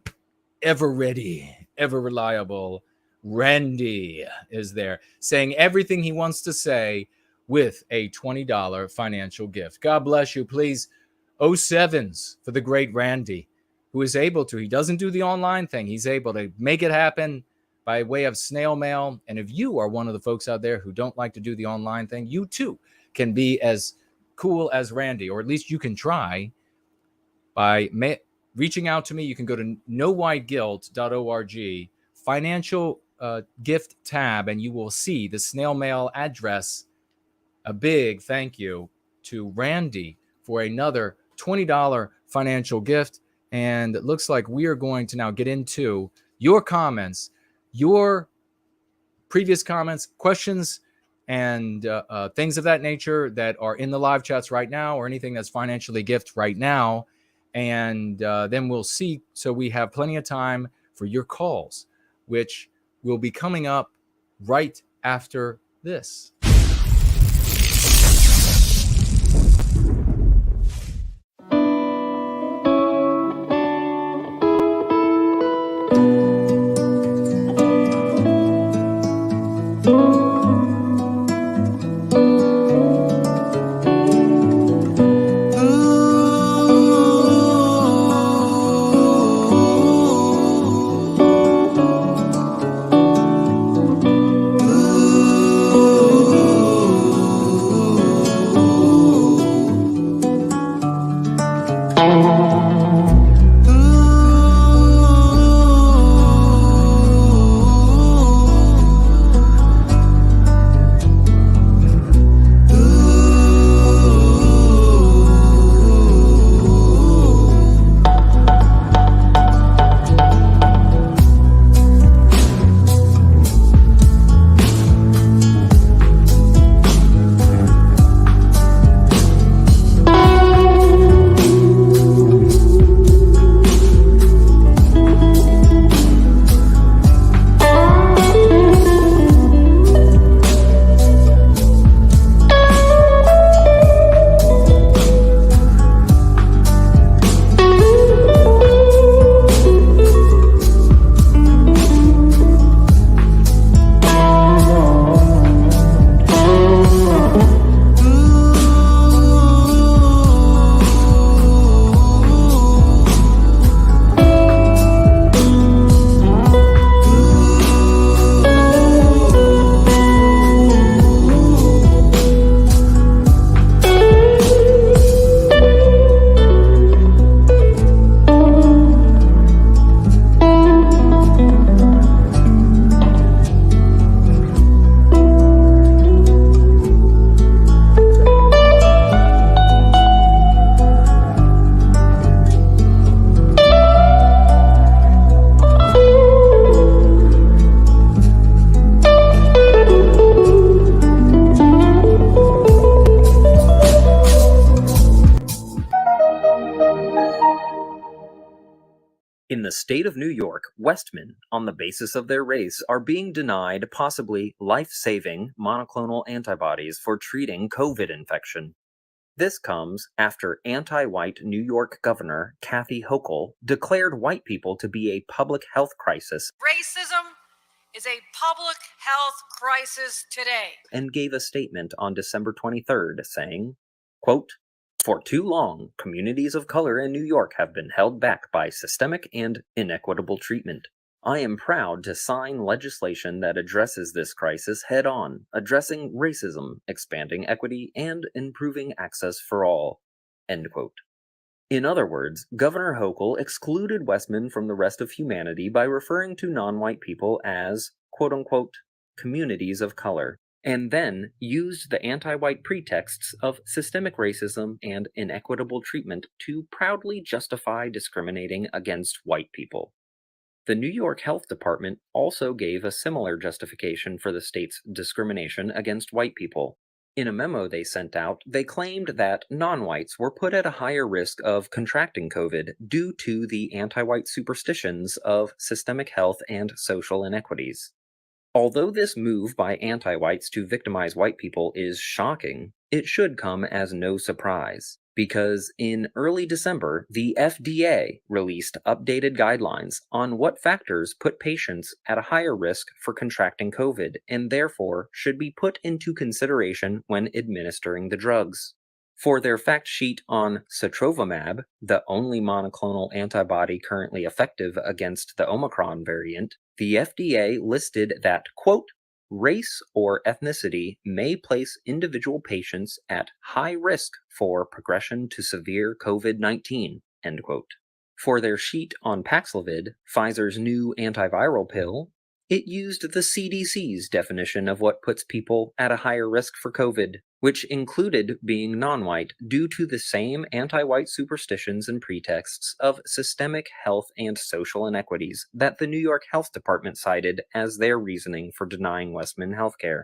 Ever ready, ever reliable. Randy is there saying everything he wants to say with a $20 financial gift. God bless you. Please, 07s for the great Randy, who is able to. He doesn't do the online thing. He's able to make it happen by way of snail mail. And if you are one of the folks out there who don't like to do the online thing, you too can be as cool as Randy, or at least you can try by reaching out to me. You can go to nowhiteguilt.org, financial gift tab, and you will see the snail mail address. A big thank you to Randy for another $20 financial gift. And it looks like we are going to now get into your comments, your previous comments, questions, and things of that nature that are in the live chats right now, or anything that's financially gift right now. And then we'll see. So we have plenty of time for your calls, which will be coming up right after this. state of New York, Westmen, on the basis of their race, are being denied possibly life-saving monoclonal antibodies for treating COVID infection. This comes after anti-white New York Governor Kathy Hochul declared white people to be a public health crisis. Racism is a public health crisis today. And gave a statement on December 23rd saying, quote, "For too long, communities of color in New York have been held back by systemic and inequitable treatment. I am proud to sign legislation that addresses this crisis head-on, addressing racism, expanding equity, and improving access for all." End quote. In other words, Governor Hochul excluded Westmen from the rest of humanity by referring to non-white people as, quote-unquote, communities of color, and then used the anti-white pretexts of systemic racism and inequitable treatment to proudly justify discriminating against white people. The New York Health Department also gave a similar justification for the state's discrimination against white people. In a memo they sent out, they claimed that non-whites were put at a higher risk of contracting COVID due to the anti-white superstitions of systemic health and social inequities. Although this move by anti-whites to victimize white people is shocking, it should come as no surprise, because in early December, the FDA released updated guidelines on what factors put patients at a higher risk for contracting COVID and therefore should be put into consideration when administering the drugs. For their fact sheet on sotrovimab, the only monoclonal antibody currently effective against the Omicron variant, the FDA listed that, quote, race or ethnicity may place individual patients at high risk for progression to severe COVID-19, end quote. For their sheet on Paxlovid, Pfizer's new antiviral pill, it used the CDC's definition of what puts people at a higher risk for COVID, which included being non-white due to the same anti-white superstitions and pretexts of systemic health and social inequities that the New York Health Department cited as their reasoning for denying Westmen healthcare.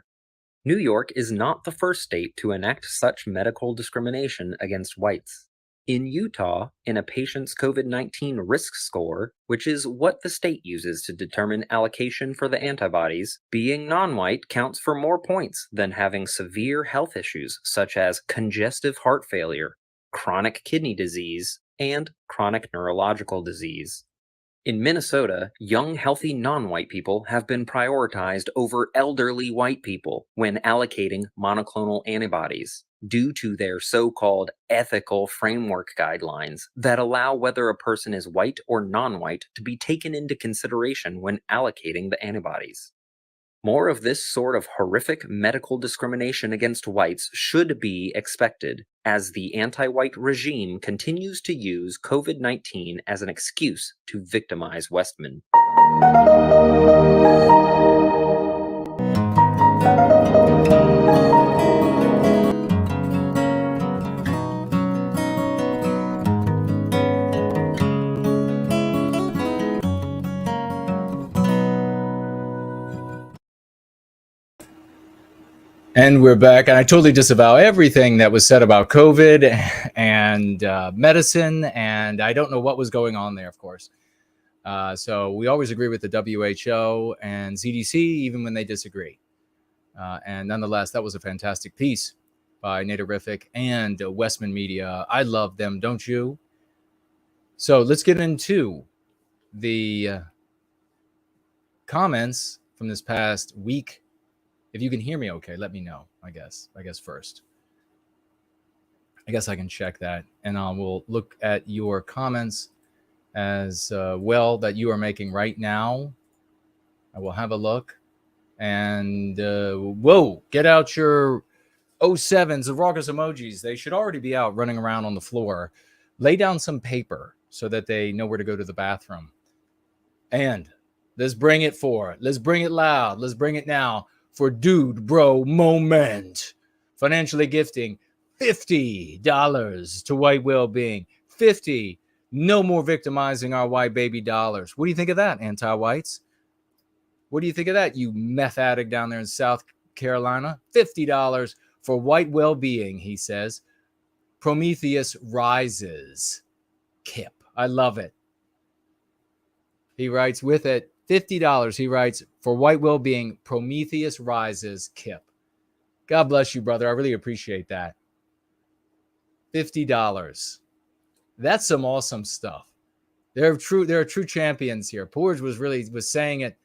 New York is not the first state to enact such medical discrimination against whites. In Utah, in a patient's COVID-19 risk score, which is what the state uses to determine allocation for the antibodies, being non-white counts for more points than having severe health issues such as congestive heart failure, chronic kidney disease, and chronic neurological disease. In Minnesota, young, healthy non-white people have been prioritized over elderly white people when allocating monoclonal antibodies, due to their so-called ethical framework guidelines that allow whether a person is white or non-white to be taken into consideration when allocating the antibodies. More of this sort of horrific medical discrimination against whites should be expected, as the anti-white regime continues to use COVID-19 as an excuse to victimize Westmen. And we're back, and I totally disavow everything that was said about COVID and medicine, and I don't know what was going on there, of course. So we always agree with the WHO and CDC, even when they disagree. And nonetheless, that was a fantastic piece by Natarific and Westman Media. I love them, don't you? So let's get into the comments from this past week. If you can hear me okay, let me know, I guess first. I guess I can check that, and I will look at your comments as well that you are making right now. I will have a look. And, whoa, get out your 07s, the raucous emojis. They should already be out running around on the floor. Lay down some paper so that they know where to go to the bathroom. And let's bring it forward. Let's bring it loud. Let's bring it now. For Dude Bro Moment, financially gifting $50 to white well-being. 50. No more victimizing our white baby dollars. What do you think of that, anti-whites? What do you think of that, you meth addict down there in South Carolina? $50 for white well-being, he says. Prometheus rises. Kip. I love it. He writes with it, $50. He writes, for white well-being, Prometheus rises, Kip. God bless you, brother. I really appreciate that. $50. That's some awesome stuff. There are true champions here. Porridge was saying it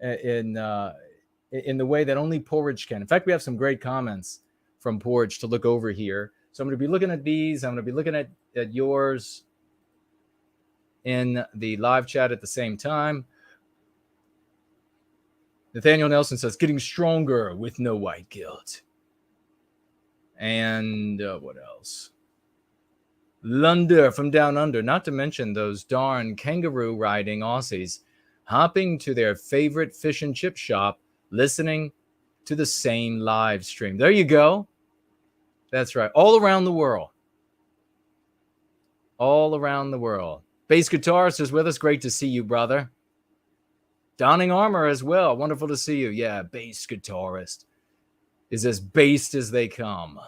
in the way that only Porridge can. In fact, we have some great comments from Porridge to look over here. So I'm going to be looking at these. I'm going to be looking at yours in the live chat at the same time. Nathaniel Nelson says, getting stronger with no white guilt. And what else? Lunder from down under, not to mention those darn kangaroo riding Aussies hopping to their favorite fish and chip shop, listening to the same live stream. There you go. That's right. All around the world. All around the world. Bass guitarist is with us. Great to see you, brother. Donning armor as well. Wonderful to see you. Yeah, bass guitarist is as based as they come.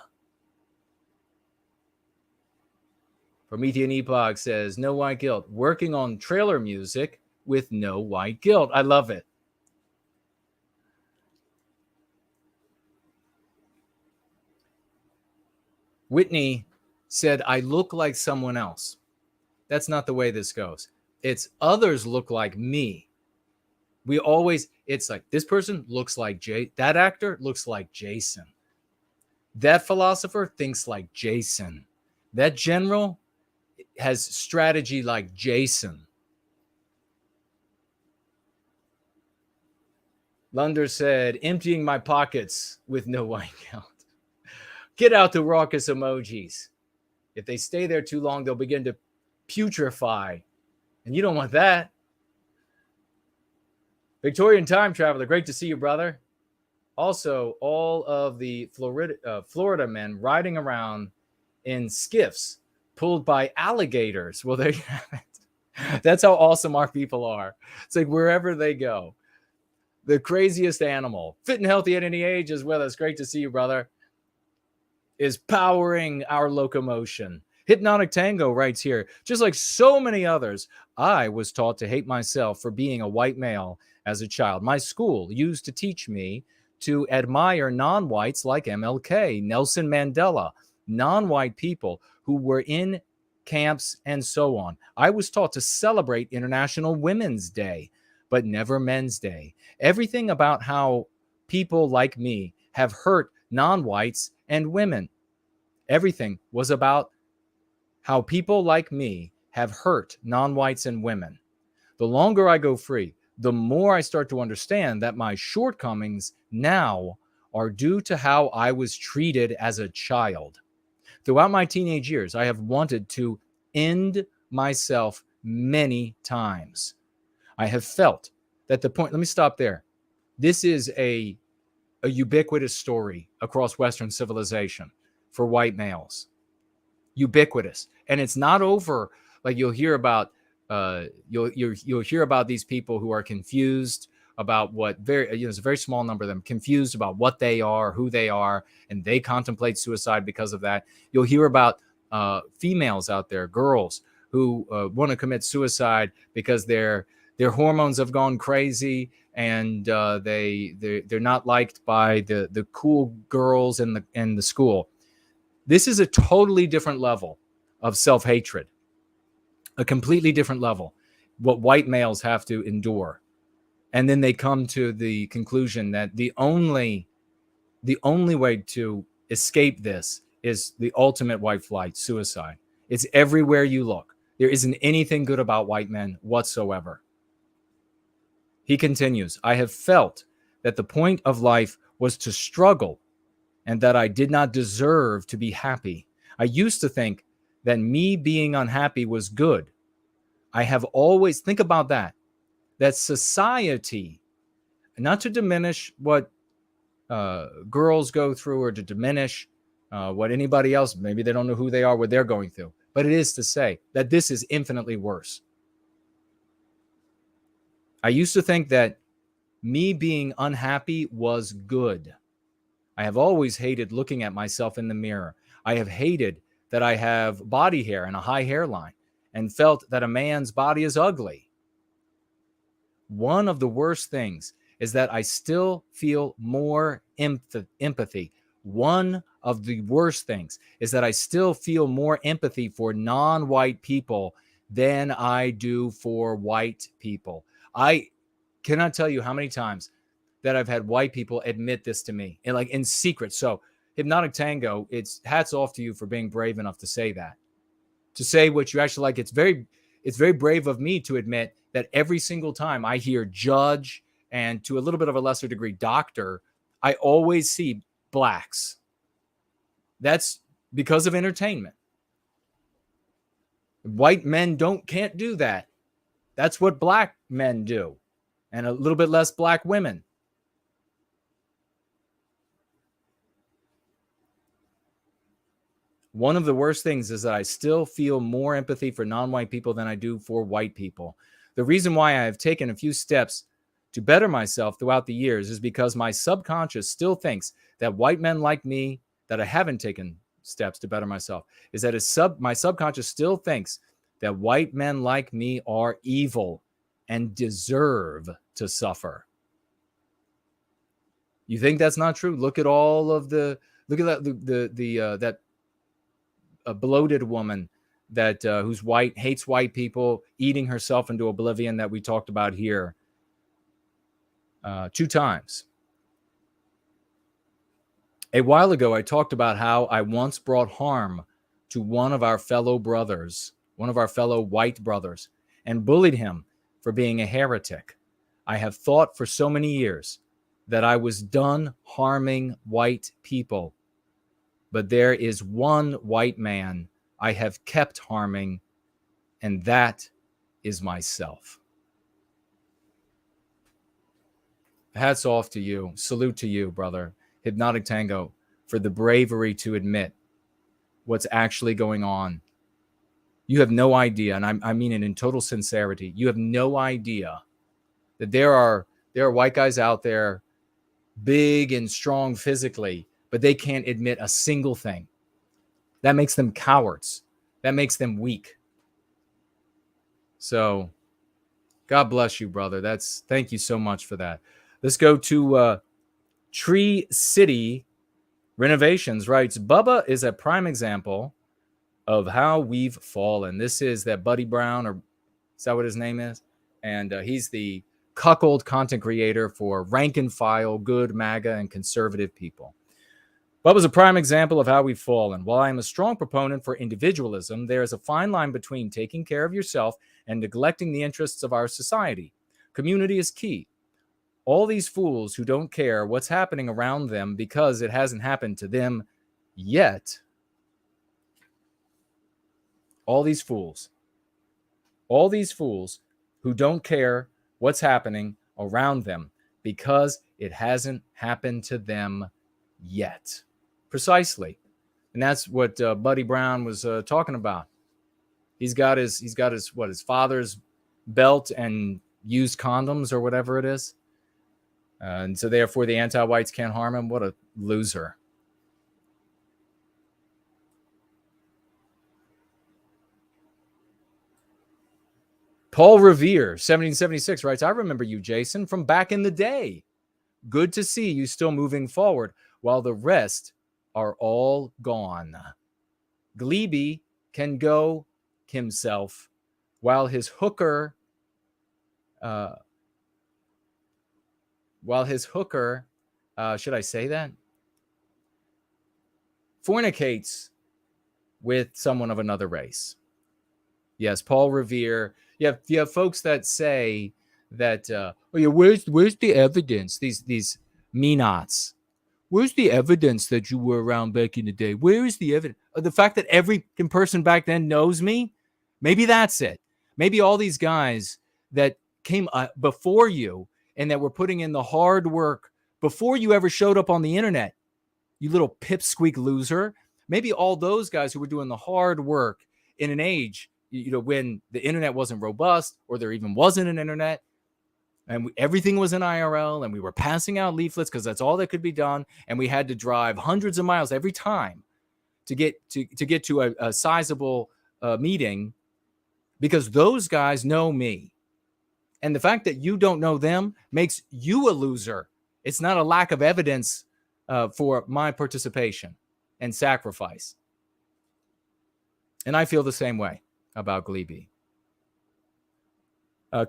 Promethean Epoch says, no white guilt. Working on trailer music with no white guilt. I love it. Whitney said, I look like someone else. That's not the way this goes. It's others look like me. It's like this person looks like that actor looks like Jason. That philosopher thinks like Jason. That general has strategy like Jason. Lunder said, emptying my pockets with no white guilt. Get out the raucous emojis. If they stay there too long, they'll begin to putrefy. And you don't want that. Victorian time traveler, great to see you, brother. Also, all of the Florida men riding around in skiffs pulled by alligators. Well, there you have it. That's how awesome our people are. It's like wherever they go. The craziest animal, fit and healthy at any age, is with us. Great to see you, brother. Is powering our locomotion. Hypnotic Tango writes here, just like so many others, I was taught to hate myself for being a white male as a child. My school used to teach me to admire non-whites like MLK, Nelson Mandela, non-white people who were in camps and so on. I was taught to celebrate International Women's Day, but never Men's Day. Everything about how people like me have hurt non-whites and women. Everything was about how people like me have hurt non-whites and women. The longer I go free, the more I start to understand that my shortcomings now are due to how I was treated as a child. Throughout my teenage years, I have wanted to end myself many times. I have felt that the point, let me stop there. This is a ubiquitous story across Western civilization for white males. Ubiquitous. And it's not over. Like you'll hear about you'll hear about these people who are confused about what there's a very small number of them confused about what they are, who they are, and they contemplate suicide because of that. You'll hear about females out there, girls who want to commit suicide because their hormones have gone crazy and they're not liked by the cool girls in the school. This is a totally different level of self-hatred, a completely different level, what white males have to endure. And then they come to the conclusion that the only way to escape this is the ultimate white flight, suicide. It's everywhere you look. There isn't anything good about white men whatsoever. He continues, I have felt that the point of life was to struggle and that I did not deserve to be happy. I used to think that me being unhappy was good. I have always, think about that society, not to diminish what girls go through or to diminish what anybody else, maybe they don't know who they are, what they're going through, but it is to say that this is infinitely worse. I used to think that me being unhappy was good. I have always hated looking at myself in the mirror. I have hated that I have body hair and a high hairline and felt that a man's body is ugly. one of the worst things is that I still feel more empathy. One of the worst things is that I still feel more empathy for non-white people than I do for white people. I cannot tell you how many times that I've had white people admit this to me, and like in secret. So Hypnotic Tango, it's hats off to you for being brave enough to say that. To say what you actually like. It's very brave of me to admit that every single time I hear judge and to a little bit of a lesser degree doctor, I always see blacks. That's because of entertainment. White men can't do that. That's what black men do, and a little bit less black women. One of the worst things is that I still feel more empathy for non-white people than I do for white people. The reason why I have taken a few steps to better myself throughout the years is because my subconscious still thinks that white men like me, that I haven't taken steps to better myself, is that my subconscious still thinks that white men like me are evil and deserve to suffer. You think that's not true? Look at that a bloated woman that who's white, hates white people, eating herself into oblivion that we talked about here 2 times. A while ago, I talked about how I once brought harm to one of our fellow brothers, one of our fellow white brothers, and bullied him for being a heretic. I have thought for so many years that I was done harming white people. But there is one white man I have kept harming, and that is myself. Hats off to you. Salute to you, brother. Hypnotic Tango, for the bravery to admit what's actually going on. You have no idea, and I mean it in total sincerity. You have no idea that there are white guys out there, big and strong physically, but they can't admit a single thing. That makes them cowards. That makes them weak. So, God bless you, brother. Thank you so much for that. Let's go to Tree City Renovations. Writes, Bubba is a prime example of how we've fallen. This is that Buddy Brown, or is that what his name is? And he's the cuckold content creator for rank and file, good MAGA and conservative people. Bubba's a prime example of how we've fallen. While I am a strong proponent for individualism, there is a fine line between taking care of yourself and neglecting the interests of our society. Community is key. All these fools who don't care what's happening around them because it hasn't happened to them yet. All these fools who don't care what's happening around them because it hasn't happened to them yet. Precisely. And that's what Buddy Brown was talking about. He's got his father's belt and used condoms or whatever it is. And so therefore the anti-whites can't harm him. What a loser. Paul Revere, 1776, writes, I remember you, Jason, from back in the day. Good to see you still moving forward while the rest are all gone. Glebe can go himself while his hooker should I say that? Fornicates with someone of another race. Yes, Paul Revere. You have folks that say that, where's the evidence? These me-nots. Where's the evidence that you were around back in the day? Where is the evidence? The fact that every person back then knows me? Maybe that's it. Maybe all these guys that came before you and that were putting in the hard work before you ever showed up on the internet, you little pipsqueak loser. Maybe all those guys who were doing the hard work in an age, when the internet wasn't robust or there even wasn't an internet, and everything was in IRL, and we were passing out leaflets because that's all that could be done, and we had to drive hundreds of miles every time to get to a sizable meeting, because those guys know me, And the fact that you don't know them makes you a loser. It's not a lack of evidence for my participation and sacrifice. And I feel the same way about Glebe.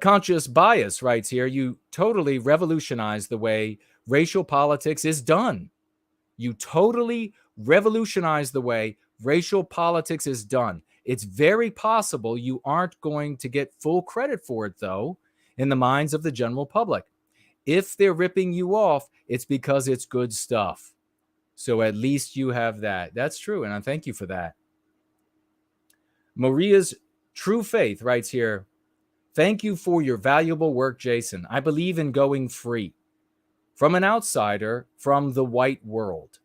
Conscious Bias writes here, you totally revolutionized the way racial politics is done. You totally revolutionized the way racial politics is done. It's very possible you aren't going to get full credit for it, though, in the minds of the general public. If they're ripping you off, it's because it's good stuff. So at least you have that. That's true, and I thank you for that. Maria's True Faith writes here, thank you for your valuable work, Jason. I believe in going free. From an outsider, from the white world.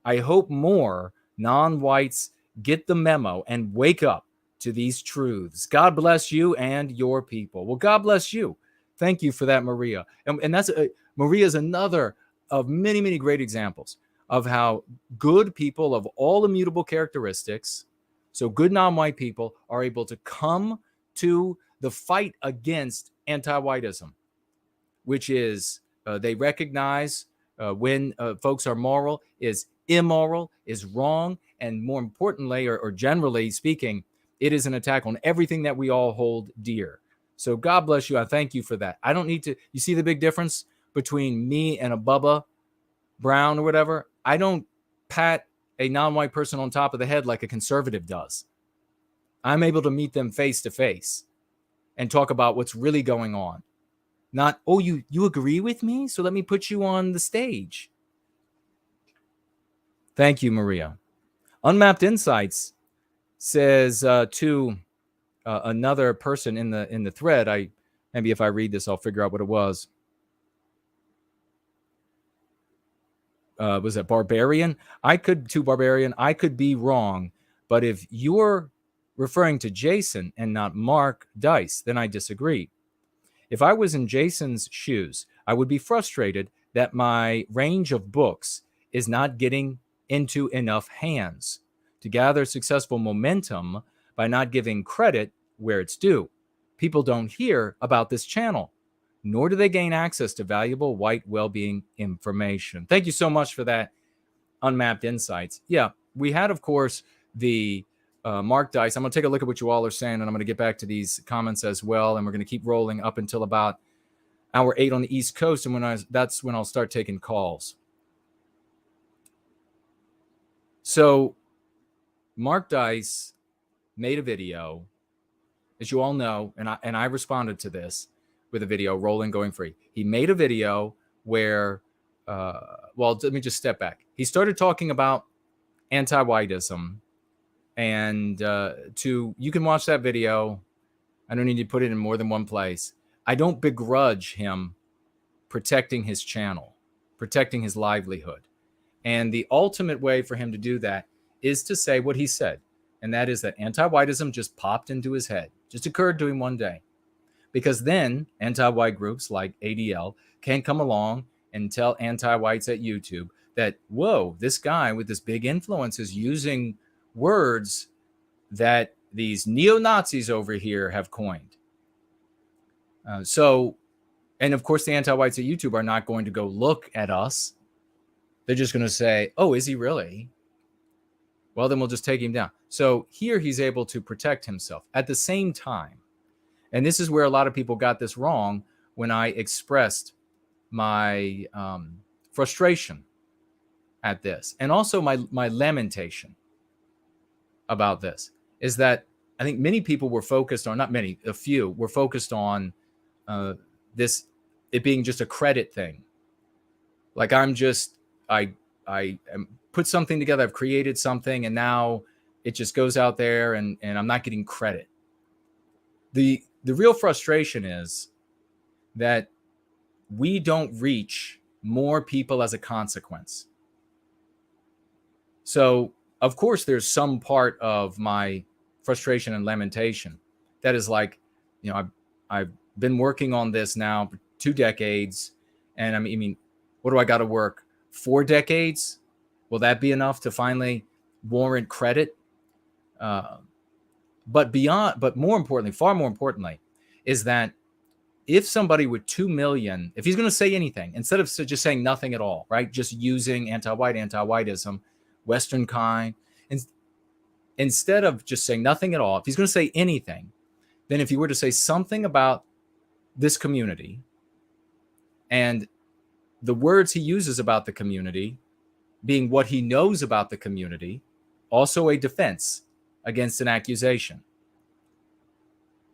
I hope more non-whites get the memo and wake up to these truths. God bless you and your people. Well, God bless you. Thank you for that, Maria. And that's Maria is another of many, many great examples of how good people of all immutable characteristics, so good non-white people, are able to come to the fight against anti-whiteism, which is they recognize when folks are moral, is immoral, is wrong, and more importantly, or generally speaking, it is an attack on everything that we all hold dear. So God bless you. I thank you for that. I don't need to, you see the big difference between me and a Bubba Brown or whatever? I don't pat a non-white person on top of the head like a conservative does. I'm able to meet them face to face and talk about what's really going on. Not, oh, you agree with me? So let me put you on the stage. Thank you, Maria. Unmapped Insights says to another person in the thread, maybe if I read this, I'll figure out what it was. Was it Barbarian? I could be wrong, but if you're referring to Jason and not Mark Dice, then I disagree. If I was in Jason's shoes, I would be frustrated that my range of books is not getting into enough hands to gather successful momentum by not giving credit where it's due. People don't hear about this channel, nor do they gain access to valuable white well-being information. Thank you so much for that, Unmapped Insights. Yeah, we had, of course, the Mark Dice. I'm going to take a look at what you all are saying, and I'm going to get back to these comments as well, and we're going to keep rolling up until about hour 8 on the East Coast, and that's when I'll start taking calls. So Mark Dice made a video, as you all know, and I responded to this with a video, Rolling Going Free. He made a video where, well, let me just step back. He started talking about anti-whiteism, and you can watch that video. I don't need to put it in more than one place. I don't begrudge him protecting his channel, protecting his livelihood. And the ultimate way for him to do that is to say what he said. And that is that anti-whiteism just popped into his head, just occurred to him one day. Because then anti-white groups like ADL can come along and tell anti-whites at YouTube that, whoa, this guy with this big influence is using words that these neo-Nazis over here have coined. And of course, the anti-whites at YouTube are not going to go look at us. They're just going to say, oh, is he really? Well, then we'll just take him down. So here he's able to protect himself. At the same time, and this is where a lot of people got this wrong when I expressed my frustration at this, and also my lamentation about this, is that I think many people were focused on, not many, a few were focused on it being just a credit thing. Like I put something together, I've created something, and now it just goes out there and I'm not getting credit. The real frustration is that we don't reach more people as a consequence. So, of course, there's some part of my frustration and lamentation that is like, I've been working on this now for 2 decades, and I mean, what do I got to work? 4 decades? Will that be enough to finally warrant credit? But more importantly, far more importantly, is that if somebody with 2 million, if he's going to say anything, instead of just saying nothing at all, right? Just using anti-whitism, Western kind, and instead of just saying nothing at all, if he's going to say anything, then if he were to say something about this community and the words he uses about the community being what he knows about the community, also a defense against an accusation.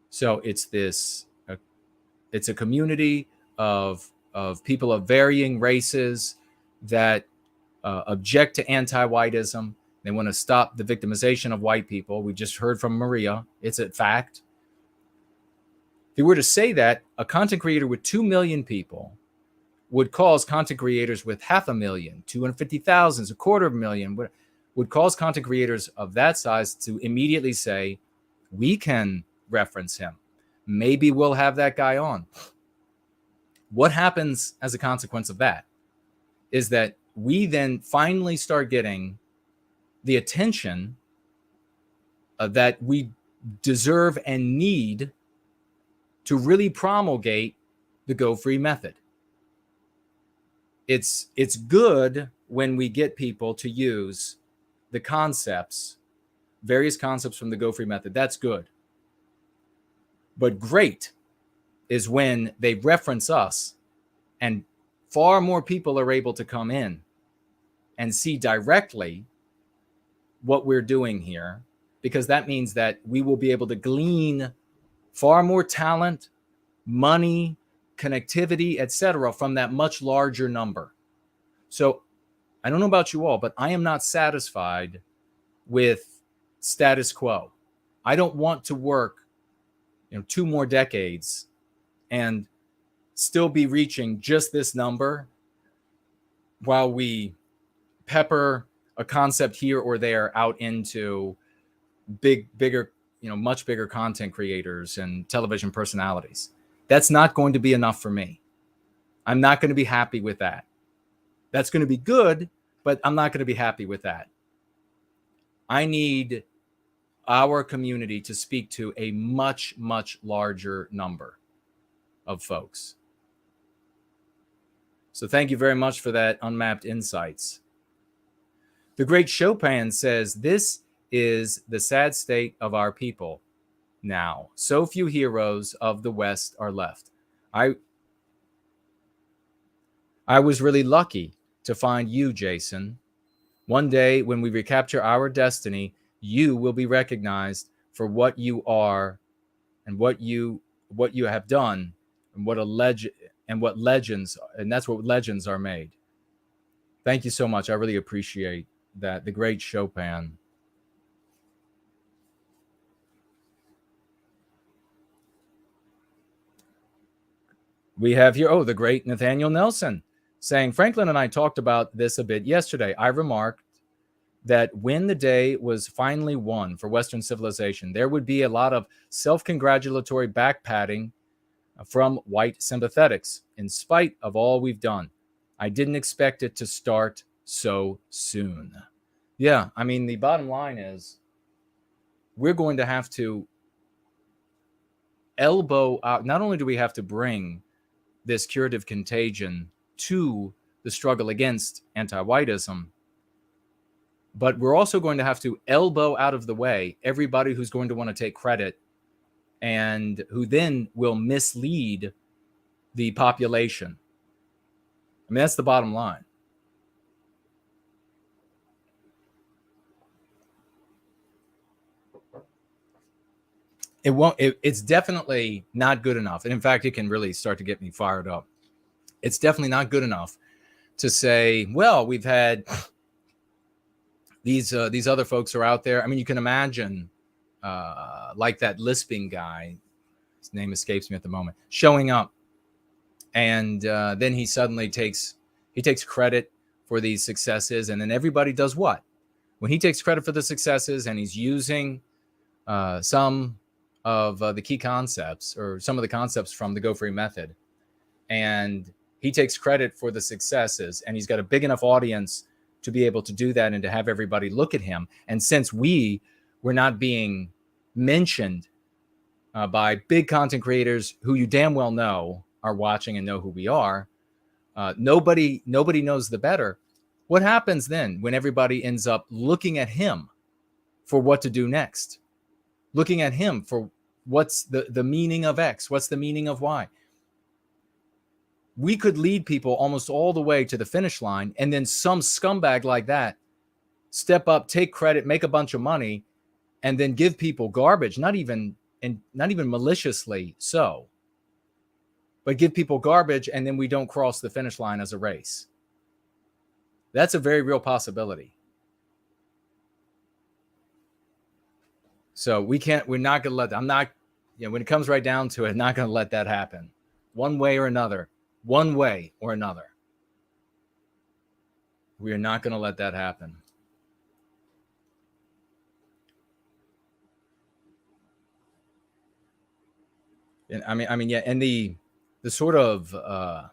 So it's it's a community of people of varying races that object to anti-whitism. They want to stop the victimization of white people. We just heard from Maria. It's a fact. If you were to say that, a content creator with 2 million people would cause content creators with 500,000, 250,000, 250,000, would cause content creators of that size to immediately say, we can reference him. Maybe we'll have that guy on. What happens as a consequence of that is that we then finally start getting the attention that we deserve and need to really promulgate the Go Free method. It's good when we get people to use the concepts, various concepts from the Go Free method. That's good. But great is when they reference us and far more people are able to come in and see directly what we're doing here, because that means that we will be able to glean far more talent, money, connectivity, etc., from that much larger number. So I don't know about you all, but I am not satisfied with status quo. I don't want to work 2 more decades and still be reaching just this number while we pepper a concept here or there out into bigger, much bigger content creators and television personalities. That's not going to be enough for me. I'm not going to be happy with that. That's going to be good, but I'm not going to be happy with that. I need our community to speak to a much, much larger number of folks. So thank you very much for that unmapped insights. The great Chopin says, this is the sad state of our people now. So few heroes of the West are left. I was really lucky to find you, Jason. One day when we recapture our destiny, you will be recognized for what you are and what you have done and what legends, and that's what legends are made. Thank you so much. I really appreciate that. The great Chopin. We have here, the great Nathaniel Nelson saying, Franklin and I talked about this a bit yesterday. I remarked that when the day was finally won for Western civilization, there would be a lot of self-congratulatory back-patting from white sympathetics, in spite of all we've done. I didn't expect it to start so soon. Yeah, I mean, the bottom line is we're going to have to elbow out. Not only do we have to bring this curative contagion to the struggle against anti-whitism, but we're also going to have to elbow out of the way everybody who's going to want to take credit and who then will mislead the population. I mean, that's the bottom line. It's definitely not good enough. And in fact, it can really start to get me fired up. It's definitely not good enough to say, well, we've had these other folks are out there. I mean, you can imagine like that lisping guy, his name escapes me at the moment, showing up. And then he suddenly takes credit for these successes. And then everybody does what? When he takes credit for the successes and he's using some of the key concepts or some of the concepts from the Go Free method, and he takes credit for the successes, and he's got a big enough audience to be able to do that and to have everybody look at him. And since we were not being mentioned by big content creators who you damn well know are watching and know who we are. Nobody knows the better. What happens then when everybody ends up looking at him for what to do next? Looking at him for what's the meaning of X? What's the meaning of Y? We could lead people almost all the way to the finish line, and then some scumbag like that step up, take credit, make a bunch of money, and then give people garbage, not even maliciously so, but give people garbage, and then we don't cross the finish line as a race. That's a very real possibility. So we're not going to let, when it comes right down to it, not going to let that happen one way or another. One way or another. We are not going to let that happen. And I mean, yeah, and the sort of well,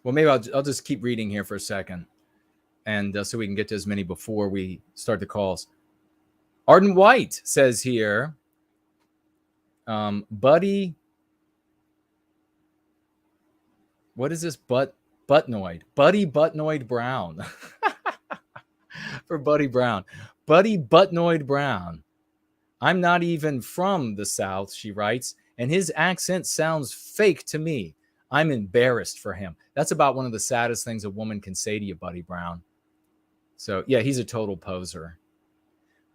maybe I'll just keep reading here for a second, and so we can get to as many before we start the calls. Arden White says here, Buddy, what is this? Buttnoid. Buddy Buttnoid Brown. For Buddy Brown. Buddy Buttnoid Brown. I'm not even from the South, she writes, and his accent sounds fake to me. I'm embarrassed for him. That's about one of the saddest things a woman can say to you, Buddy Brown. So, yeah, he's a total poser.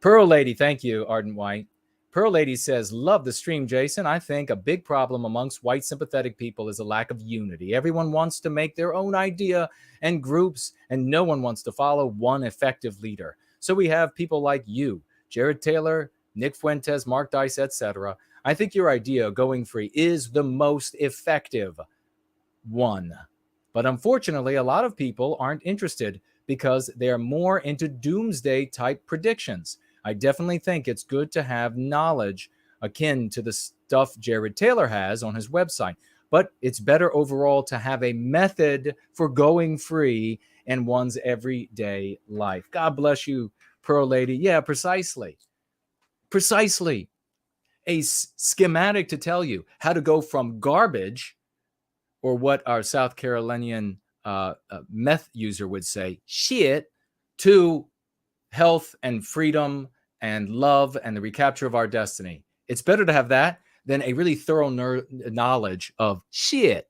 Pearl Lady, thank you, Arden White. Pearl Lady says, love the stream, Jason. I think a big problem amongst white sympathetic people is a lack of unity. Everyone wants to make their own idea and groups, and no one wants to follow one effective leader. So we have people like you, Jared Taylor, Nick Fuentes, Mark Dice, etc. I think your idea, going free, is the most effective one. But unfortunately, a lot of people aren't interested because they're more into doomsday type predictions. I definitely think it's good to have knowledge akin to the stuff Jared Taylor has on his website, but it's better overall to have a method for going free in one's everyday life. God bless you, Pearl Lady. Yeah, precisely. Precisely. A schematic to tell you how to go from garbage, or what our South Carolinian meth user would say, shit, to health and freedom and love and the recapture of our destiny. It's better to have that than a really thorough knowledge of shit.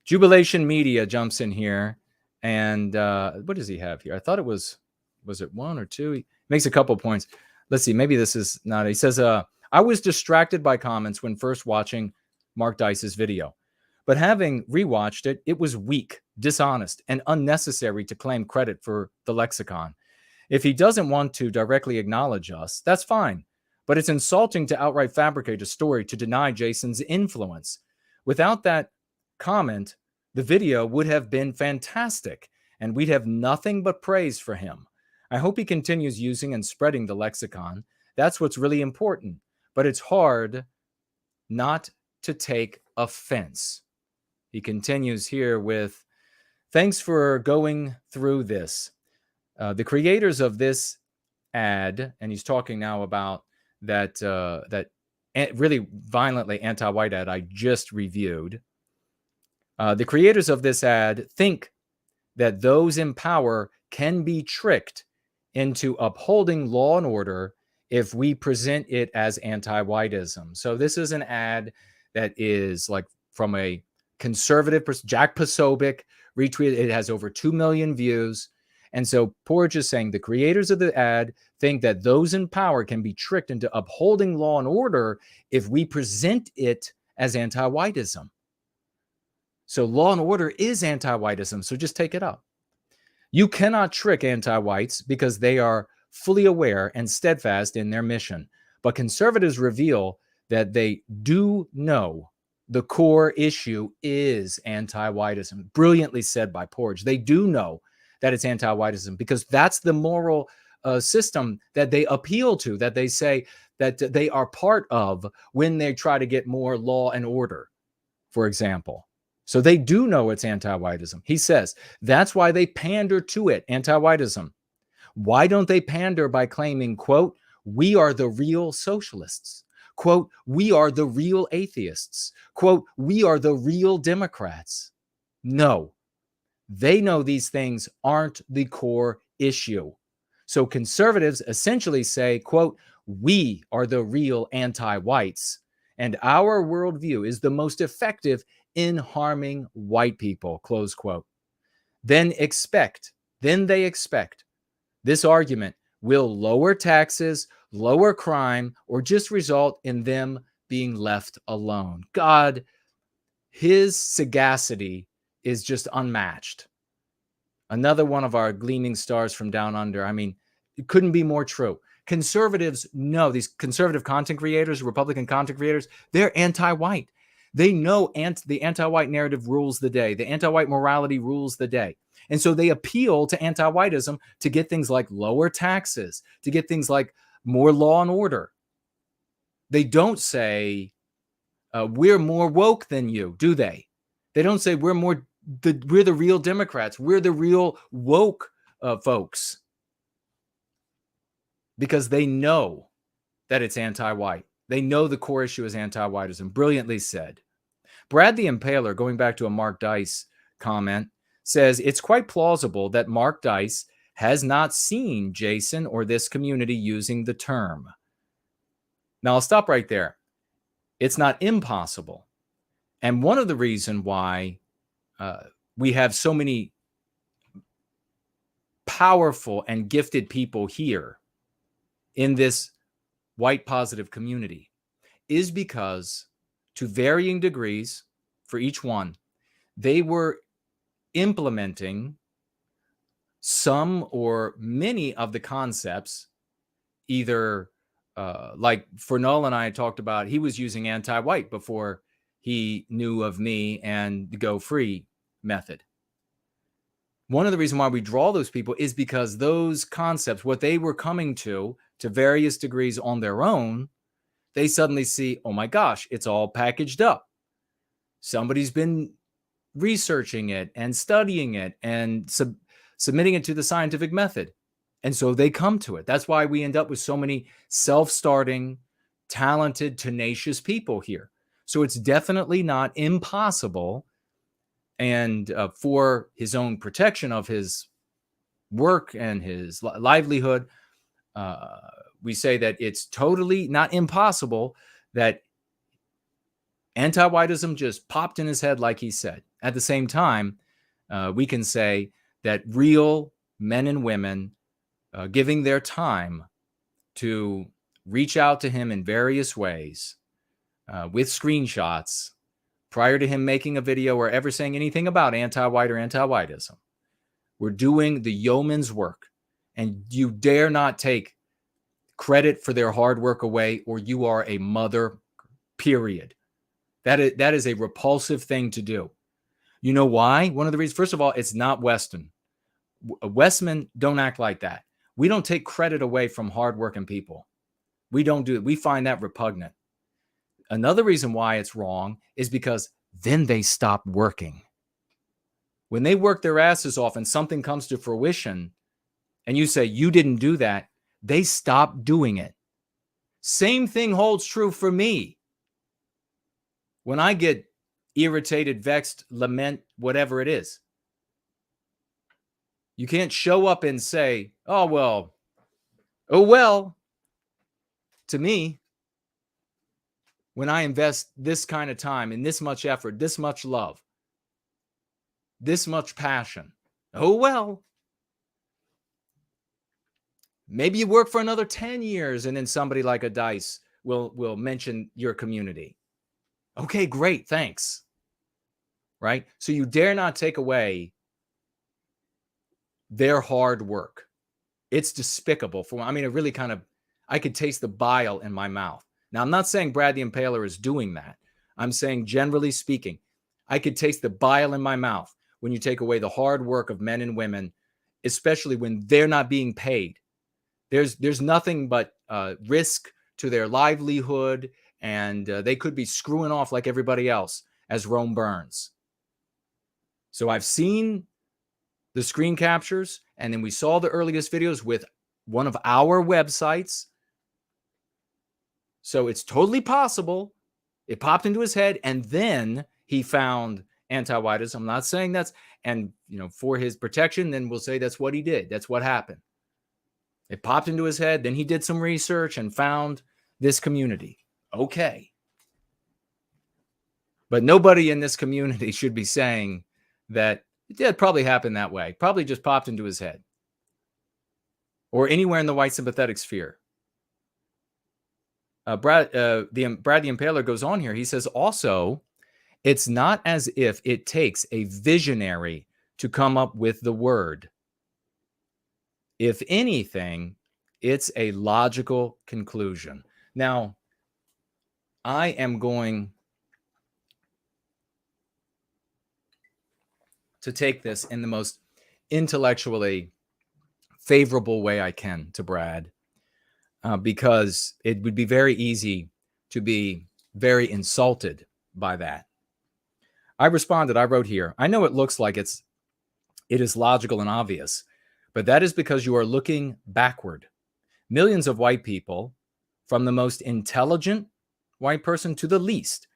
Jubilation Media jumps in here, and what does he have here? I thought it was it one or two? He makes a couple points. Let's see, maybe this is not. He says, I was distracted by comments when first watching Mark Dice's video, but having rewatched it, it was weak, dishonest, and unnecessary to claim credit for the lexicon. If he doesn't want to directly acknowledge us, that's fine. But it's insulting to outright fabricate a story to deny Jason's influence. Without that comment, the video would have been fantastic, and we'd have nothing but praise for him. I hope he continues using and spreading the lexicon. That's what's really important. But it's hard not to take offense. He continues here with, thanks for going through this. The creators of this ad, and he's talking now about that really violently anti-white ad I just reviewed. The creators of this ad think that those in power can be tricked into upholding law and order if we present it as anti-whiteism. So this is an ad that is like from a conservative person, Jack Posobiec retweeted. It has over 2 million views. And so Porridge is saying the creators of the ad think that those in power can be tricked into upholding law and order if we present it as anti-whiteism. So law and order is anti-whiteism, so just take it up. You cannot trick anti-whites because they are fully aware and steadfast in their mission. But conservatives reveal that they do know the core issue is anti-whiteism. Brilliantly said by Porridge. They do know that it's anti-whiteism because that's the moral system that they appeal to, that they say that they are part of when they try to get more law and order, for example. So they do know it's anti-whiteism. He says that's why they pander to it, anti-whiteism. Why don't they pander by claiming, quote, we are the real socialists? Quote, we are the real atheists. Quote, we are the real Democrats. No, they know these things aren't the core issue. So conservatives essentially say, quote, we are the real anti-whites, and our worldview is the most effective in harming white people, close quote. Then they expect this argument will lower taxes, lower crime, or just result in them being left alone. God, his sagacity is just unmatched. Another one of our gleaming stars from down under. I mean, it couldn't be more true. Conservatives know, these conservative content creators, Republican content creators, they're anti-white. They know the anti-white narrative rules the day. The anti-white morality rules the day. And so they appeal to anti-whiteism to get things like lower taxes, to get things like more law and order. They don't say, we're more woke than you, do they? They don't say we're the real Democrats. We're the real woke folks. Because they know that it's anti-white. They know the core issue is anti-whiteism. Brilliantly said. Brad the Impaler, going back to a Mark Dice comment, says it's quite plausible that Mark Dice has not seen Jason or this community using the term. Now, I'll stop right there. It's not impossible. And one of the reasons why we have so many powerful and gifted people here in this white positive community is because, to varying degrees for each one, they were implementing some or many of the concepts, either like Fernald and I talked about, he was using anti-white before he knew of me and the Go Free method. One of the reasons why we draw those people is because those concepts, what they were coming to various degrees on their own, they suddenly see, oh my gosh, it's all packaged up. Somebody's been researching it and studying it and submitting it to the scientific method. And so they come to it. That's why we end up with so many self-starting, talented, tenacious people here. So it's definitely not impossible. And for his own protection of his work and his livelihood, we say that it's totally not impossible that anti-whiteism just popped in his head, like he said. At the same time, we can say that real men and women giving their time to reach out to him in various ways with screenshots prior to him making a video or ever saying anything about anti-white or anti-whiteism. We're doing the yeoman's work, and you dare not take credit for their hard work away, or you are a mother, period. That is a repulsive thing to do. You know why? One of the reasons, first of all, it's not Weston. Westmen don't act like that. We don't take credit away from hardworking people. We don't do it. We find that repugnant. Another reason why it's wrong is because then they stop working. When they work their asses off and something comes to fruition and you say, you didn't do that, they stop doing it. Same thing holds true for me. When I get irritated, vexed, lament, whatever it is, you can't show up and say, oh, well. To me, when I invest this kind of time and this much effort, this much love, this much passion, oh, well. Maybe you work for another 10 years and then somebody like a Dice will mention your community. Okay, great, thanks. Right? So you dare not take away their hard work. It's despicable. It really kind of, I could taste the bile in my mouth. Now, I'm not saying Brad the Impaler is doing that. I'm saying, generally speaking, I could taste the bile in my mouth when you take away the hard work of men and women, especially when they're not being paid. There's nothing but risk to their livelihood, and they could be screwing off like everybody else, as Rome burns. So I've seen the screen captures, and then we saw the earliest videos with one of our websites. So it's totally possible. It popped into his head, and then he found antiwhitism. I'm not saying that's, and for his protection, then we'll say that's what he did. That's what happened. It popped into his head. Then he did some research and found this community. Okay. But nobody in this community should be saying that it did probably happen that way. Probably just popped into his head. Or anywhere in the white sympathetic sphere. Brad the Impaler goes on here. He says, also, it's not as if it takes a visionary to come up with the word. If anything, it's a logical conclusion. Now, I am going to take this in the most intellectually favorable way I can to Brad. Because it would be very easy to be very insulted by that. I responded, I wrote here, I know it looks like it is logical and obvious, but that is because you are looking backward. Millions of white people, from the most intelligent white person to the least,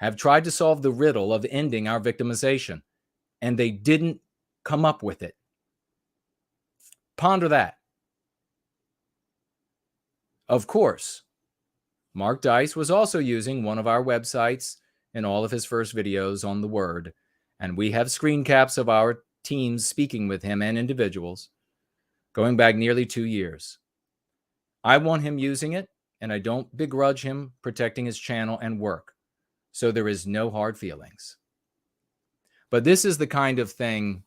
have tried to solve the riddle of ending our victimization, and they didn't come up with it. Ponder that. Of course, Mark Dice was also using one of our websites in all of his first videos on the word, and we have screen caps of our teams speaking with him and individuals going back nearly 2 years. I want him using it, and I don't begrudge him protecting his channel and work, so there is no hard feelings. But this is the kind of thing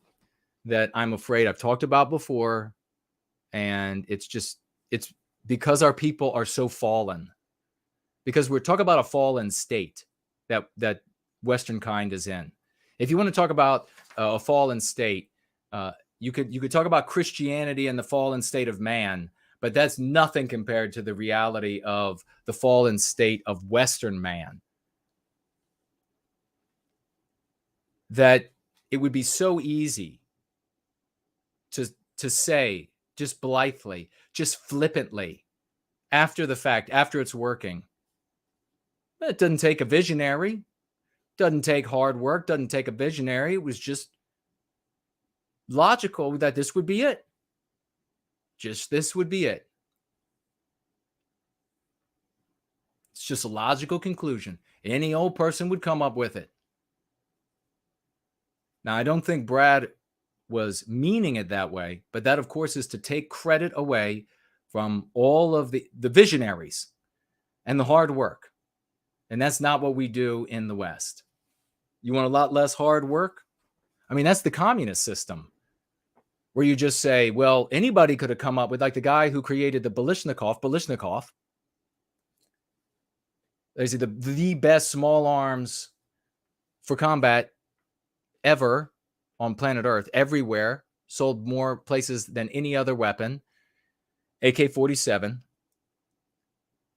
that I'm afraid I've talked about before, and it's because our people are so fallen, because we're talking about a fallen state that Western kind is in. If you want to talk about a fallen state, you could talk about Christianity and the fallen state of man, but that's nothing compared to the reality of the fallen state of Western man. That it would be so easy to say, just blithely, just flippantly, after the fact, after it's working. It doesn't take a visionary, doesn't take hard work, doesn't take a visionary. It was just logical that this would be it. Just this would be it. It's just a logical conclusion. Any old person would come up with it. Now, I don't think Brad was meaning it that way, but that, of course, is to take credit away from all of the visionaries and the hard work. And that's not what we do in the West. You want a lot less hard work? I mean, that's the communist system, where you just say, well, anybody could have come up with, like the guy who created the Balishnikov. They say the best small arms for combat ever on planet Earth, everywhere, sold more places than any other weapon, AK-47.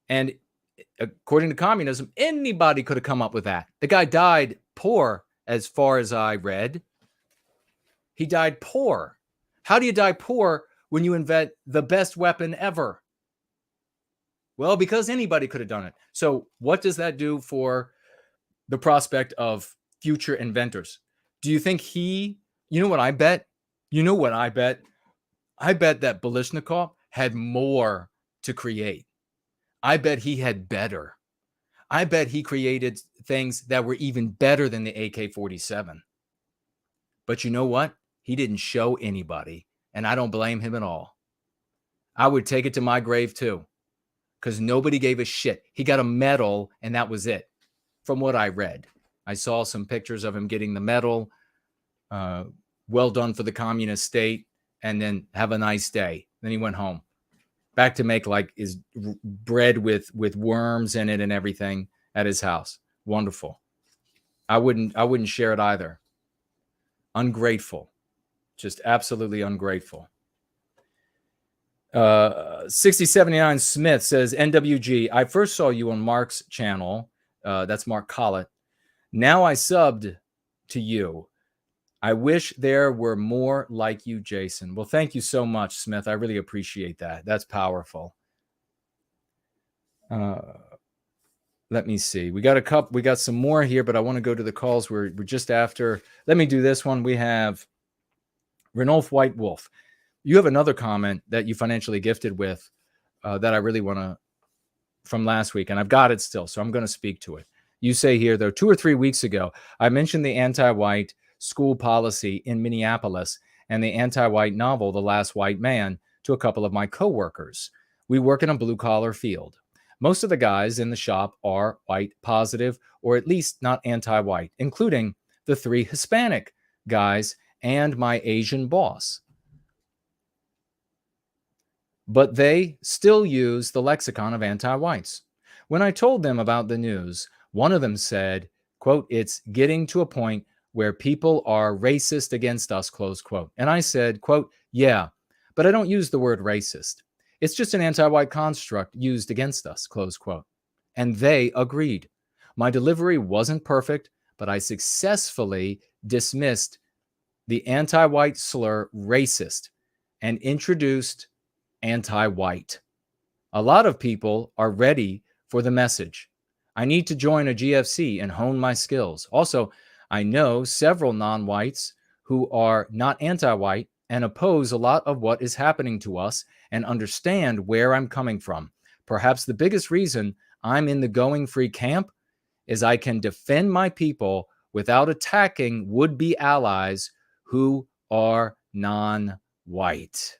And according to communism, anybody could have come up with that. The guy died poor, as far as I read. He died poor. How do you die poor when you invent the best weapon ever? Well, because anybody could have done it. So what does that do for the prospect of future inventors? Do you think you know what I bet? You know what I bet? I bet that Balishnikov had more to create. I bet he had better. I bet he created things that were even better than the AK-47. But you know what? He didn't show anybody, and I don't blame him at all. I would take it to my grave too, because nobody gave a shit. He got a medal, and that was it, from what I read. I saw some pictures of him getting the medal. Well done for the communist state, and then have a nice day. Then he went home, back to make like his bread with worms in it and everything at his house. Wonderful. I wouldn't share it either. Ungrateful, just absolutely ungrateful. 6079 Smith says, NWG, I first saw you on Mark's channel. That's Mark Collett. Now I subbed to you. I wish there were more like you, Jason. Well, thank you so much, Smith. I really appreciate that. That's powerful. Let me see. We got some more here, but I want to go to the calls. We're just after. Let me do this one. We have Renolf White Wolf. You have another comment that you financially gifted with that I really want to, from last week, and I've got it still, so I'm going to speak to it. You say here, though, 2 or 3 weeks ago, I mentioned the anti-white school policy in Minneapolis and the anti-white novel, The Last White Man, to a couple of my coworkers. We work in a blue-collar field. Most of the guys in the shop are white positive, or at least not anti-white, including the 3 Hispanic guys and my Asian boss. But they still use the lexicon of anti-whites. When I told them about the news, one of them said, quote, "It's getting to a point where people are racist against us," close quote. And I said, quote, "Yeah, but I don't use the word racist. It's just an anti-white construct used against us," close quote. And they agreed. My delivery wasn't perfect, but I successfully dismissed the anti-white slur racist and introduced anti-white. A lot of people are ready for the message. I need to join a GFC and hone my skills. Also, I know several non-whites who are not anti-white and oppose a lot of what is happening to us and understand where I'm coming from. Perhaps the biggest reason I'm in the Going Free camp is I can defend my people without attacking would-be allies who are non-white.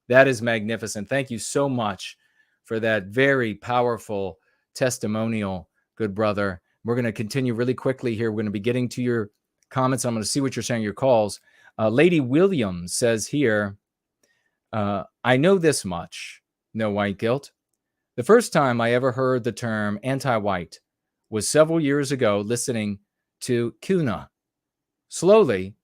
That is magnificent. Thank you so much for that very powerful testimonial, good brother. We're going to continue really quickly here. We're going to be getting to your comments. I'm going to see what you're saying, your calls. Lady Williams says here, I know this much, no white guilt. The first time I ever heard the term anti-white was several years ago listening to Kuna. Slowly,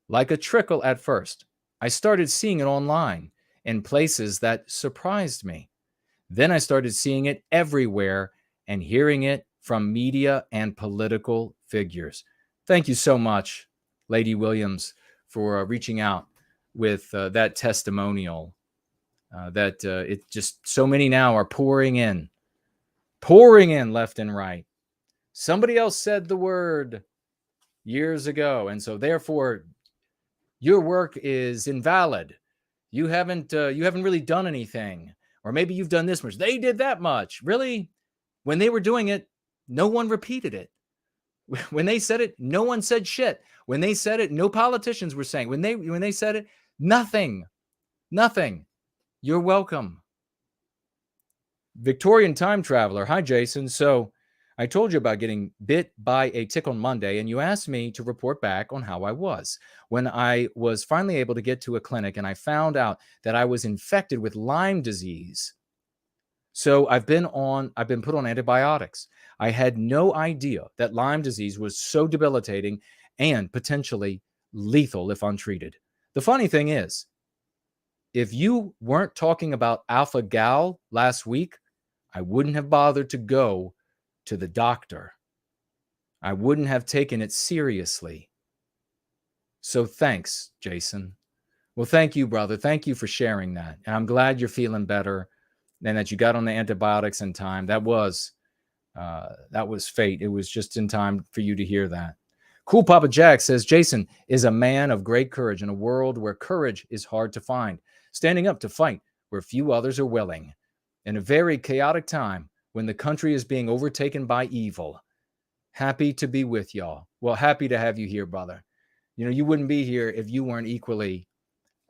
like a trickle at first, I started seeing it online in places that surprised me. Then I started seeing it everywhere and hearing it from media and political figures. Thank you so much, Lady Williams, for reaching out with that testimonial. It just so many now are pouring in left and right. Somebody else said the word years ago, and so therefore your work is invalid. You haven't really done anything, or maybe you've done this much. They did that much. Really? When they were doing it, no one repeated it. When they said it, no one said shit. When they said it, no politicians were saying. When they said it, nothing. You're welcome. Victorian time traveler. Hi, Jason. So I told you about getting bit by a tick on Monday, and you asked me to report back on how I was. When I was finally able to get to a clinic and I found out that I was infected with Lyme disease. So I've been put on antibiotics. I had no idea that Lyme disease was so debilitating and potentially lethal if untreated. The funny thing is, if you weren't talking about alpha gal last week, I wouldn't have bothered to go to the doctor. I wouldn't have taken it seriously. So thanks, Jason. Well, thank you, brother. Thank you for sharing that. And I'm glad you're feeling better and that you got on the antibiotics in time. That was fate. It was just in time for you to hear that. Cool Papa Jack says, Jason is a man of great courage in a world where courage is hard to find, standing up to fight where few others are willing. In a very chaotic time when the country is being overtaken by evil. Happy to be with y'all. Well, happy to have you here, brother. You know, you wouldn't be here if you weren't equally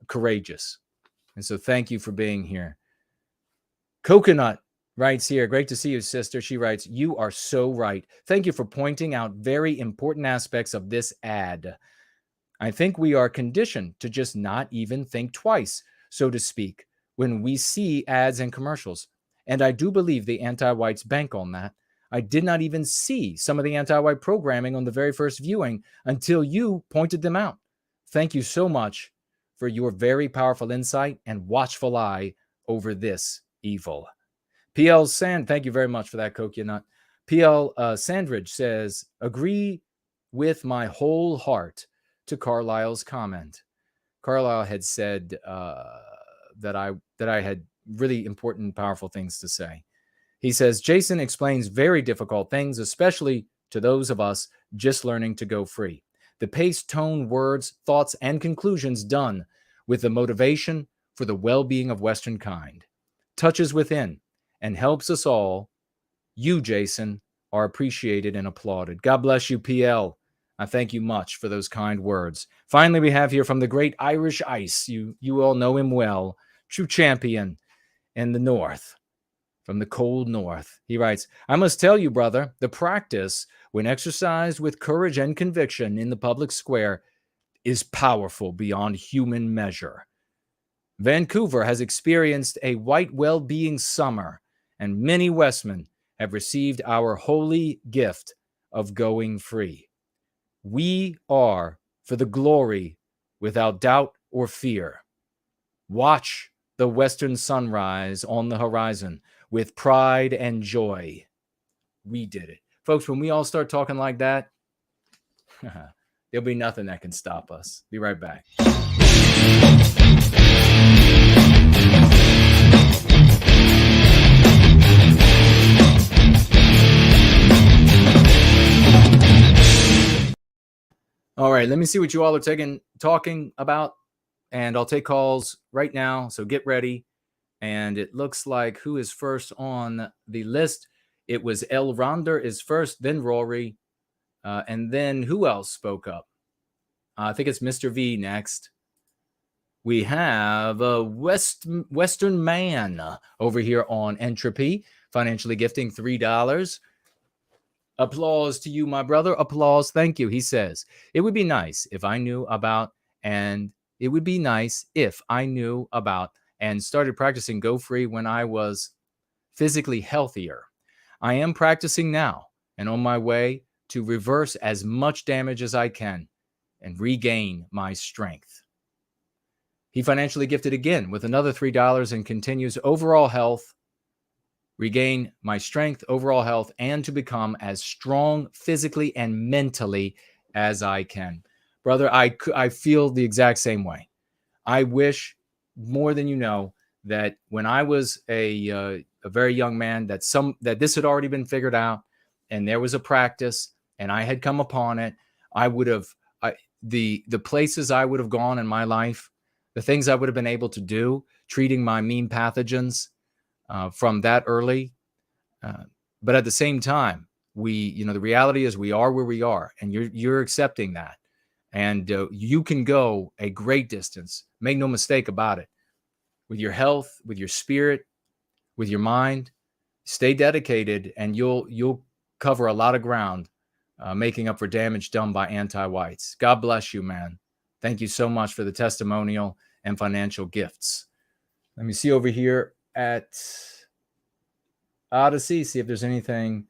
courageous. And so thank you for being here. Coconut writes here, great to see you, sister. She writes, you are so right. Thank you for pointing out very important aspects of this ad. I think we are conditioned to just not even think twice, so to speak, when we see ads and commercials. And I do believe the anti-whites bank on that. I did not even see some of the anti-white programming on the very first viewing until you pointed them out. Thank you so much for your very powerful insight and watchful eye over this evil. PL Sand, thank you very much for that, Coconut. PL Sandridge says, agree with my whole heart. to Carlyle's comment. Carlyle had said that I had really important, powerful things to say. He says, Jason explains very difficult things, especially to those of us just learning to go free. The pace, tone, words, thoughts, and conclusions done with the motivation for the well-being of Western kind. Touches within and helps us all. You, Jason, are appreciated and applauded. God bless you, PL. I thank you much for those kind words. Finally, we have here from the great Irish Ice. You all know him well. True champion in the North. From the cold North. He writes, I must tell you, brother, the practice, when exercised with courage and conviction in the public square, is powerful beyond human measure. Vancouver has experienced a white well-being summer, and many Westmen have received our holy gift of going free. We are for the glory without doubt or fear. Watch the western sunrise on the horizon with pride and joy. We did it. Folks, when we all start talking like that, there'll be nothing that can stop us. Be right back. All right, let me see what you all are talking about, and I'll take calls right now, so get ready. And it looks like who is first on the list? It was El Ronder is first, then Rory, and then who else spoke up? I think it's Mr. V next. We have a Western Man over here on Entropy, financially gifting $3. Applause to you, my brother. Applause. Thank you. He says, it would be nice if I knew about and started practicing Go Free when I was physically healthier. I am practicing now and on my way to reverse as much damage as I can and regain my strength. He financially gifted again with another $3 and continues overall health, regain my strength, overall health, and to become as strong physically and mentally as I can. Brother, I feel the exact same way. I wish more than you know that when I was a very young man, that this had already been figured out, and there was a practice, and I had come upon it. I would have the places I would have gone in my life, the things I would have been able to do, treating my mean pathogens from that early. But at the same time, the reality is we are where we are, and you're accepting that. And you can go a great distance. Make no mistake about it. With your health, with your spirit, with your mind, stay dedicated, and you'll cover a lot of ground, making up for damage done by anti-whites. God bless you, man. Thank you so much for the testimonial and financial gifts. Let me see over here at Odyssey, see if there's anything.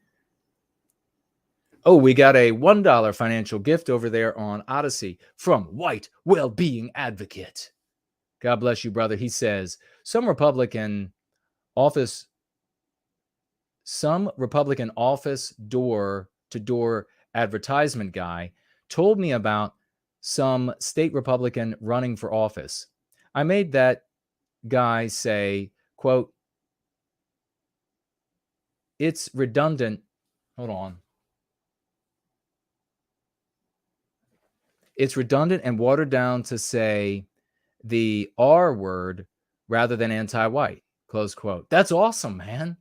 Oh, we got a $1 financial gift over there on Odyssey from White Wellbeing Advocate. God bless you, brother. He says, some Republican office door-to-door advertisement guy told me about some state Republican running for office. I made that guy say, quote, it's redundant. Hold on. It's redundant and watered down to say the R word rather than anti-white, close quote. That's awesome, man.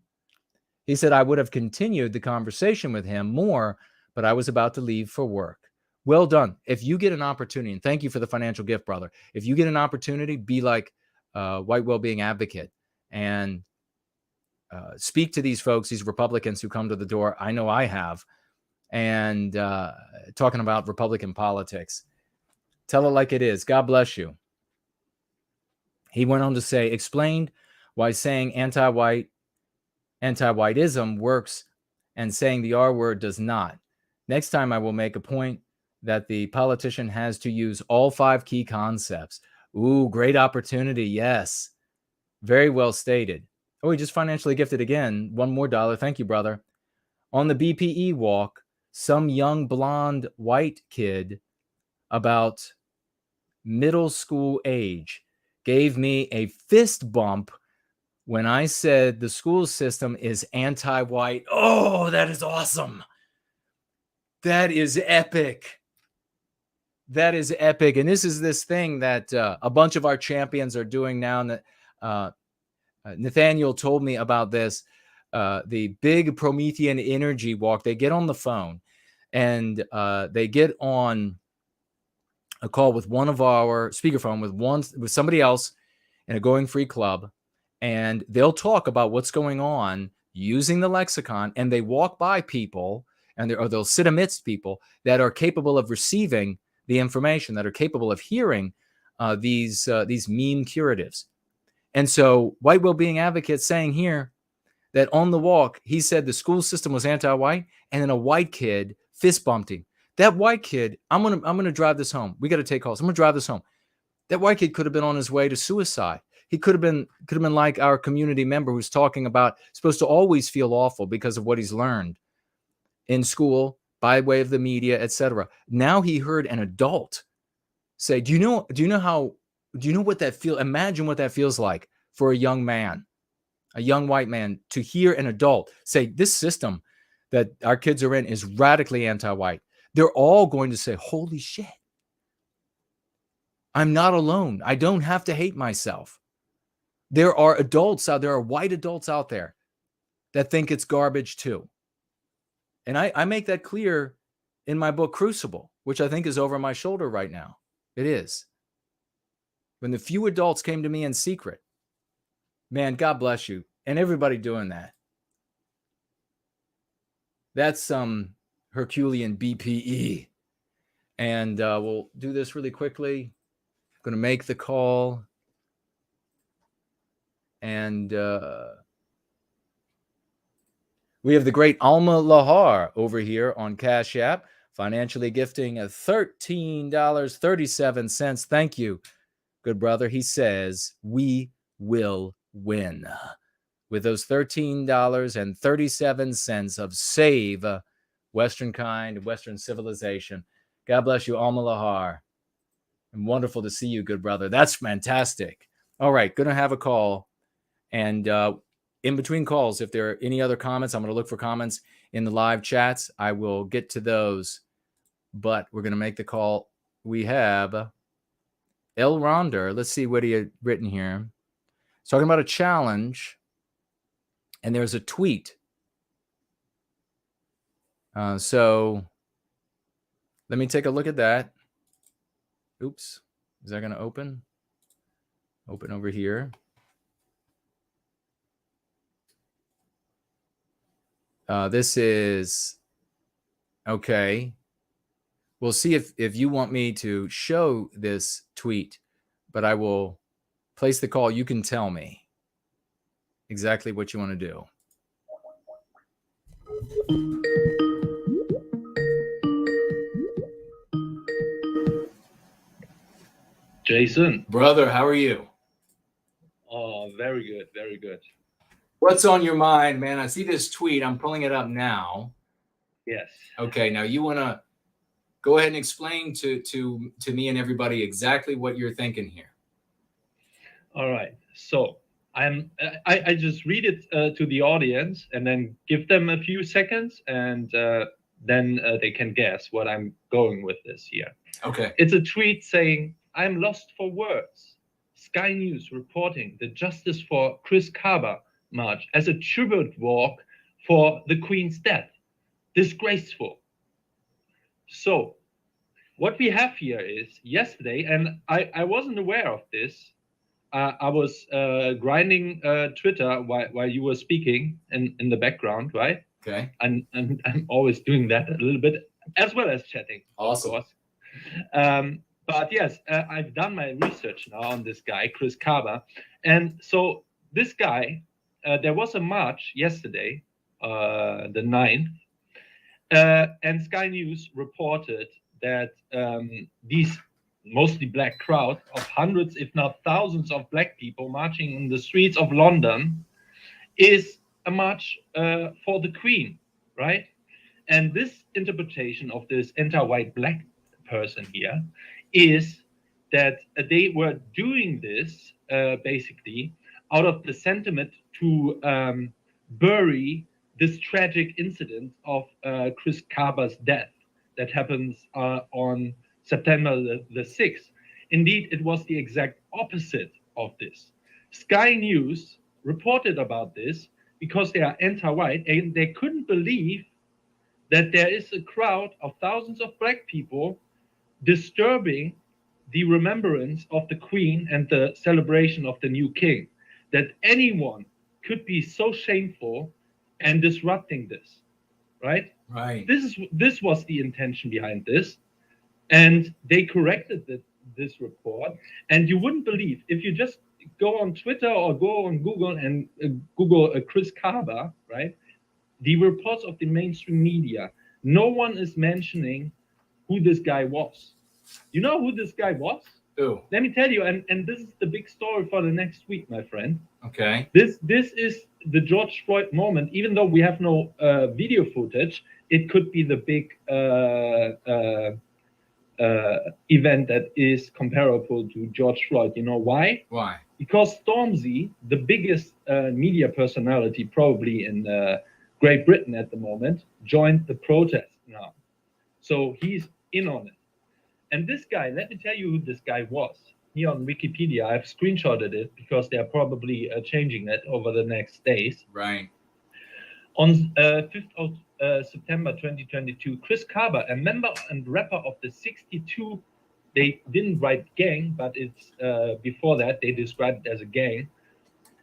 He said, I would have continued the conversation with him more, but I was about to leave for work. Well done. If you get an opportunity, and thank you for the financial gift, brother. If you get an opportunity, be like White Wellbeing Advocate and speak to these folks, these Republicans who come to the door. I know I have. And talking about Republican politics. Tell it like it is. God bless you. He went on to say, explained why saying anti-whiteism works and saying the R word does not. Next time I will make a point that the politician has to use all 5 key concepts. Ooh, great opportunity. Yes. Very well stated. Oh, he just financially gifted again. $1 more. Thank you, brother. On the BPE walk, some young blonde white kid about middle school age gave me a fist bump when I said the school system is anti-white. Oh, that is awesome. That is epic. That is epic. And this is this thing that a bunch of our champions are doing now. And Nathaniel told me about this, the big Promethean energy walk. They get on the phone and they get on a call with one of our speakerphone with somebody else in a Going Free club, and they'll talk about what's going on using the lexicon, and they walk by people or they'll sit amidst people that are capable of receiving the information, that are capable of hearing these meme curatives. And so white well-being advocates saying here that on the walk, he said the school system was anti-white, and then a white kid fist bumped him. That white kid, I'm gonna drive this home. We got to take calls. I'm gonna drive this home. That white kid could have been on his way to suicide. He could have been like our community member who's talking about supposed to always feel awful because of what he's learned in school by way of the media, etc. Now he heard an adult say, "Do you know what that feels? Imagine what that feels like for a young man, a young white man, to hear an adult say this system that our kids are in is radically anti-white." They're all going to say, "Holy shit. I'm not alone. I don't have to hate myself." There are adults out there, are white adults out there that think it's garbage too. And I make that clear in my book, Crucible, which I think is over my shoulder right now. It is. When the few adults came to me in secret, man, God bless you. And everybody doing that. That's some Herculean BPE. And we'll do this really quickly. I'm going to make the call. And we have the great Alma Lahar over here on Cash App, financially gifting $13.37. Thank you, good brother. He says, we will win. With those $13.37 of Save Western Kind, Western Civilization. God bless you, Alma Lahar. And wonderful to see you, good brother. That's fantastic. All right, going to have a call. And in between calls, if there are any other comments, I'm going to look for comments in the live chats. I will get to those. But we're going to make the call. We have El Ronder. Let's see what he had written here. He's talking about a challenge. And there's a tweet. So let me take a look at that. Oops. Is that going to open? Open over here. This is okay. We'll see if you want me to show this tweet, but I will place the call. You can tell me exactly what you want to do. Jason. Brother, how are you? Oh, very good. Very good. What's on your mind, man? I see this tweet. I'm pulling it up now. Yes. Okay. Now you want to go ahead and explain to me and everybody exactly what you're thinking here. All right. So I just read it to the audience and then give them a few seconds, and then they can guess what I'm going with this here. Okay. It's a tweet saying, "I'm lost for words. Sky News reporting the Justice for Chris Kaba march as a tribute walk for the Queen's death. Disgraceful." So what we have here is yesterday, and I wasn't aware of this. I was grinding Twitter while you were speaking in the background, right? Okay. And I'm always doing that a little bit, as well as chatting, awesome. Of course. But yes, I've done my research now on this guy, Chris Kaba. And so this guy, there was a march yesterday, the 9th, and Sky News reported that these mostly black crowd of hundreds, if not thousands of black people marching in the streets of London is a march for the Queen, right? And this interpretation of this anti-white black person here is that they were doing this basically out of the sentiment to bury this tragic incident of Chris Kaba's death that happens on September the 6th. Indeed, it was the exact opposite of this. Sky News reported about this because they are anti-white, and they couldn't believe that there is a crowd of thousands of black people disturbing the remembrance of the Queen and the celebration of the new king, that anyone could be so shameful and disrupting this, right? Right. This was the intention behind this, and they corrected this report. And you wouldn't believe, if you just go on Twitter or go on Google and Google Chris Kaba, right? The reports of the mainstream media, no one is mentioning who this guy was. You know who this guy was? Who? Let me tell you, and this is the big story for the next week, my friend. Okay. This is the George Floyd moment. Even though we have no video footage, it could be the big event that is comparable to George Floyd. You know why? Why? Because Stormzy, the biggest media personality probably in Great Britain at the moment, joined the protest now. So he's in on it. And this guy, let me tell you who this guy was. Here on Wikipedia, I've screenshotted it because they're probably changing it over the next days. Right. On 5th of September 2022, Chris Kaba, a member and rapper of the 62, they didn't write gang, but it's before that, they described it as a gang,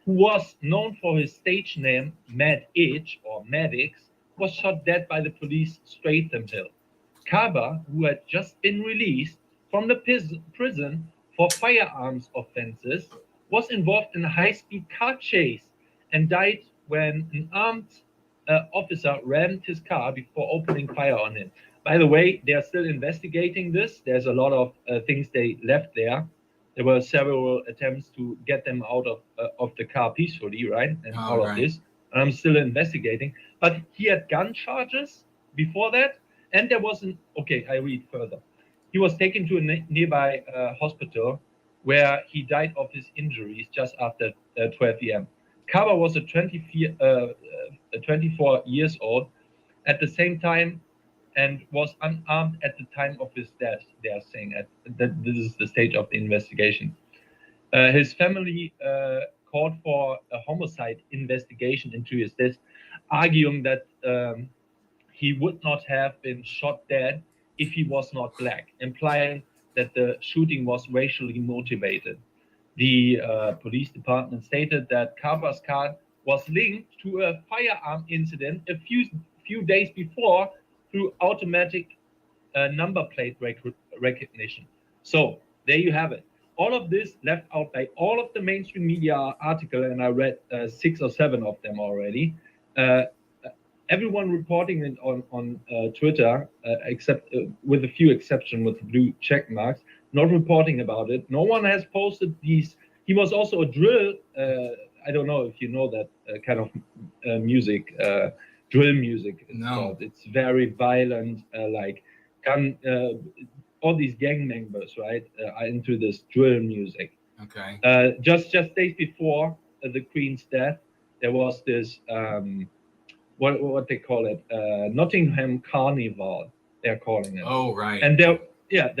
who was known for his stage name Mad Itch or Maddox, was shot dead by the police Stratham Hill. Kaba, who had just been released from the prison for firearms offenses, was involved in a high-speed car chase and died when an armed officer rammed his car before opening fire on him. By the way, they are still investigating this. There's a lot of things they left there. There were several attempts to get them out of the car peacefully, right? And all of this. And I'm still investigating. But he had gun charges before that. And there wasn't, okay, I read further. He was taken to a nearby hospital where he died of his injuries just after 12 p.m. Kaba was a 24 years old at the same time and was unarmed at the time of his death, they are saying. This is the stage of the investigation. His family called for a homicide investigation into his death, arguing that he would not have been shot dead if he was not black, implying that the shooting was racially motivated. The police department stated that Kaba's car was linked to a firearm incident a few days before through automatic number plate recognition. So there you have it. All of this left out by all of the mainstream media article, and I read 6 or 7 of them already. Everyone reporting it on Twitter, except with a few exceptions with blue check marks, not reporting about it. No one has posted these. He was also a drill. I don't know if you know that kind of music, drill music. No. It's very violent, like all these gang members, right, are into this drill music. Okay. Just days before the Queen's death, there was this what they call it, Nottingham Carnival, they're calling it. Oh, right. And there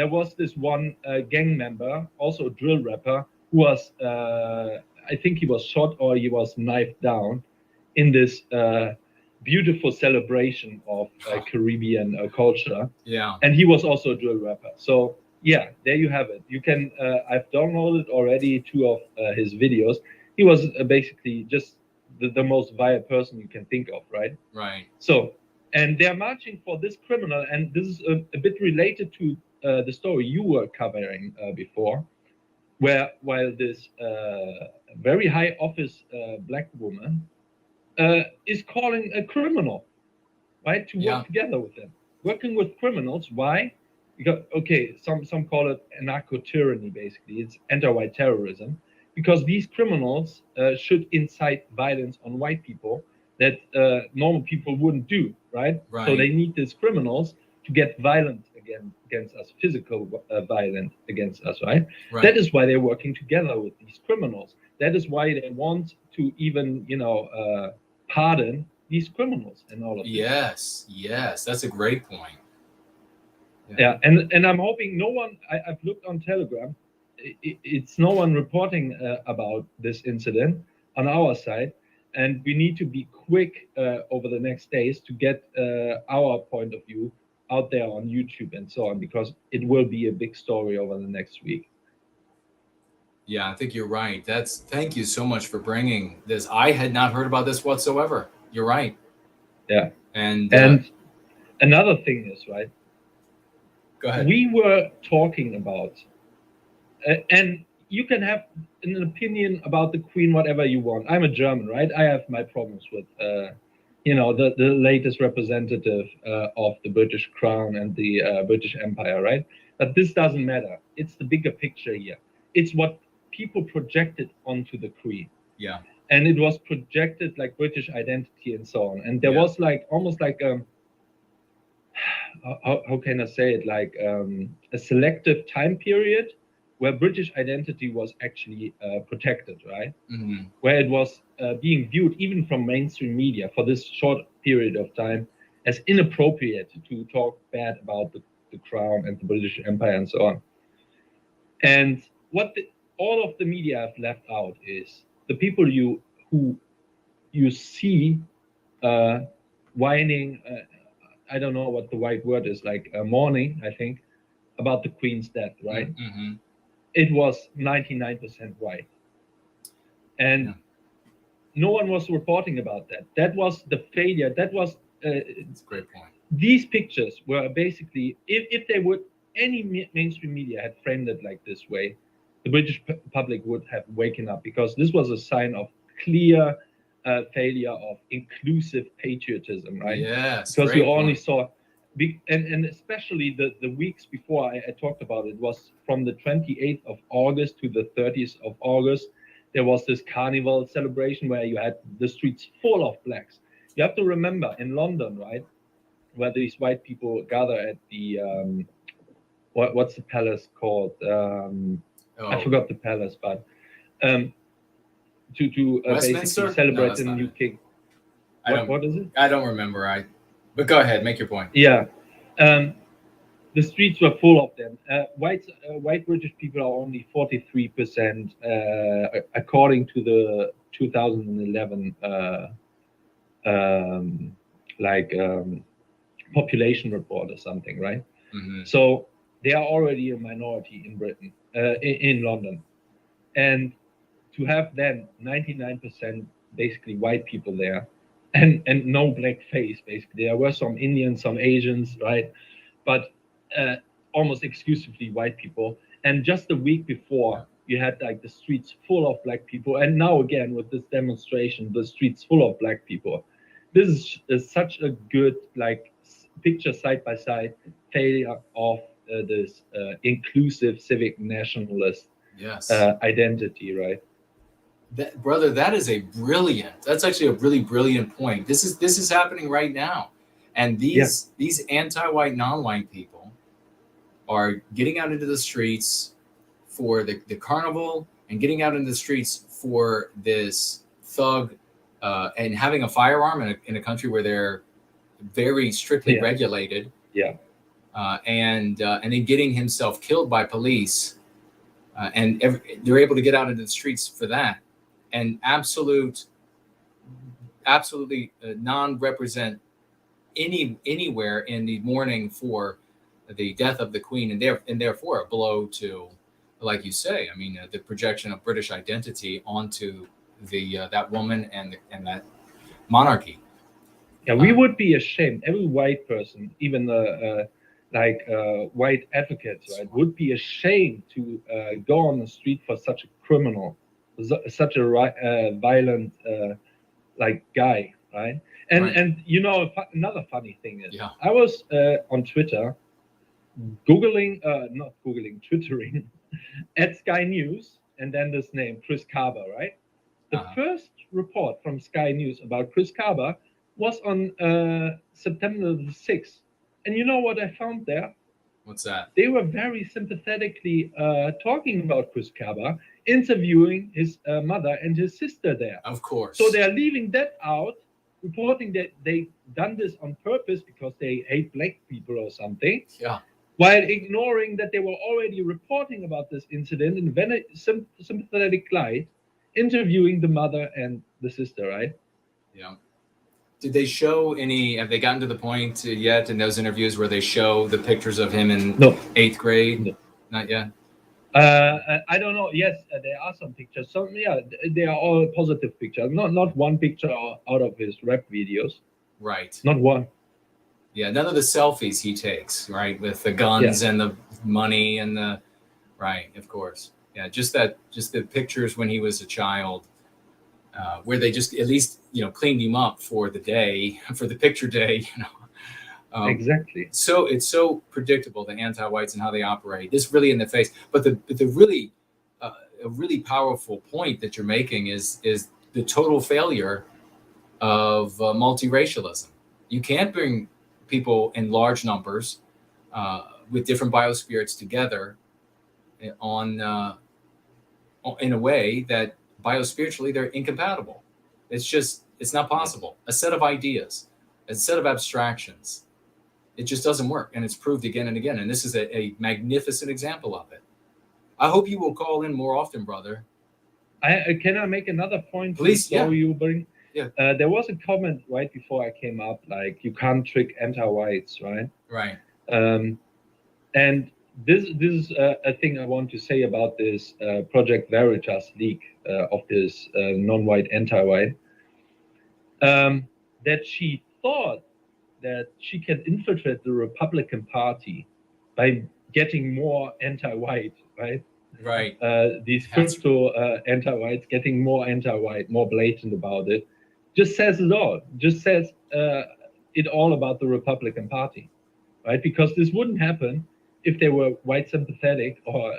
was this one gang member, also a drill rapper, who was, I think he was shot or he was knifed down in this beautiful celebration of Caribbean culture. Yeah. And he was also a drill rapper. So yeah, there you have it. You can, I've downloaded already 2 of his videos. He was basically just the most vile person you can think of, right? Right. So, and they're marching for this criminal, and this is a bit related to the story you were covering before, where while this very high office black woman is calling a criminal, right, to work together with them, working with criminals. Why? Because, okay, some call it anarcho-tyranny, basically. It's anti-white terrorism. Because these criminals should incite violence on white people that normal people wouldn't do, right? So they need these criminals to get violent against us, physical violence against us, right? Right. That is why they're working together with these criminals. That is why they want to even, pardon these criminals and all of this. Yes, that's a great point. Yeah, and I'm hoping no one. I've looked on Telegram. It's no one reporting about this incident on our side, and we need to be quick over the next days to get our point of view out there on YouTube and so on, because it will be a big story over the next week. Yeah, I think you're right. Thank you so much for bringing this. I had not heard about this whatsoever. You're right. Yeah. And another thing is, right, go ahead. we were talking about, and you can have an opinion about the Queen, whatever you want. I'm a German, right? I have my problems with, the latest representative of the British Crown and the British Empire, right? But this doesn't matter. It's the bigger picture here. It's what people projected onto the Queen. Yeah. And it was projected like British identity and so on. And there was like almost like how can I say it, like a selective time period where British identity was actually protected, right? Mm-hmm. Where it was being viewed even from mainstream media for this short period of time as inappropriate to talk bad about the Crown and the British Empire and so on. And what all of the media have left out is the people who you see whining, I don't know what the right word is, like mourning, I think, about the Queen's death, right? Mm-hmm. It was 99% white. And no one was reporting about that. That was the failure. That was... That's a great point. These pictures were basically, if they would, any mainstream media had framed it like this way, the British public would have waken up, because this was a sign of clear failure of inclusive patriotism, right? Yes, because you only saw, and especially the weeks before I talked about it, was from the 28th of August to the 30th of August. There was this carnival celebration where you had the streets full of blacks. You have to remember, in London, right, where these white people gather at the what's the palace called? I forgot the palace, but to basically celebrate the new king. What is it? I don't remember. But go ahead, make your point. Yeah, the streets were full of them. White British people are only 43%, according to the 2011 population report or something, right? Mm-hmm. So they are already a minority in Britain, in London, and to have then 99% basically white people there, and no black face, basically. There were some Indians, some Asians, right? But almost exclusively white people. And just a week before, you had like the streets full of black people. And now again, with this demonstration, the streets full of black people. This is such a good picture side-by-side failure of this inclusive civic nationalist identity, right? Brother, that's actually a really brilliant point. This is happening right now. And these anti-white, non-white people are getting out into the streets for the carnival, and getting out into the streets for this thug and having a firearm in a country where they're very strictly regulated. Yeah. And then getting himself killed by police. And they're able to get out into the streets for that. And absolutely non-represent anywhere in the mourning for the death of the Queen, and therefore a blow to, like you say, I mean, the projection of British identity onto that woman and that monarchy. Yeah, we would be ashamed. Every white person, even the white advocates, right, would be ashamed to go on the street for such a criminal, such a violent guy, right? And another funny thing is, I was on Twitter, twittering at Sky News, and then this name, Chris Carver, right? The first report from Sky News about Chris Carver was on September the 6th. And you know what I found there? What's that? They were very sympathetically talking about Chris Kaba, interviewing his mother and his sister there. Of course. So they're leaving that out, reporting that they done this on purpose because they hate black people or something. Yeah. While ignoring that they were already reporting about this incident in a very sympathetic light, interviewing the mother and the sister, right? Yeah. Did they show any, have they gotten to the point yet in those interviews where they show the pictures of him in No. 8th grade? No. Not yet? I don't know. Yes, there are some pictures. So yeah, they are all positive pictures. Not one picture out of his rap videos. Right. Not one. Yeah, none of the selfies he takes, right? With the guns and the money and the, right, of course. Yeah, just the pictures when he was a child, where they just at least, cleaned him up for the day, for the picture day, Exactly. So it's so predictable, the anti-whites and how they operate. This really in the face. But the really, a really powerful point that you're making is the total failure of multiracialism. You can't bring people in large numbers with different biospirits together in a way that biospiritually they're incompatible. It's not possible. A set of ideas, a set of abstractions, it just doesn't work. And it's proved again and again. And this is a magnificent example of it. I hope you will call in more often, brother. Can I make another point? Please, yeah. You bring? Yeah. There was a comment right before I came up, like, you can't trick anti-whites, right? Right. And this is a thing I want to say about this Project Veritas leak of this non-white anti-white, that she thought that she can infiltrate the Republican Party by getting more anti-white, right? Right. These crypto anti-whites getting more anti-white, more blatant about it, just says it all. Just says it all about the Republican Party, right? Because this wouldn't happen if they were white sympathetic, or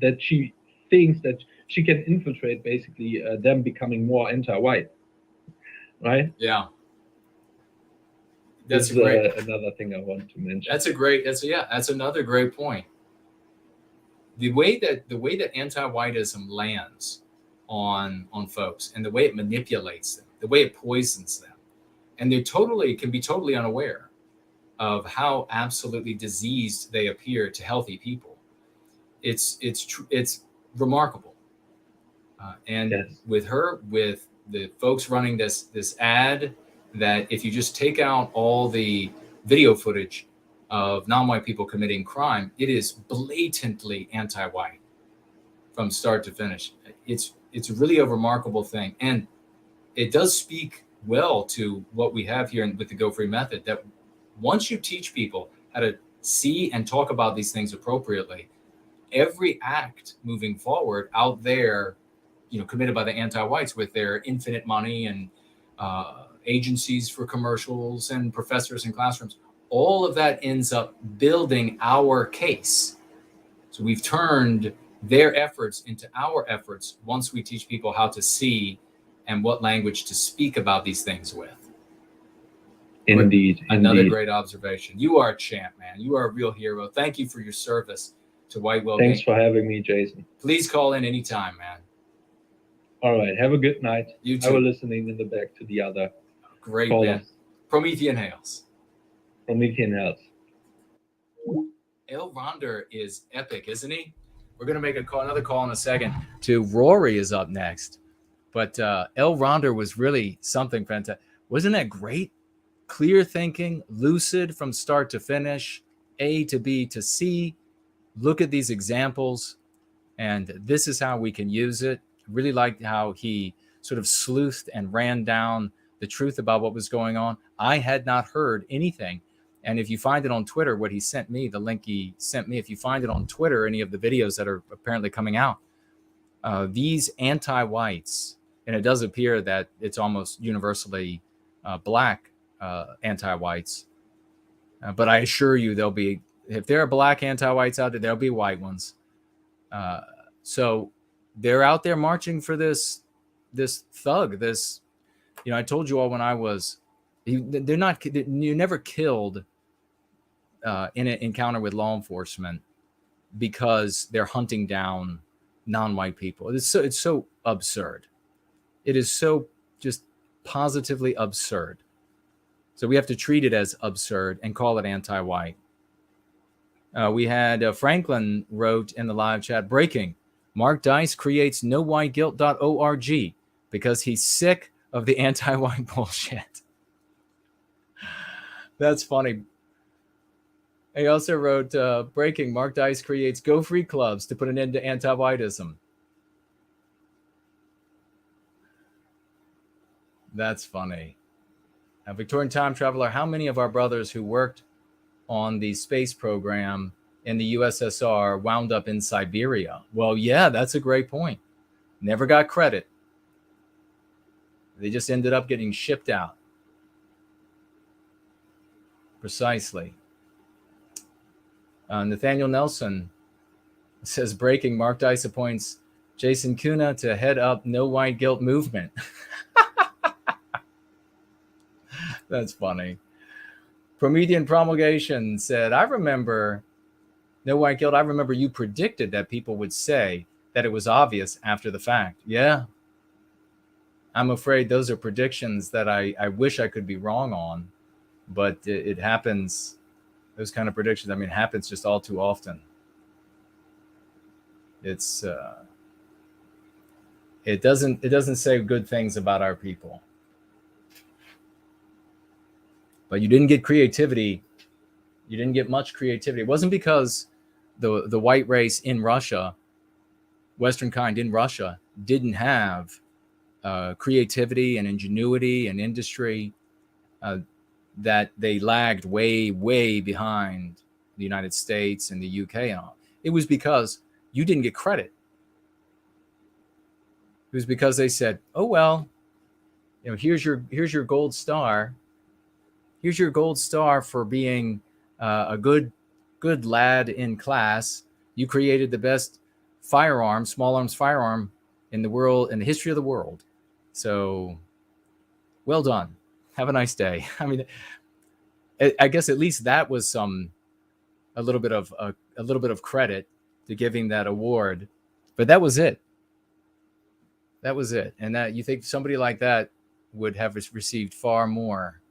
that she thinks that she can infiltrate basically them becoming more anti-white, right? Yeah. That's another thing I want to mention. That's another great point. The way that anti-whiteism lands on folks, and the way it manipulates them, the way it poisons them, and they can be totally unaware of how absolutely diseased they appear to healthy people. It's remarkable. And yes, with the folks running this ad, that if you just take out all the video footage of non-white people committing crime, it is blatantly anti-white from start to finish. It's really a remarkable thing. And it does speak well to what we have here with the Go Free method, that once you teach people how to see and talk about these things appropriately, every act moving forward out there, committed by the anti-whites with their infinite money and agencies for commercials and professors in classrooms, all of that ends up building our case. So we've turned their efforts into our efforts once we teach people how to see and what language to speak about these things with. Indeed. Another great observation. You are a champ, man. You are a real hero. Thank you for your service to white wellbeing. Thanks for having me, Jason. Please call in anytime, man. All right. Have a good night. You too. I will listening in the back to the other. Great, callers. Man. Promethean Hails. Promethean Hails. El Ronder is epic, isn't he? We're going to make another call in a second. To Rory is up next. But El Ronder was really something fantastic. Wasn't that great? Clear thinking, lucid from start to finish, A to B to C. Look at these examples, and this is how we can use it. Really liked how he sort of sleuthed and ran down the truth about what was going on. I had not heard anything. And if you find it on Twitter, what he sent me, the link he sent me, if you find it on Twitter, any of the videos that are apparently coming out, these anti-whites, and it does appear that it's almost universally black anti-whites. But I assure you, there'll be, if there are black anti-whites out there, there'll be white ones. So they're out there marching for this thug, I told you all when I was, you never killed in an encounter with law enforcement because they're hunting down non-white people. It's so absurd. It is so just positively absurd. So we have to treat it as absurd and call it anti-white. We had Franklin wrote in the live chat, breaking, Mark Dice creates nowhiteguilt.org because he's sick of the anti-white bullshit. That's funny. He also wrote, breaking, Mark Dice creates Go Free Clubs to put an end to anti-whiteism. That's funny. A Victorian time traveler, how many of our brothers who worked on the space program in the USSR wound up in Siberia? Well, yeah, that's a great point. Never got credit. They just ended up getting shipped out. Precisely. Nathaniel Nelson says, breaking, Mark Dice appoints Jason Kuna to head up No White Guilt movement. That's funny. Promethean Promulgation said, I remember, No White Guilt, I remember you predicted that people would say that it was obvious after the fact. Yeah. I'm afraid those are predictions that I wish I could be wrong on, but it happens. Those kind of predictions, I mean, happens just all too often. It's it doesn't say good things about our people. But you didn't get creativity. You didn't get much creativity. It wasn't because the white race in Russia, Western kind in Russia, didn't have creativity and ingenuity and industry, that they lagged way, way behind the United States and the UK and all. It was because you didn't get credit. It was because they said, oh, well, you know, here's your gold star. Here's your gold star for being a good lad in class. You created the best firearm, small arms firearm in the world, in the history of the world. So well done. Have a nice day. I mean, I guess at least that was a little bit of credit to giving that award, but that was it. That was it. And that you think somebody like that would have received far more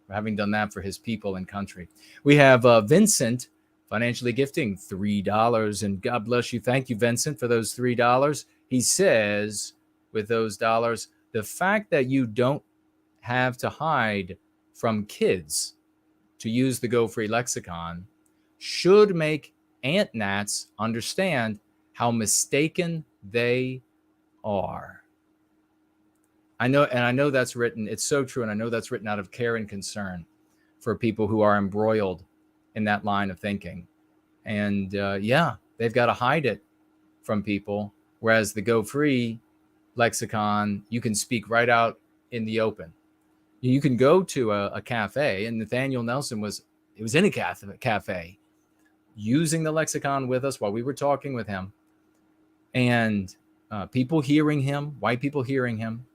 for having done that for his people and country. We have Vincent financially gifting $3, and God bless you. Thank you, Vincent, for those $3. He says, with those dollars, the fact that you don't have to hide from kids to use the Go Free lexicon should make Ant Nats understand how mistaken they are. I know that's written, it's so true, and I know that's written out of care and concern for people who are embroiled in that line of thinking. And yeah, they've got to hide it from people, whereas the Go Free lexicon, you can speak right out in the open. You can go to a cafe, and Nathaniel Nelson was in a cafe using the lexicon with us while we were talking with him, and people hearing him, white people hearing him.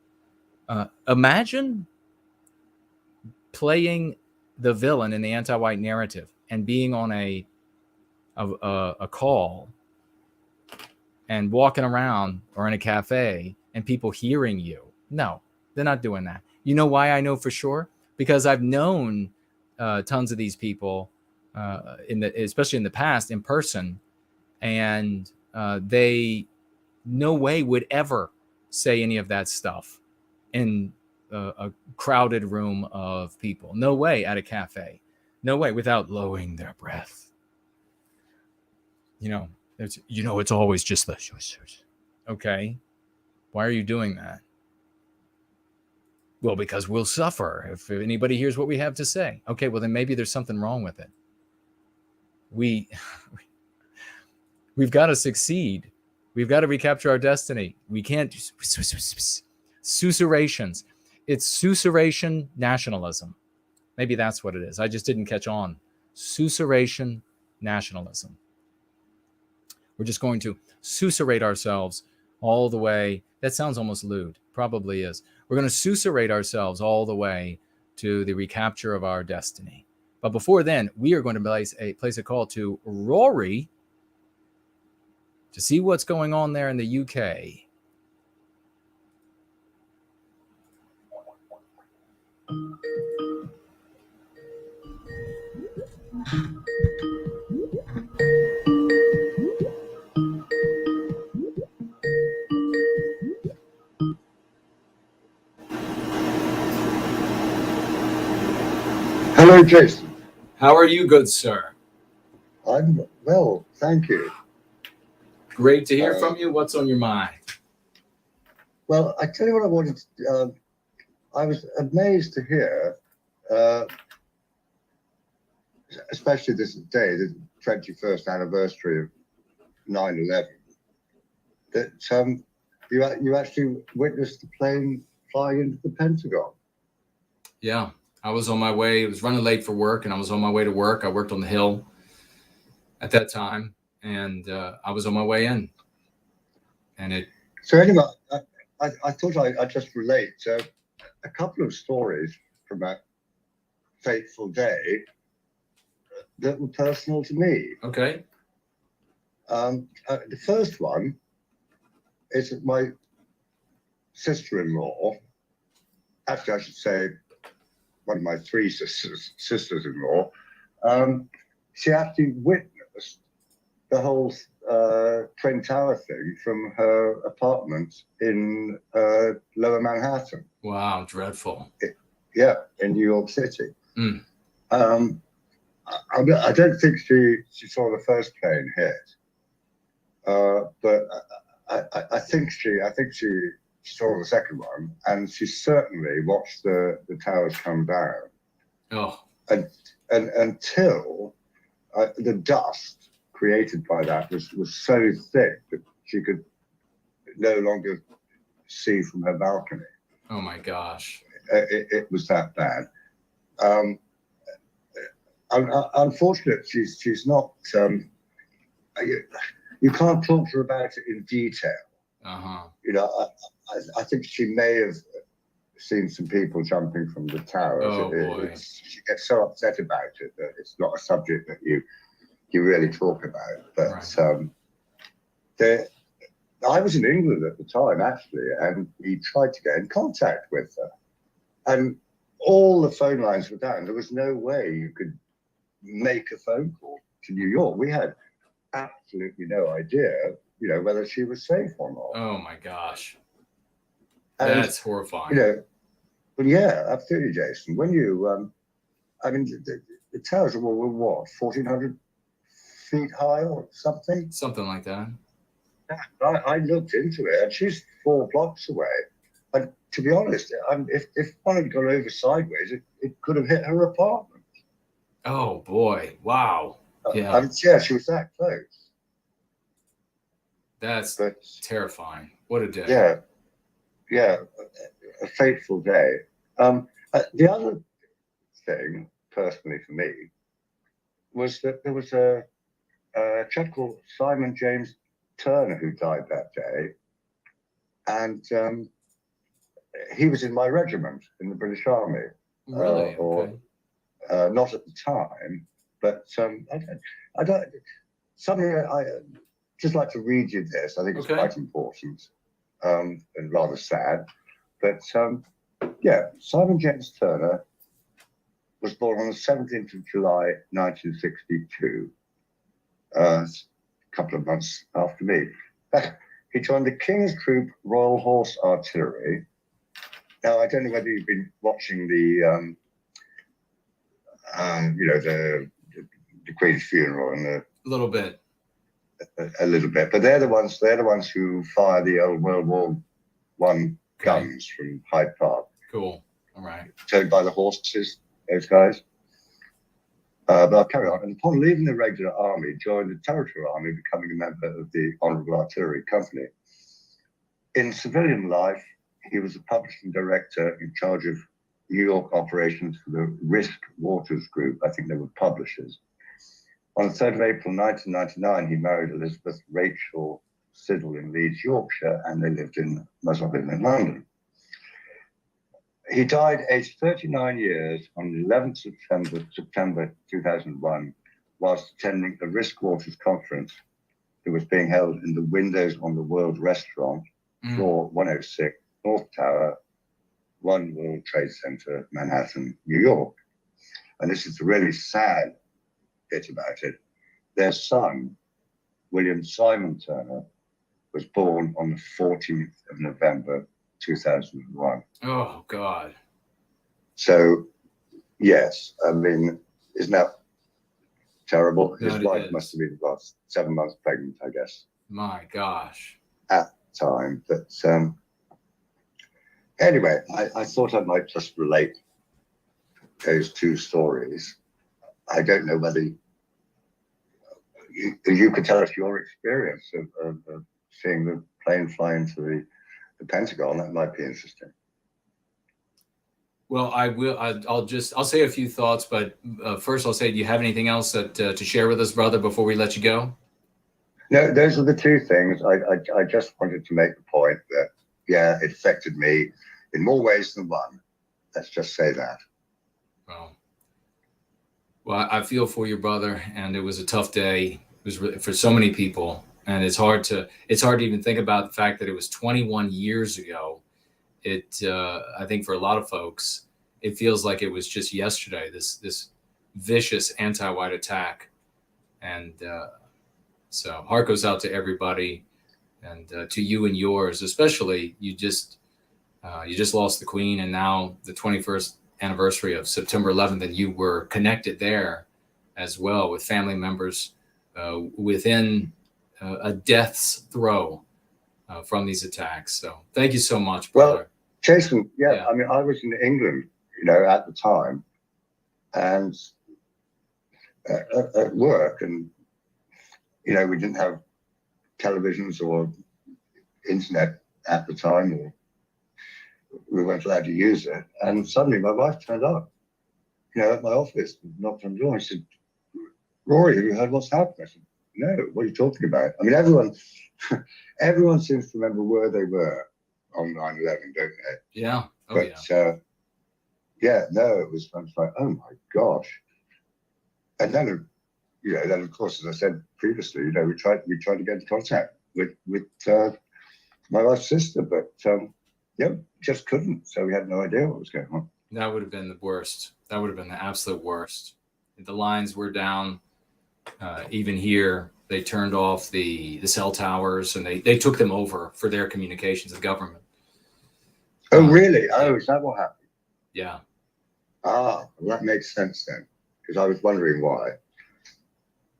Imagine playing the villain in the anti-white narrative and being on a call and walking around or in a cafe and people hearing you. No, they're not doing that. You know why I know for sure? Because I've known tons of these people, especially in the past, in person, and they no way would ever say any of that stuff in a crowded room of people. No way at a cafe. No way without lowering their breath. It's always just the okay. Why are you doing that? Well, because we'll suffer if anybody hears what we have to say. Okay, well then maybe there's something wrong with it. We've got to succeed. We've got to recapture our destiny. We can't susurrations. It's susurration nationalism. Maybe that's what it is. I just didn't catch on. Susurration nationalism. We're just going to susurrate ourselves all the way. That sounds almost lewd. Probably is. We're going to susurrate ourselves all the way to the recapture of our destiny But before then, we are going to place a call to Rory to see what's going on there in the UK. Hello, Jason. How are you, good sir? I'm well, thank you. Great to hear from you. What's on your mind? Well, I tell you what I wanted to, I was amazed to hear, especially this day, the 21st anniversary of 9/11, that you actually witnessed the plane flying into the Pentagon. Yeah, I was on my way. I was running late for work, and I was on my way to work. I worked on the Hill at that time, and I was on my way in. And it. So anyway, I thought I'd just relate a couple of stories from that fateful day that were personal to me. Okay. The first one is that my sister-in-law, actually I should say one of my three sisters-in-law, she actually witnessed the whole Twin Tower thing from her apartment in Lower Manhattan. Wow, dreadful. Yeah, in New York City. Mm. I don't think she saw the first plane hit, but I think she saw the second one, and she certainly watched the towers come down. Oh. And until the dust created by that was so thick that she could no longer see from her balcony. Oh my gosh. It was that bad. Unfortunately, she's not. You can't talk to her about it in detail. You know, I think she may have seen some people jumping from the towers. Oh boy. She gets so upset about it that it's not a subject that you really talk about. But right. I was in England at the time, actually, and we tried to get in contact with her, and all the phone lines were down. There was no way you could make a phone call to New York. We had absolutely no idea, you know, whether she was safe or not. Oh my gosh. And, that's horrifying. You know, well, yeah, absolutely, Jason. When you, I mean, the towers were what, 1,400 feet high or something? Something like that. I looked into it, and she's 4 blocks away. And to be honest, if one had gone over sideways, it could have hit her apartment. Oh boy! Wow. Yeah. Yeah, she was that close. That's terrifying. What a day. Yeah. Yeah, a fateful day. The other thing, personally for me, was that there was a chap called Simon James Turner who died that day, and he was in my regiment in the British Army. Really? Or not at the time, but I don't. Something I just like to read you this. I think it's quite important. And rather sad, but yeah, Simon James Turner was born on the 17th of July, 1962, a couple of months after me. He joined the King's Troop Royal Horse Artillery. Now, I don't know whether you've been watching the, you know, the Queen's funeral and the... A little bit. A little bit, but they're the ones who fire the old World War I guns from Hyde Park. Cool. All right. Towed by the horses, those guys. But I'll carry on. And upon leaving the regular army, joined the Territorial Army, becoming a member of the Honourable Artillery Company. In civilian life, he was a publishing director in charge of New York operations for the Risk Waters Group. I think they were publishers. On the 3rd of April 1999, he married Elizabeth Rachel Siddle in Leeds, Yorkshire, and they lived in Muswell in London. He died aged 39 years on the 11th September 2001, whilst attending a Risk Waters conference that was being held in the Windows on the World restaurant, floor 106, North Tower, One World Trade Center, Manhattan, New York. And this is the really sad bit about it. Their son, William Simon Turner, was born on the 14th of November, 2001. Oh, God. So, yes, I mean, isn't that terrible? His That wife is. must have been about 7 months pregnant, I guess, My gosh. at the time. But anyway, I thought I might just relate those two stories. I don't know whether you could tell us your experience of seeing the plane fly into the Pentagon. That might be interesting. Well, I will. I'll say a few thoughts, but first I'll say, do you have anything else to share with us, brother, before we let you go? No, those are the two things. I just wanted to make the point that, yeah, it affected me in more ways than one. Let's just say that. Well, I feel for your brother, and it was a tough day. It was really, for so many people, and it's hard to even think about the fact that it was 21 years ago. I think for a lot of folks, it feels like it was just yesterday, this vicious anti-white attack. And so heart goes out to everybody, and to you and yours, especially. You just lost the Queen, and now the 21st anniversary of September 11th, and you were connected there as well with family members within a death's throw from these attacks. So thank you so much, brother. Well, Jason, yeah, I mean, I was in England, at the time, and at work, and, we didn't have televisions or internet at the time, or we weren't allowed to use it. And suddenly my wife turned up, at my office, knocked on the door, and said, "Rory, have you heard what's happened?" I said, "No, what are you talking about?" I mean, everyone seems to remember where they were on 9/11, don't they? Yeah. Oh, but, it was like, oh my gosh. And then, then of course, as I said previously, we tried to get in contact with my wife's sister, but just couldn't. So we had no idea what was going on. That would have been the worst. That would have been the absolute worst. The lines were down. Even here, they turned off the cell towers, and they took them over for their communications of government. Oh, really? Oh, is that what happened? Yeah. Well, that makes sense then, because I was wondering why.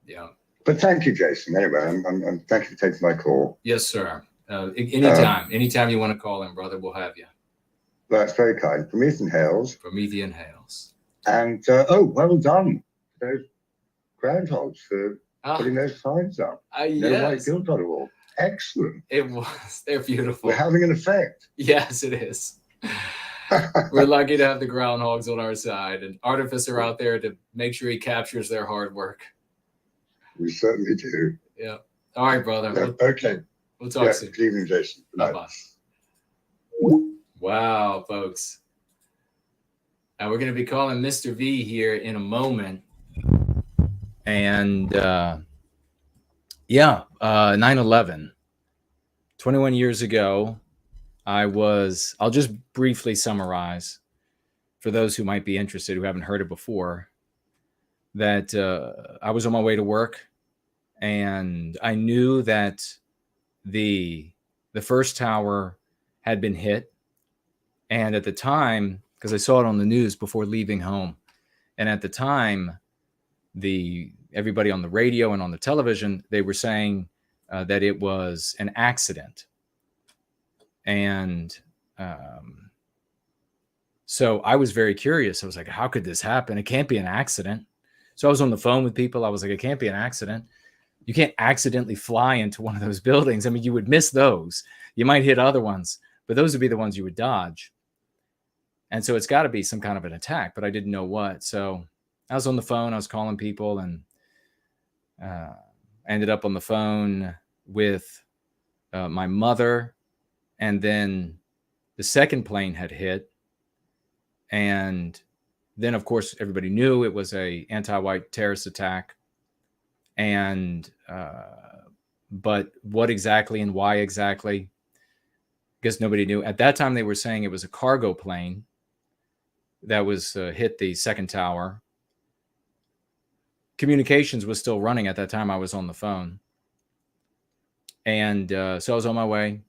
Yeah. But thank you, Jason. Anyway, I'm thank you for taking my call. Yes, sir. Anytime you want to call in, brother, we'll have you. That's very kind. Promethean Hales. Promethean Hales. And well done, those groundhogs for putting those signs up. No white guilt on the wall. Excellent. It was. They're beautiful. We're having an effect. Yes, it is. We're lucky to have the groundhogs on our side, and Artificer out there to make sure he captures their hard work. We certainly do. Yeah. All right, brother. Yeah, okay. We'll talk soon. Good evening, Jason. Bye-bye. Wow, folks. Now we're going to be calling Mr. V here in a moment. And 9/11, 21 years ago, I'll just briefly summarize for those who might be interested, who haven't heard it before, that I was on my way to work, and I knew that the first tower had been hit. And at the time, because I saw it on the news before leaving home, and at the time, everybody on the radio and on the television, they were saying that it was an accident. And so I was very curious. I was like, how could this happen? It can't be an accident. So I was on the phone with people. I was like, it can't be an accident. You can't accidentally fly into one of those buildings. I mean, you would miss those. You might hit other ones, but those would be the ones you would dodge. And so it's got to be some kind of an attack, but I didn't know what. So I was on the phone. I was calling people, and ended up on the phone with my mother. And then the second plane had hit, And then, of course, everybody knew it was a anti-white terrorist attack. And but what exactly and why exactly? I guess nobody knew. At that time, they were saying it was a cargo plane that was hit the second tower. Communications was still running at that time. I was on the phone. And so I was on my way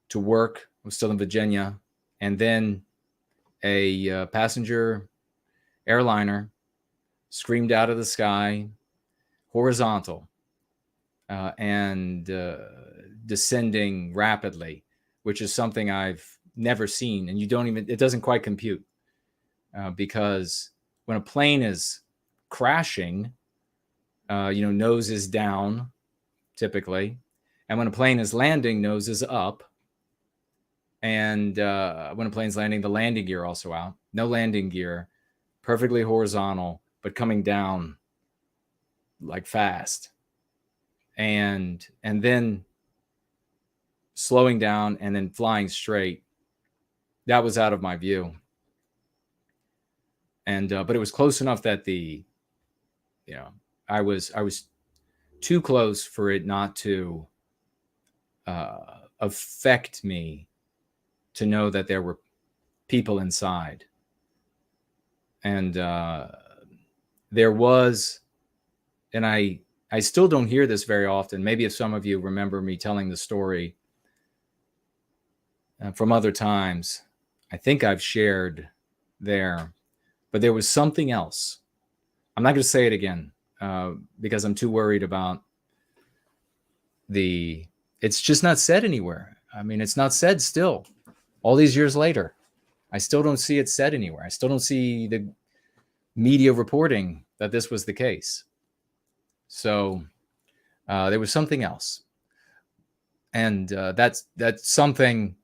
to work. I was still in Virginia. And then a passenger airliner screamed out of the sky, horizontal, and descending rapidly, which is something I've never seen. And it doesn't quite compute because when a plane is crashing, nose is down typically. And when a plane is landing, nose is up. And when a plane's landing, the landing gear also out. No landing gear, perfectly horizontal, but coming down like fast. And then slowing down and then flying straight. That was out of my view. And but it was close enough that I was too close for it not to affect me, to know that there were people inside. And there was, and I still don't hear this very often. Maybe if some of you remember me telling the story from other times, I think I've shared there, but there was something else. I'm not going to say it again because I'm too worried about it's just not said anywhere. I mean, it's not said still. All these years later, I still don't see it said anywhere. I still don't see the media reporting that this was the case. So there was something else. And that something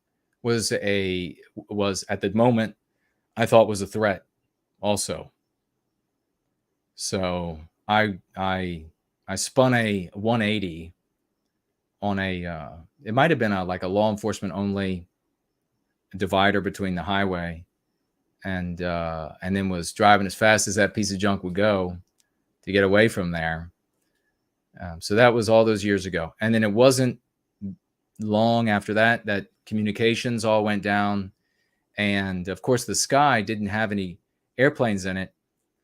was at the moment I thought was a threat also. So I spun a 180 on it might have been like a law enforcement only divider between the highway, and then was driving as fast as that piece of junk would go to get away from there. So that was all those years ago. And then it wasn't long after that communications all went down. And of course, the sky didn't have any airplanes in it,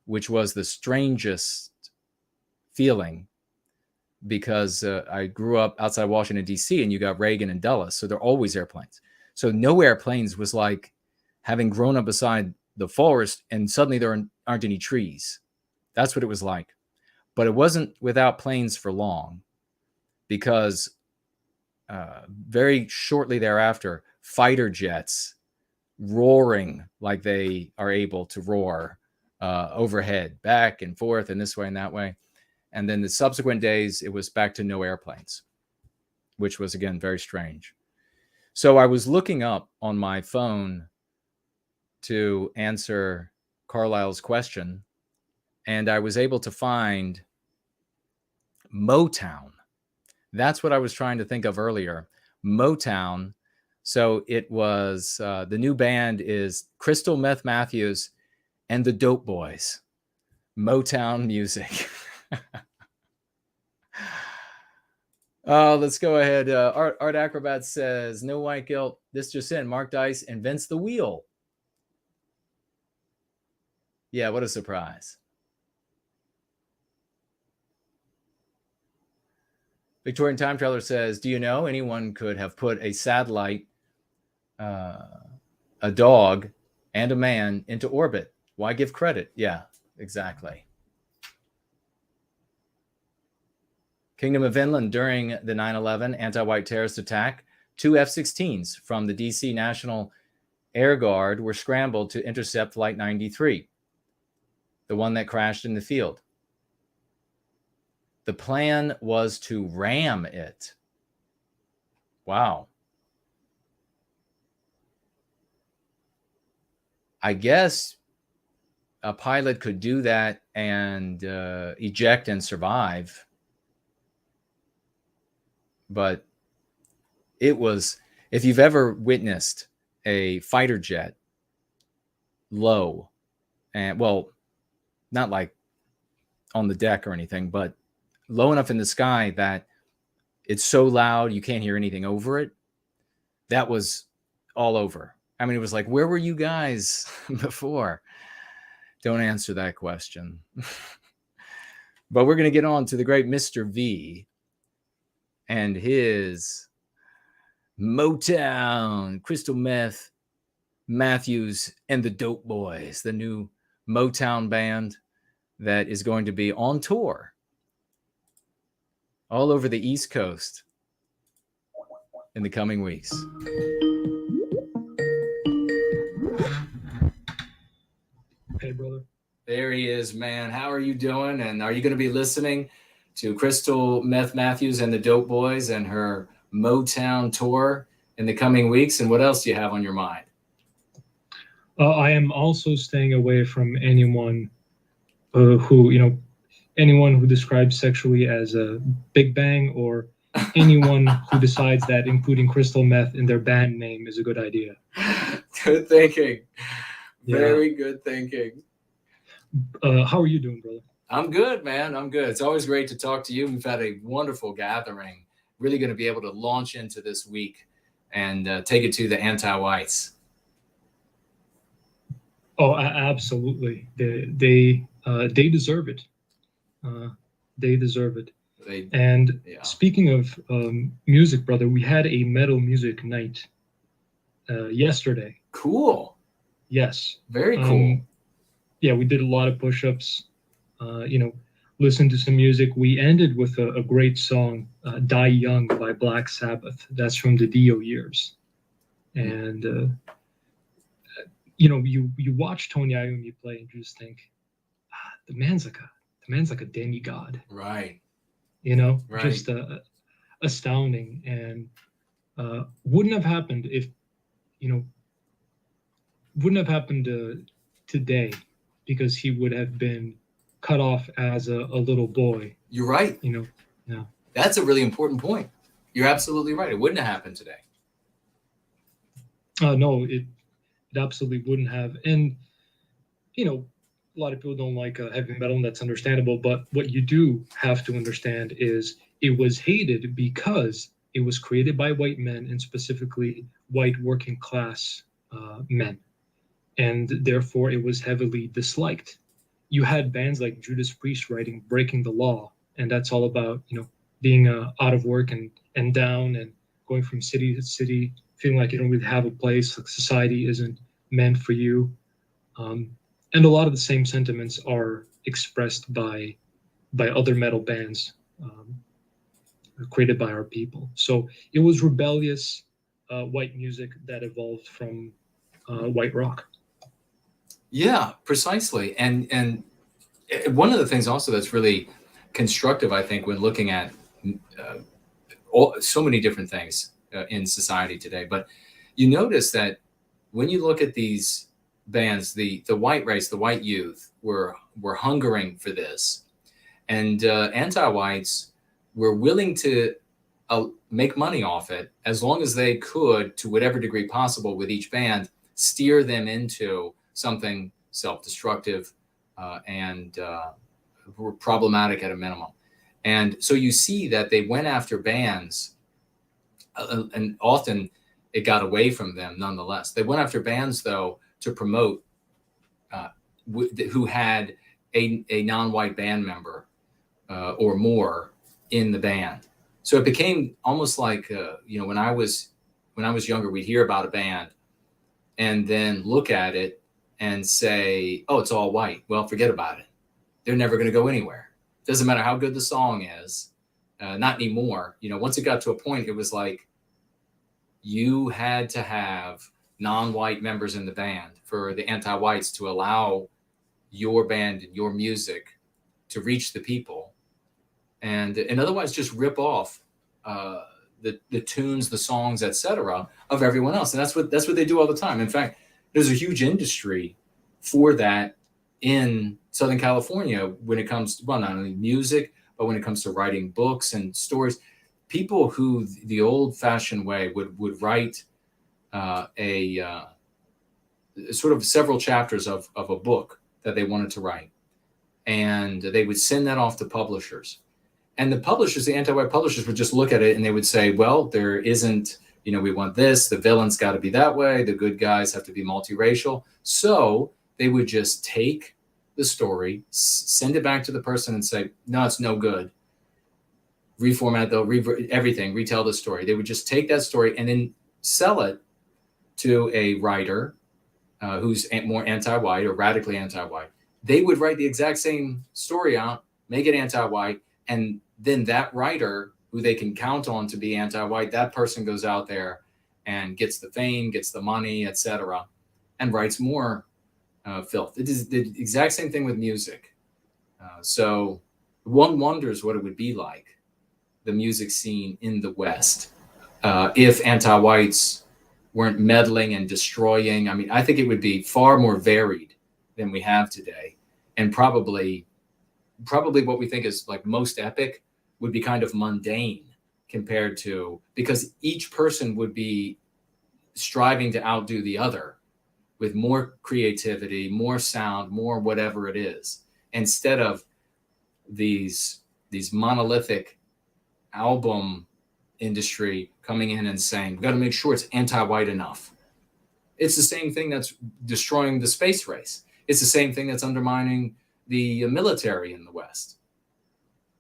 which was the strangest feeling, because I grew up outside Washington, D.C., and you got Reagan and Dulles. So they're always airplanes. So no airplanes was like having grown up beside the forest and suddenly there aren't any trees. That's what it was like. But it wasn't without planes for long, because very shortly thereafter, fighter jets roaring like they are able to roar overhead, back and forth and this way and that way. And then the subsequent days, it was back to no airplanes, which was, again, very strange. So I was looking up on my phone to answer Carlisle's question, and I was able to find Motown. That's what I was trying to think of earlier. Motown. So it was, the new band is Crystal Meth Matthews and the Dope Boys. Motown music. Let's go ahead. Art Acrobat says, no white guilt. This just in. Mark Dice invents the wheel. Yeah, what a surprise. Victorian Time Traveler says, do you know anyone could have put a satellite, a dog, and a man into orbit? Why give credit? Yeah, exactly. Kingdom of Inland, during the 9/11 anti-white terrorist attack, 2 F-16s from the DC National Air Guard were scrambled to intercept Flight 93, the one that crashed in the field. The plan was to ram it. Wow. I guess a pilot could do that and eject and survive. But it was, if you've ever witnessed a fighter jet low, and well, not like on the deck or anything, but low enough in the sky that it's so loud you can't hear anything over it. That was all over. I mean, it was like, where were you guys before? Don't answer that question. But we're going to get on to the great Mr. V and his Motown, Crystal Meth, Matthews, and the Dope Boys, the new Motown band that is going to be on tour all over the East Coast in the coming weeks. Hey, brother. There he is, man. How are you doing? And are you going to be listening to Crystal Meth Matthews and the Dope Boys and her Motown tour in the coming weeks? And what else do you have on your mind? I am also staying away from anyone anyone who describes sexually as a Big Bang, or anyone who decides that including crystal meth in their band name is a good idea. Good thinking. Yeah. Very good thinking. How are you doing, brother? I'm good, man. I'm good. It's always great to talk to you. We've had a wonderful gathering. Really going to be able to launch into this week and take it to the anti-whites. Oh, absolutely. They deserve it. They deserve it. Speaking of music, brother, we had a metal music night yesterday. Cool. Yes. Very cool. Yeah, we did a lot of push-ups, listened to some music. We ended with a great song, Die Young by Black Sabbath. That's from the Dio years. And, you watch Tony Iommi play and you just think, the man's like a demigod. Right. Right. Just astounding. And wouldn't have happened if, wouldn't have happened today, because he would have been cut off as a little boy. You're right. Yeah. That's a really important point. You're absolutely right. It wouldn't have happened today. No, it absolutely wouldn't have. And, a lot of people don't like heavy metal, and that's understandable. But what you do have to understand is it was hated because it was created by white men, and specifically white working class men. And therefore it was heavily disliked. You had bands like Judas Priest writing Breaking the Law, and that's all about, being out of work and down and going from city to city, feeling like you don't really have a place, like society isn't meant for you. And a lot of the same sentiments are expressed by other metal bands created by our people. So it was rebellious white music that evolved from white rock. Yeah, precisely. And one of the things also that's really constructive, I think, when looking at so many different things in society today, but you notice that when you look at these bands, the white race, the white youth were hungering for this, and anti-whites were willing to make money off it as long as they could, to whatever degree possible, with each band, steer them into something self-destructive and problematic at a minimum. And so you see that they went after bands, and often it got away from them nonetheless. They went after bands, though, to promote who had a non-white band member or more in the band. So it became almost like, when I was younger, we'd hear about a band and then look at it and say, oh, it's all white. Well, forget about it. They're never going to go anywhere. Doesn't matter how good the song is. Not anymore. Once it got to a point, it was like you had to have non-white members in the band for the anti-whites to allow your band and your music to reach the people, and otherwise just rip off the tunes, the songs, etc. of everyone else. And that's what they do all the time. In fact, there's a huge industry for that in Southern California when it comes to, well, not only music, but when it comes to writing books and stories. People who the old-fashioned way would write a sort of several chapters of a book that they wanted to write. And they would send that off to publishers. And the publishers, the anti-white publishers, would just look at it and they would say, well, there isn't, we want this, the villain's got to be that way, the good guys have to be multiracial. So they would just take the story, send it back to the person and say, no, it's no good. Reformat, everything, retell the story. They would just take that story and then sell it to a writer who's more anti-white or radically anti-white. They would write the exact same story out, make it anti-white, and then that writer who they can count on to be anti-white, that person goes out there and gets the fame, gets the money, etc., and writes more filth. It is the exact same thing with music. So one wonders what it would be like, the music scene in the West, if anti-whites weren't meddling and destroying. I mean, I think it would be far more varied than we have today. And probably what we think is like most epic would be kind of mundane compared to, because each person would be striving to outdo the other with more creativity, more sound, more whatever it is, instead of these monolithic album industry coming in and saying, we've got to make sure it's anti-white enough. It's the same thing that's destroying the space race. It's the same thing that's undermining the military in the West.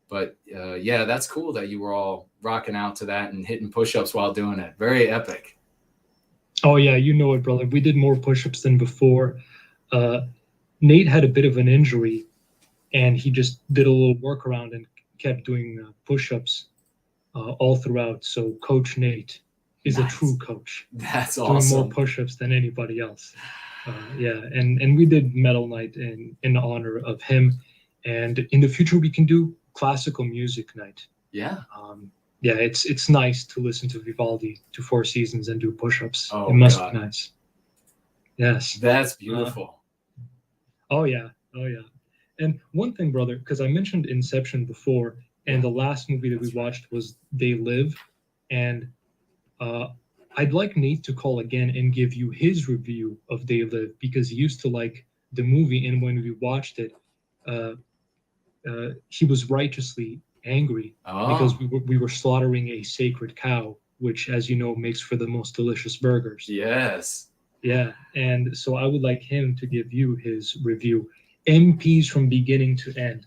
But yeah, that's cool that you were all rocking out to that and hitting push-ups while doing it. Very epic. Oh yeah, you know it, brother. We did more push-ups than before. Nate had a bit of an injury, and he just did a little workaround and kept doing push-ups all throughout. So Coach Nate is a true coach. That's awesome. Doing more push-ups than anybody else. Yeah, and we did Metal Night in honor of him. And in the future, we can do classical music night. Yeah. Yeah, it's nice to listen to Vivaldi to Four Seasons and do push-ups. Oh, it must God. be nice. Yes. That's beautiful. Oh yeah. And one thing, brother, because I mentioned Inception before, and the last movie that we watched was They Live, and I'd like Nate to call again and give you his review of They Live, because he used to like the movie, and when we watched it, he was righteously angry because we were slaughtering a sacred cow, which, as you know, makes for the most delicious burgers. Yes. Yeah, and so I would like him to give you his review. MPs from beginning to end.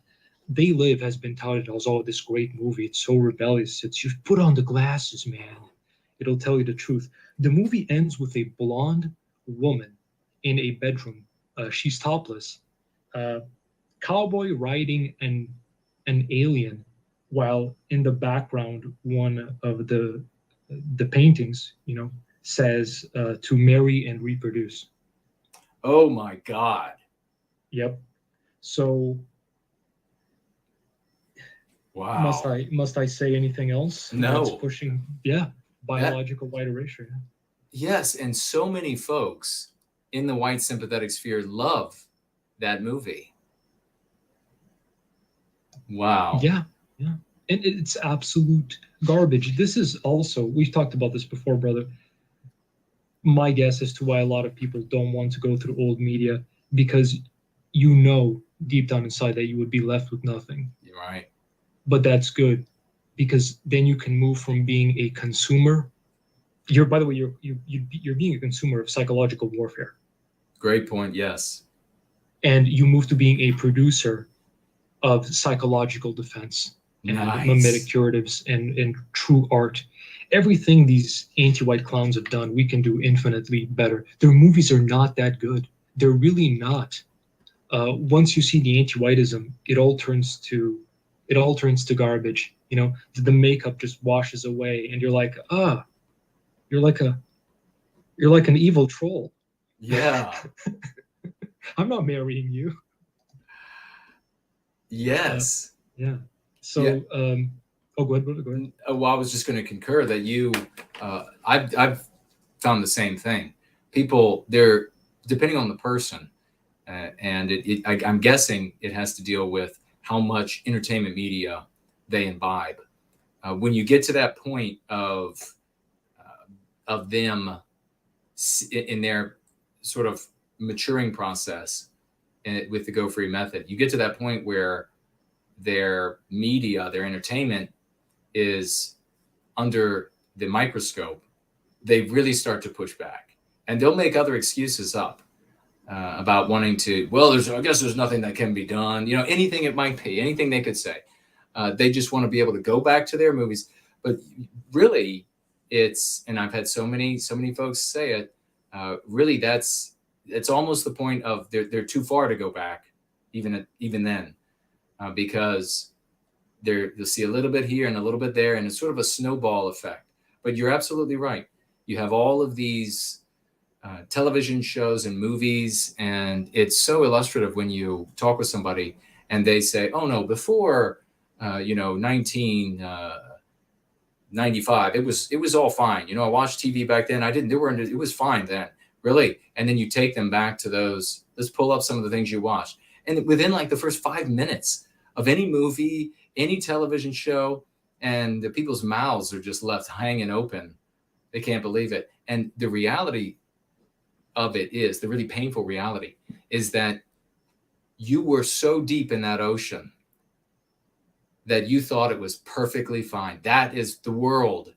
They Live has been touted as, oh, this great movie. It's so rebellious. It's, you put on the glasses, man. It'll tell you the truth. The movie ends with a blonde woman in a bedroom. She's topless. Cowboy riding an alien, while in the background, one of the paintings, says to marry and reproduce. Oh my God. Yep. So wow. Must I say anything else? No. That's pushing, biological white erasure. Yes, and so many folks in the white sympathetic sphere love that movie. Wow. Yeah. And it's absolute garbage. This is also, we've talked about this before, brother. My guess as to why a lot of people don't want to go through old media, because deep down inside that you would be left with nothing. You're right. But that's good, because then you can move from being a consumer. You're being a consumer of psychological warfare. Great point. Yes. And you move to being a producer of psychological defense and mimetic curatives and true art. Everything these anti-white clowns have done, we can do infinitely better. Their movies are not that good. They're really not. Once you see the anti-whitism, it all turns to garbage. The makeup just washes away, and you're like, you're like an evil troll. Yeah. I'm not marrying you. Yes. Yeah. So, yeah. Go ahead. Well, I was just going to concur that I've found the same thing. People, they're depending on the person, and I'm guessing it has to deal with how much entertainment media they imbibe. When you get to that point of them in their sort of maturing process with the Go Free method. You get to that point where their media, their entertainment is under the microscope. They really start to push back, and they'll make other excuses up about wanting to, well, I guess there's nothing that can be done. You know, anything it might be, anything they could say. They just want to be able to go back to their movies. But really, and I've had so many folks say it, really it's almost the point of they're too far to go back, even then, because you'll see a little bit here and a little bit there, and it's sort of a snowball effect. But you're absolutely right. You have all of these television shows and movies, and it's so illustrative when you talk with somebody and they say, oh no, before 1995 it was all fine. I watched TV back then. It was fine then, really. And then you take them back to those. Let's pull up some of the things you watched, and within like the first 5 minutes of any movie, any television show, and the people's mouths are just left hanging open. They can't believe it. And the reality of it is, the really painful reality is that you were so deep in that ocean that you thought it was perfectly fine. That is the world.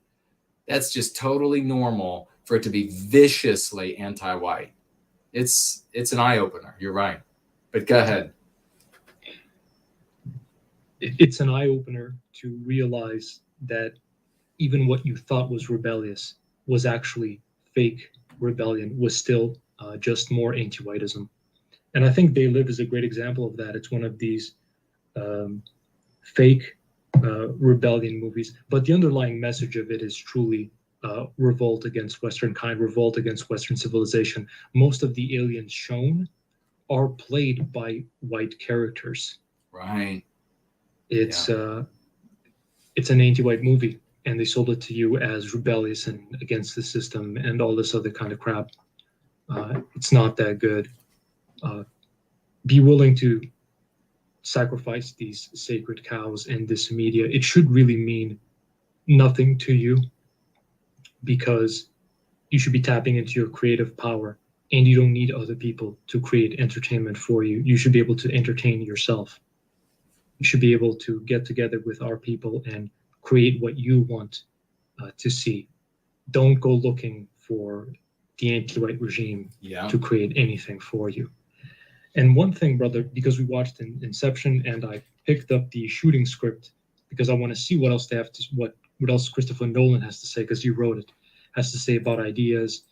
That's just totally normal for it to be viciously anti-white. It's an eye-opener. You're right. But go ahead. It's an eye-opener to realize that even what you thought was rebellious was actually fake rebellion, was still just more anti-whiteism. And I think They Live is a great example of that. It's one of these fake rebellion movies, but the underlying message of it is truly revolt against Western kind, revolt against Western civilization. Most of the aliens shown are played by white characters. Right. It's an anti-white movie, and they sold it to you as rebellious and against the system and all this other kind of crap. It's not that good. Be willing to sacrifice these sacred cows in this media. It should really mean nothing to you, because you should be tapping into your creative power, and you don't need other people to create entertainment for you. You should be able to entertain yourself. You should be able to get together with our people and create what you want to see. Don't go looking for the anti-white regime to create anything for you. And one thing, brother, because we watched Inception, and I picked up the shooting script because I want to see what else they have to, what else Christopher Nolan has to say, because he wrote it, has to say about ideas,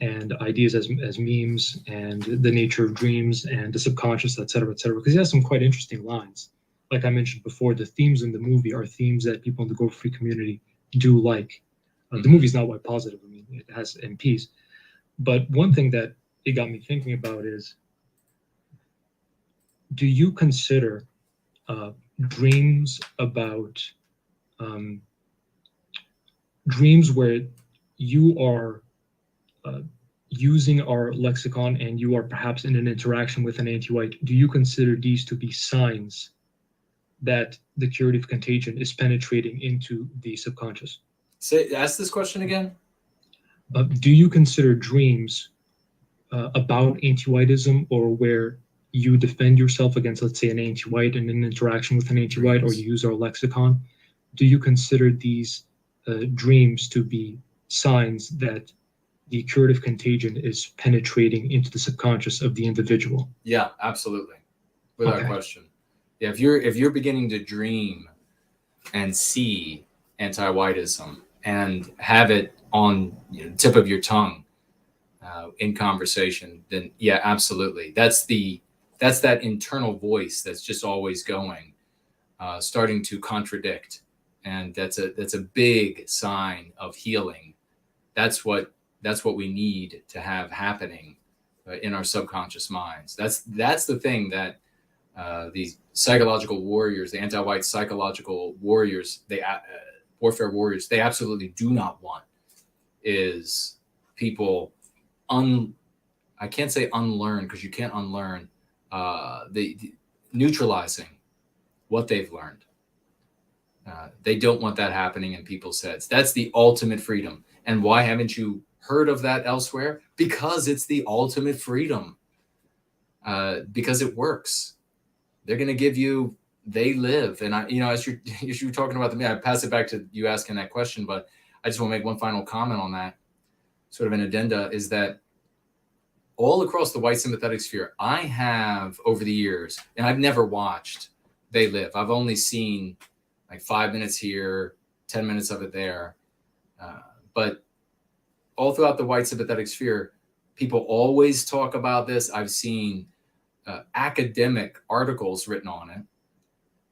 and ideas as memes, and the nature of dreams and the subconscious, et cetera, because he has some quite interesting lines. Like I mentioned before, the themes in the movie are themes that people in the Go-Free community do like. The movie's not white positive. I mean, it has MPs. But one thing that it got me thinking about is, do you consider dreams about dreams where you are using our lexicon and you are perhaps in an interaction with an anti-white, do you consider these to be signs that the curative contagion is penetrating into the subconscious? Ask this question again. Do you consider dreams about anti-whiteism, or where you defend yourself against, let's say, an anti-white in an interaction with an anti-white, or you use our lexicon, do you consider these dreams to be signs that the curative contagion is penetrating into the subconscious of the individual? Yeah, absolutely. Without question. Yeah, if you're beginning to dream and see anti-whiteism and have it on the tip of your tongue in conversation, then yeah, absolutely. That's that internal voice that's just always going, starting to contradict, and that's a big sign of healing. That's what we need to have happening in our subconscious minds. That's the thing that these psychological warriors, the anti-white psychological warriors, warfare warriors, they absolutely do not want, is people I can't say unlearn, because you can't unlearn, the neutralizing what they've learned. They don't want that happening in people's heads. That's the ultimate freedom. And why haven't you heard of that elsewhere? Because it's the ultimate freedom. because it works. They're going to give you, they live. And I, as you're talking about I pass it back to you asking that question, but I just want to make one final comment on that, sort of an addenda, is that all across the white sympathetic sphere, I have over the years, and I've never watched They Live. I've only seen like 5 minutes here, 10 minutes of it there. But all throughout the white sympathetic sphere, people always talk about this. I've seen academic articles written on it,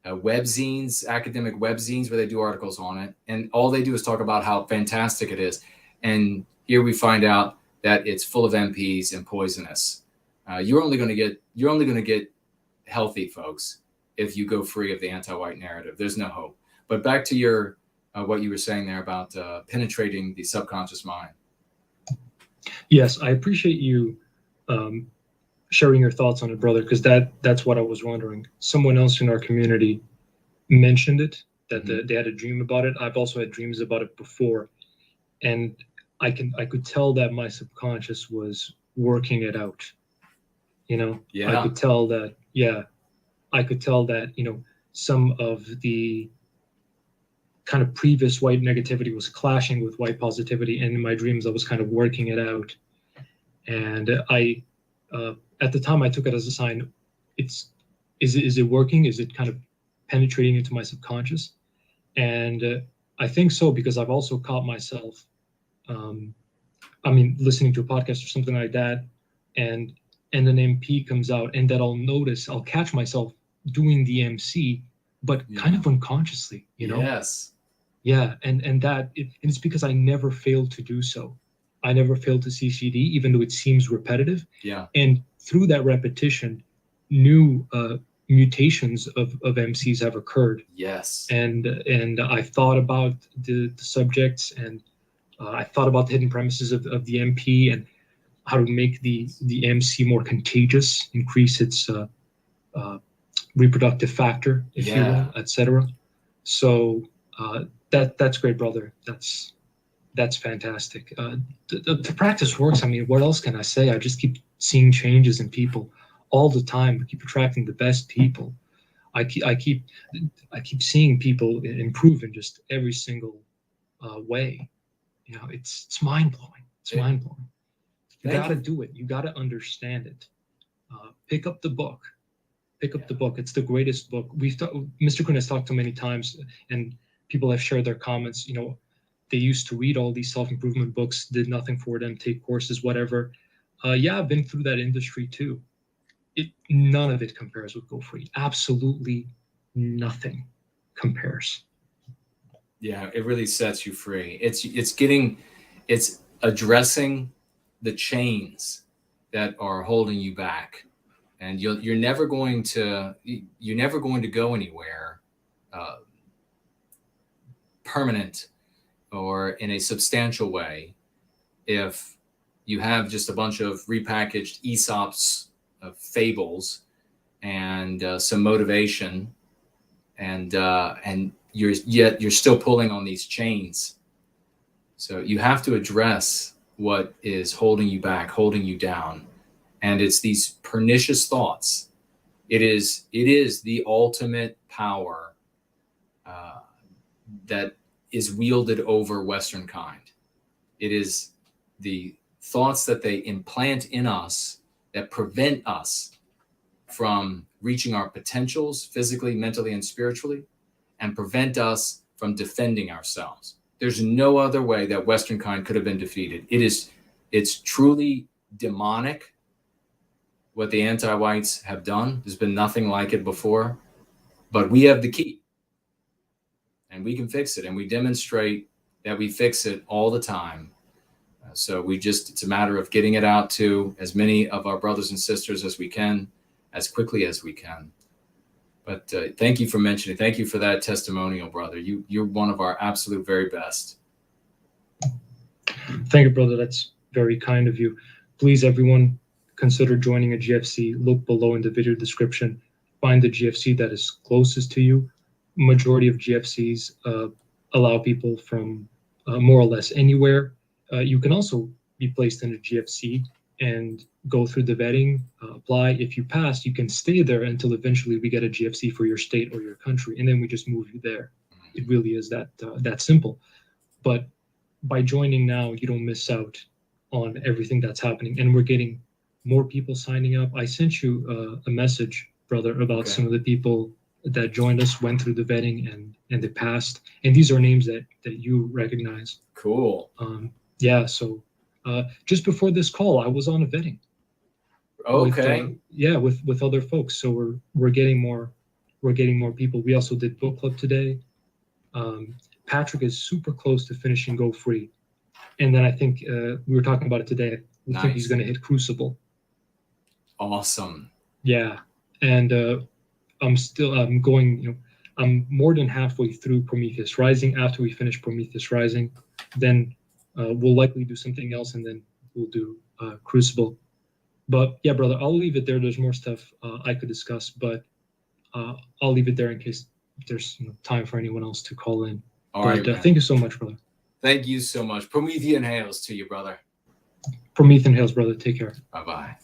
webzines, academic webzines where they do articles on it. And all they do is talk about how fantastic it is. And here we find out that it's full of MPs and poisonous. You're only going to get healthy, folks, if you go free of the anti-white narrative. There's no hope. But back to your what you were saying there about penetrating the subconscious mind. Yes, I appreciate you sharing your thoughts on it, brother, because that's what I was wondering. Someone else in our community mentioned it, that they had a dream about it. I've also had dreams about it before, and I could tell that my subconscious was working it out. Yeah. I could tell that. Yeah, I could tell that. Some of the kind of previous white negativity was clashing with white positivity, and in my dreams I was kind of working it out. And I at the time I took it as a sign. Is it working? Is it kind of penetrating into my subconscious? And I think so, because I've also caught myself listening to a podcast or something like that, and an MP comes out, and that I'll catch myself doing the MC, but kind of unconsciously, Yes. Yeah, and it's because I never failed to do so. I never failed to CCD, even though it seems repetitive. Yeah. And through that repetition, new mutations of MCs have occurred. Yes. And I thought about the subjects, and I thought about the hidden premises of the MP and how to make the MC more contagious, increase its reproductive factor, if you will, etc. So that's great, brother. That's fantastic. The practice works. What else can I say? I just keep seeing changes in people all the time. I keep attracting the best people. I keep seeing people improve in just every single way. It's mind blowing. It's mind blowing. You gotta do it. You gotta understand it. Pick up the book. Pick up the book. It's the greatest book. Mr. Kuhn has talked to many times, and people have shared their comments. They used to read all these self-improvement books, did nothing for them, take courses, whatever. I've been through that industry too. None of it compares with Go Free. Absolutely nothing compares. Yeah, it really sets you free. It's addressing the chains that are holding you back, and you're never going to go anywhere permanent or in a substantial way if you have just a bunch of repackaged Aesop's fables and some motivation, and you're still pulling on these chains. So you have to address what is holding you back, holding you down, and it's these pernicious thoughts. It is the ultimate power that is wielded over Western kind. It is the thoughts that they implant in us that prevent us from reaching our potentials physically, mentally, and spiritually, and prevent us from defending ourselves. There's no other way that Western kind could have been defeated. It's truly demonic what the anti-whites have done. There's been nothing like it before, but we have the key, and we can fix it, and we demonstrate that we fix it all the time. So it's a matter of getting it out to as many of our brothers and sisters as we can, as quickly as we can. But thank you for mentioning. Thank you for that testimonial, brother. You're one of our absolute very best. Thank you, brother. That's very kind of you. Please, everyone, consider joining a GFC. Look below in the video description. Find the GFC that is closest to you. Majority of GFCs allow people from more or less anywhere. You can also be placed in a GFC and go through the vetting, apply. If you pass, you can stay there until eventually we get a GFC for your state or your country, and then we just move you there. It really is that simple. But by joining now, you don't miss out on everything that's happening, and we're getting more people signing up. I sent you a message, brother, about some of the people that joined us, went through the vetting, and they passed. And these are names that you recognize. Cool. Yeah. So just before this call, I was on a vetting. Okay. With other folks. So we're getting more people. We also did book club today. Patrick is super close to finishing Go Free, and then I think we were talking about it today. We think he's going to hit Crucible. Awesome. Yeah, and I'm going. I'm more than halfway through Prometheus Rising. After we finish Prometheus Rising, then we'll likely do something else, and then we'll do Crucible. But yeah, brother, I'll leave it there. There's more stuff I could discuss, but I'll leave it there in case there's time for anyone else to call in. All right. Thank you so much, brother. Thank you so much. Promethean hails to you, brother. Promethean hails, brother. Take care. Bye-bye.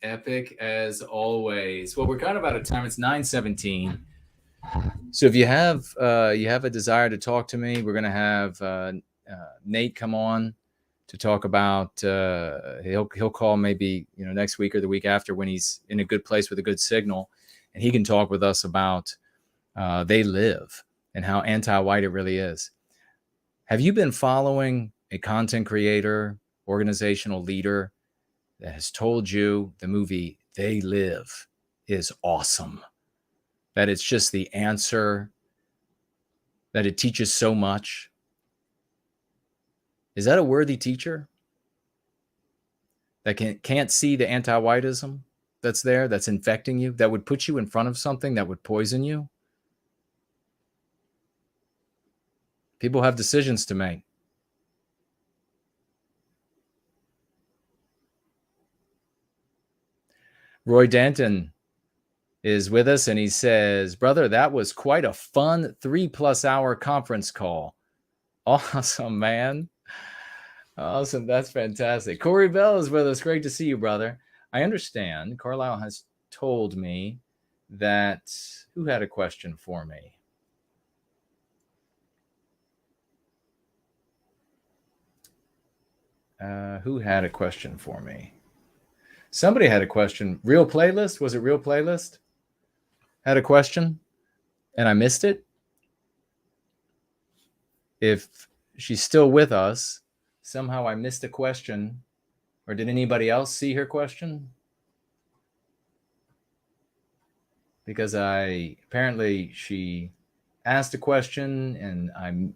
Epic as always. Well, we're kind of out of time. It's 9:17. So if you have a desire to talk to me, we're going to have Nate come on to talk about. He'll call maybe next week or the week after when he's in a good place with a good signal, and he can talk with us about They Live and how anti-white it really is. Have you been following a content creator, organizational leader that has told you the movie They Live is awesome, that it's just the answer, that it teaches so much? Is that a worthy teacher that can't see the anti-whiteism that's there, that's infecting you, that would put you in front of something that would poison you? People have decisions to make. Roy Danton is with us, and he says, brother, that was quite a fun 3+ hour conference call. Awesome, man. Awesome. That's fantastic. Corey Bell is with us. Great to see you, brother. I understand Carlisle has told me that who had a question for me? Who had a question for me? Somebody had a question. Real Playlist? Was it Real Playlist? Had a question and I missed it? If she's still with us, somehow I missed a question, or did anybody else see her question? Because apparently she asked a question and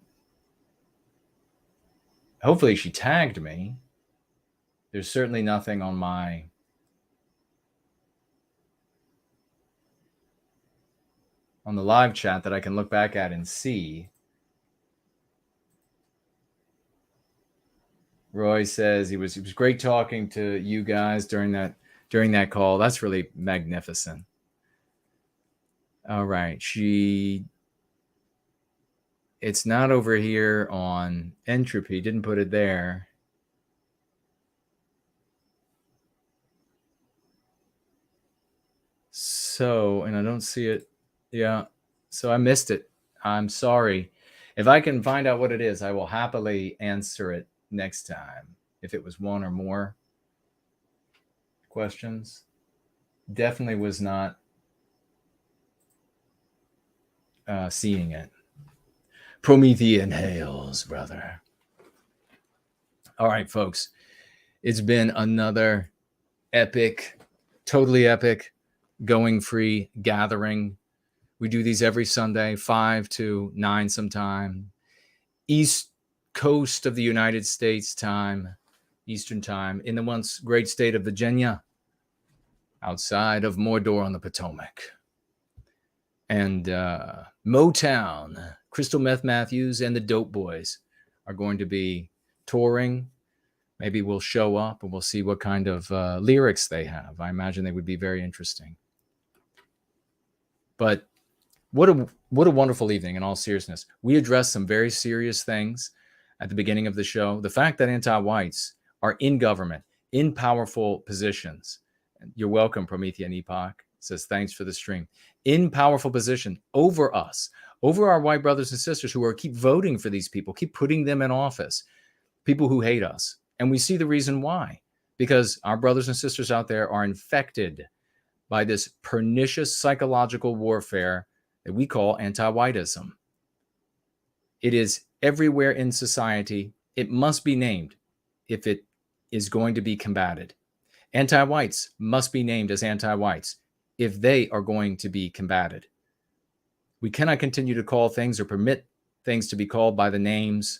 hopefully she tagged me. There's certainly nothing on the live chat that I can look back at and see. Roy says it was great talking to you guys during that call. That's really magnificent. All right. It's not over here on entropy. Didn't put it there. So, and I don't see it. Yeah. So I missed it. I'm sorry. If I can find out what it is, I will happily answer it next time. If it was one or more questions. Definitely was not seeing it. Promethean hails, brother. All right, folks. It's been another epic, totally epic, going free gathering. We do these every Sunday, 5 to 9 sometime. East Coast of the United States time, Eastern time, in the once great state of Virginia, outside of Mordor on the Potomac. And Motown, Crystal Meth Matthews and the Dope Boys are going to be touring. Maybe we'll show up and we'll see what kind of lyrics they have. I imagine they would be very interesting. But what a wonderful evening, in all seriousness. We addressed some very serious things at the beginning of the show. The fact that anti-whites are in government, in powerful positions. You're welcome, Promethea and Epoch says, thanks for the stream. In powerful position over us, over our white brothers and sisters who are keep voting for these people, keep putting them in office, people who hate us. And we see the reason why, because our brothers and sisters out there are infected by this pernicious psychological warfare that we call anti-whitism. It is everywhere in society. It must be named if it is going to be combated. Anti-whites must be named as anti-whites if they are going to be combated. We cannot continue to call things or permit things to be called by the names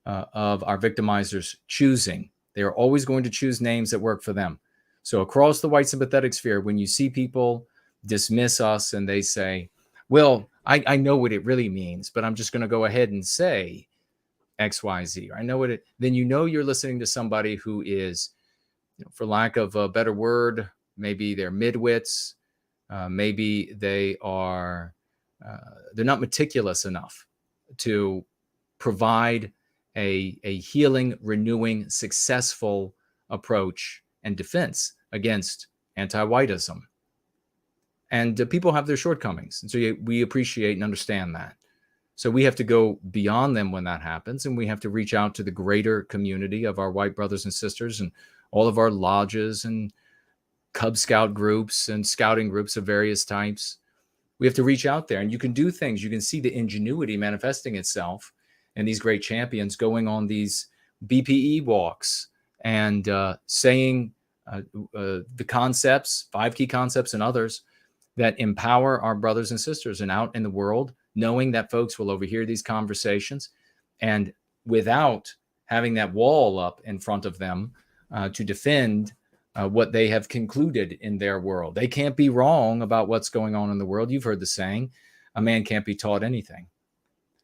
of our victimizers choosing. They are always going to choose names that work for them. So across the white sympathetic sphere, when you see people dismiss us and they say, well, I know what it really means, but I'm just going to go ahead and say X, Y, Z. Or I know what it, then you know you're listening to somebody who is, for lack of a better word, maybe they're midwits, maybe they are, they're not meticulous enough to provide a healing, renewing, successful approach and defense against anti-whitism. And people have their shortcomings. And so we appreciate and understand that. So we have to go beyond them when that happens. And we have to reach out to the greater community of our white brothers and sisters and all of our lodges and Cub Scout groups and scouting groups of various types. We have to reach out there, and you can do things. You can see the ingenuity manifesting itself and these great champions going on these BPE walks and saying the concepts, 5 key concepts and others that empower our brothers and sisters and out in the world, knowing that folks will overhear these conversations and without having that wall up in front of them to defend what they have concluded in their world. They can't be wrong about what's going on in the world. You've heard the saying, a man can't be taught anything.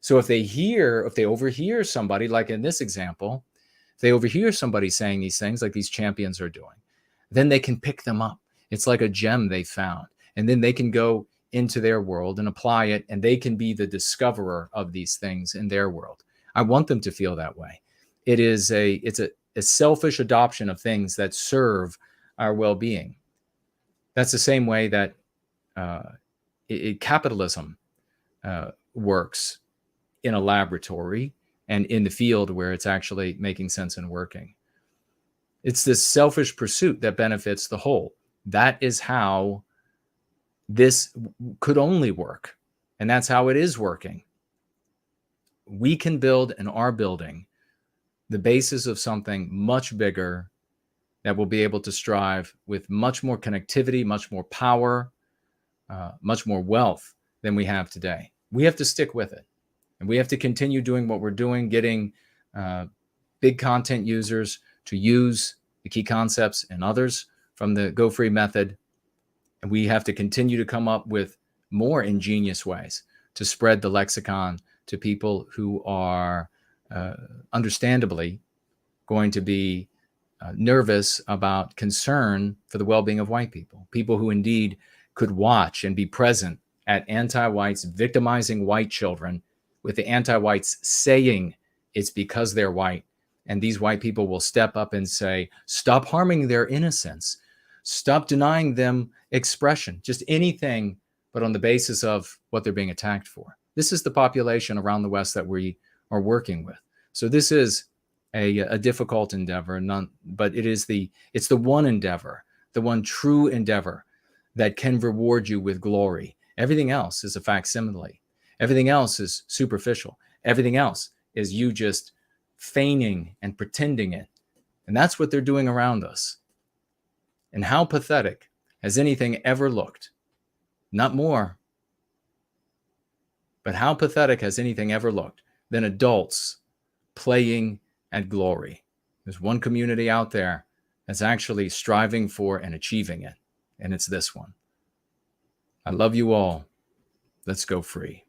So if they overhear somebody, like in this example, if they overhear somebody saying these things like these champions are doing, then they can pick them up. It's like a gem they found. And then they can go into their world and apply it, and they can be the discoverer of these things in their world. I want them to feel that way. It's a selfish adoption of things that serve our well-being. That's the same way that capitalism works in a laboratory and in the field where it's actually making sense and working. It's this selfish pursuit that benefits the whole. That is how this could only work. And that's how it is working. We can build and are building the basis of something much bigger that will be able to strive with much more connectivity, much more power, much more wealth than we have today. We have to stick with it. And we have to continue doing what we're doing, getting big content users to use the key concepts and others from the Go Free method. And we have to continue to come up with more ingenious ways to spread the lexicon to people who are understandably going to be nervous about concern for the well-being of white people, people who indeed could watch and be present at anti-whites victimizing white children with the anti-whites saying it's because they're white. And these white people will step up and say, stop harming their innocence. Stop denying them expression, just anything, but on the basis of what they're being attacked for. This is the population around the West that we are working with. So this is a difficult endeavor, but it's the one endeavor, the one true endeavor that can reward you with glory. Everything else is a facsimile. Everything else is superficial. Everything else is you just feigning and pretending it. And that's what they're doing around us. And how pathetic has anything ever looked? Not more, but how pathetic has anything ever looked than adults playing at glory? There's one community out there that's actually striving for and achieving it, and it's this one. I love you all. Let's go free.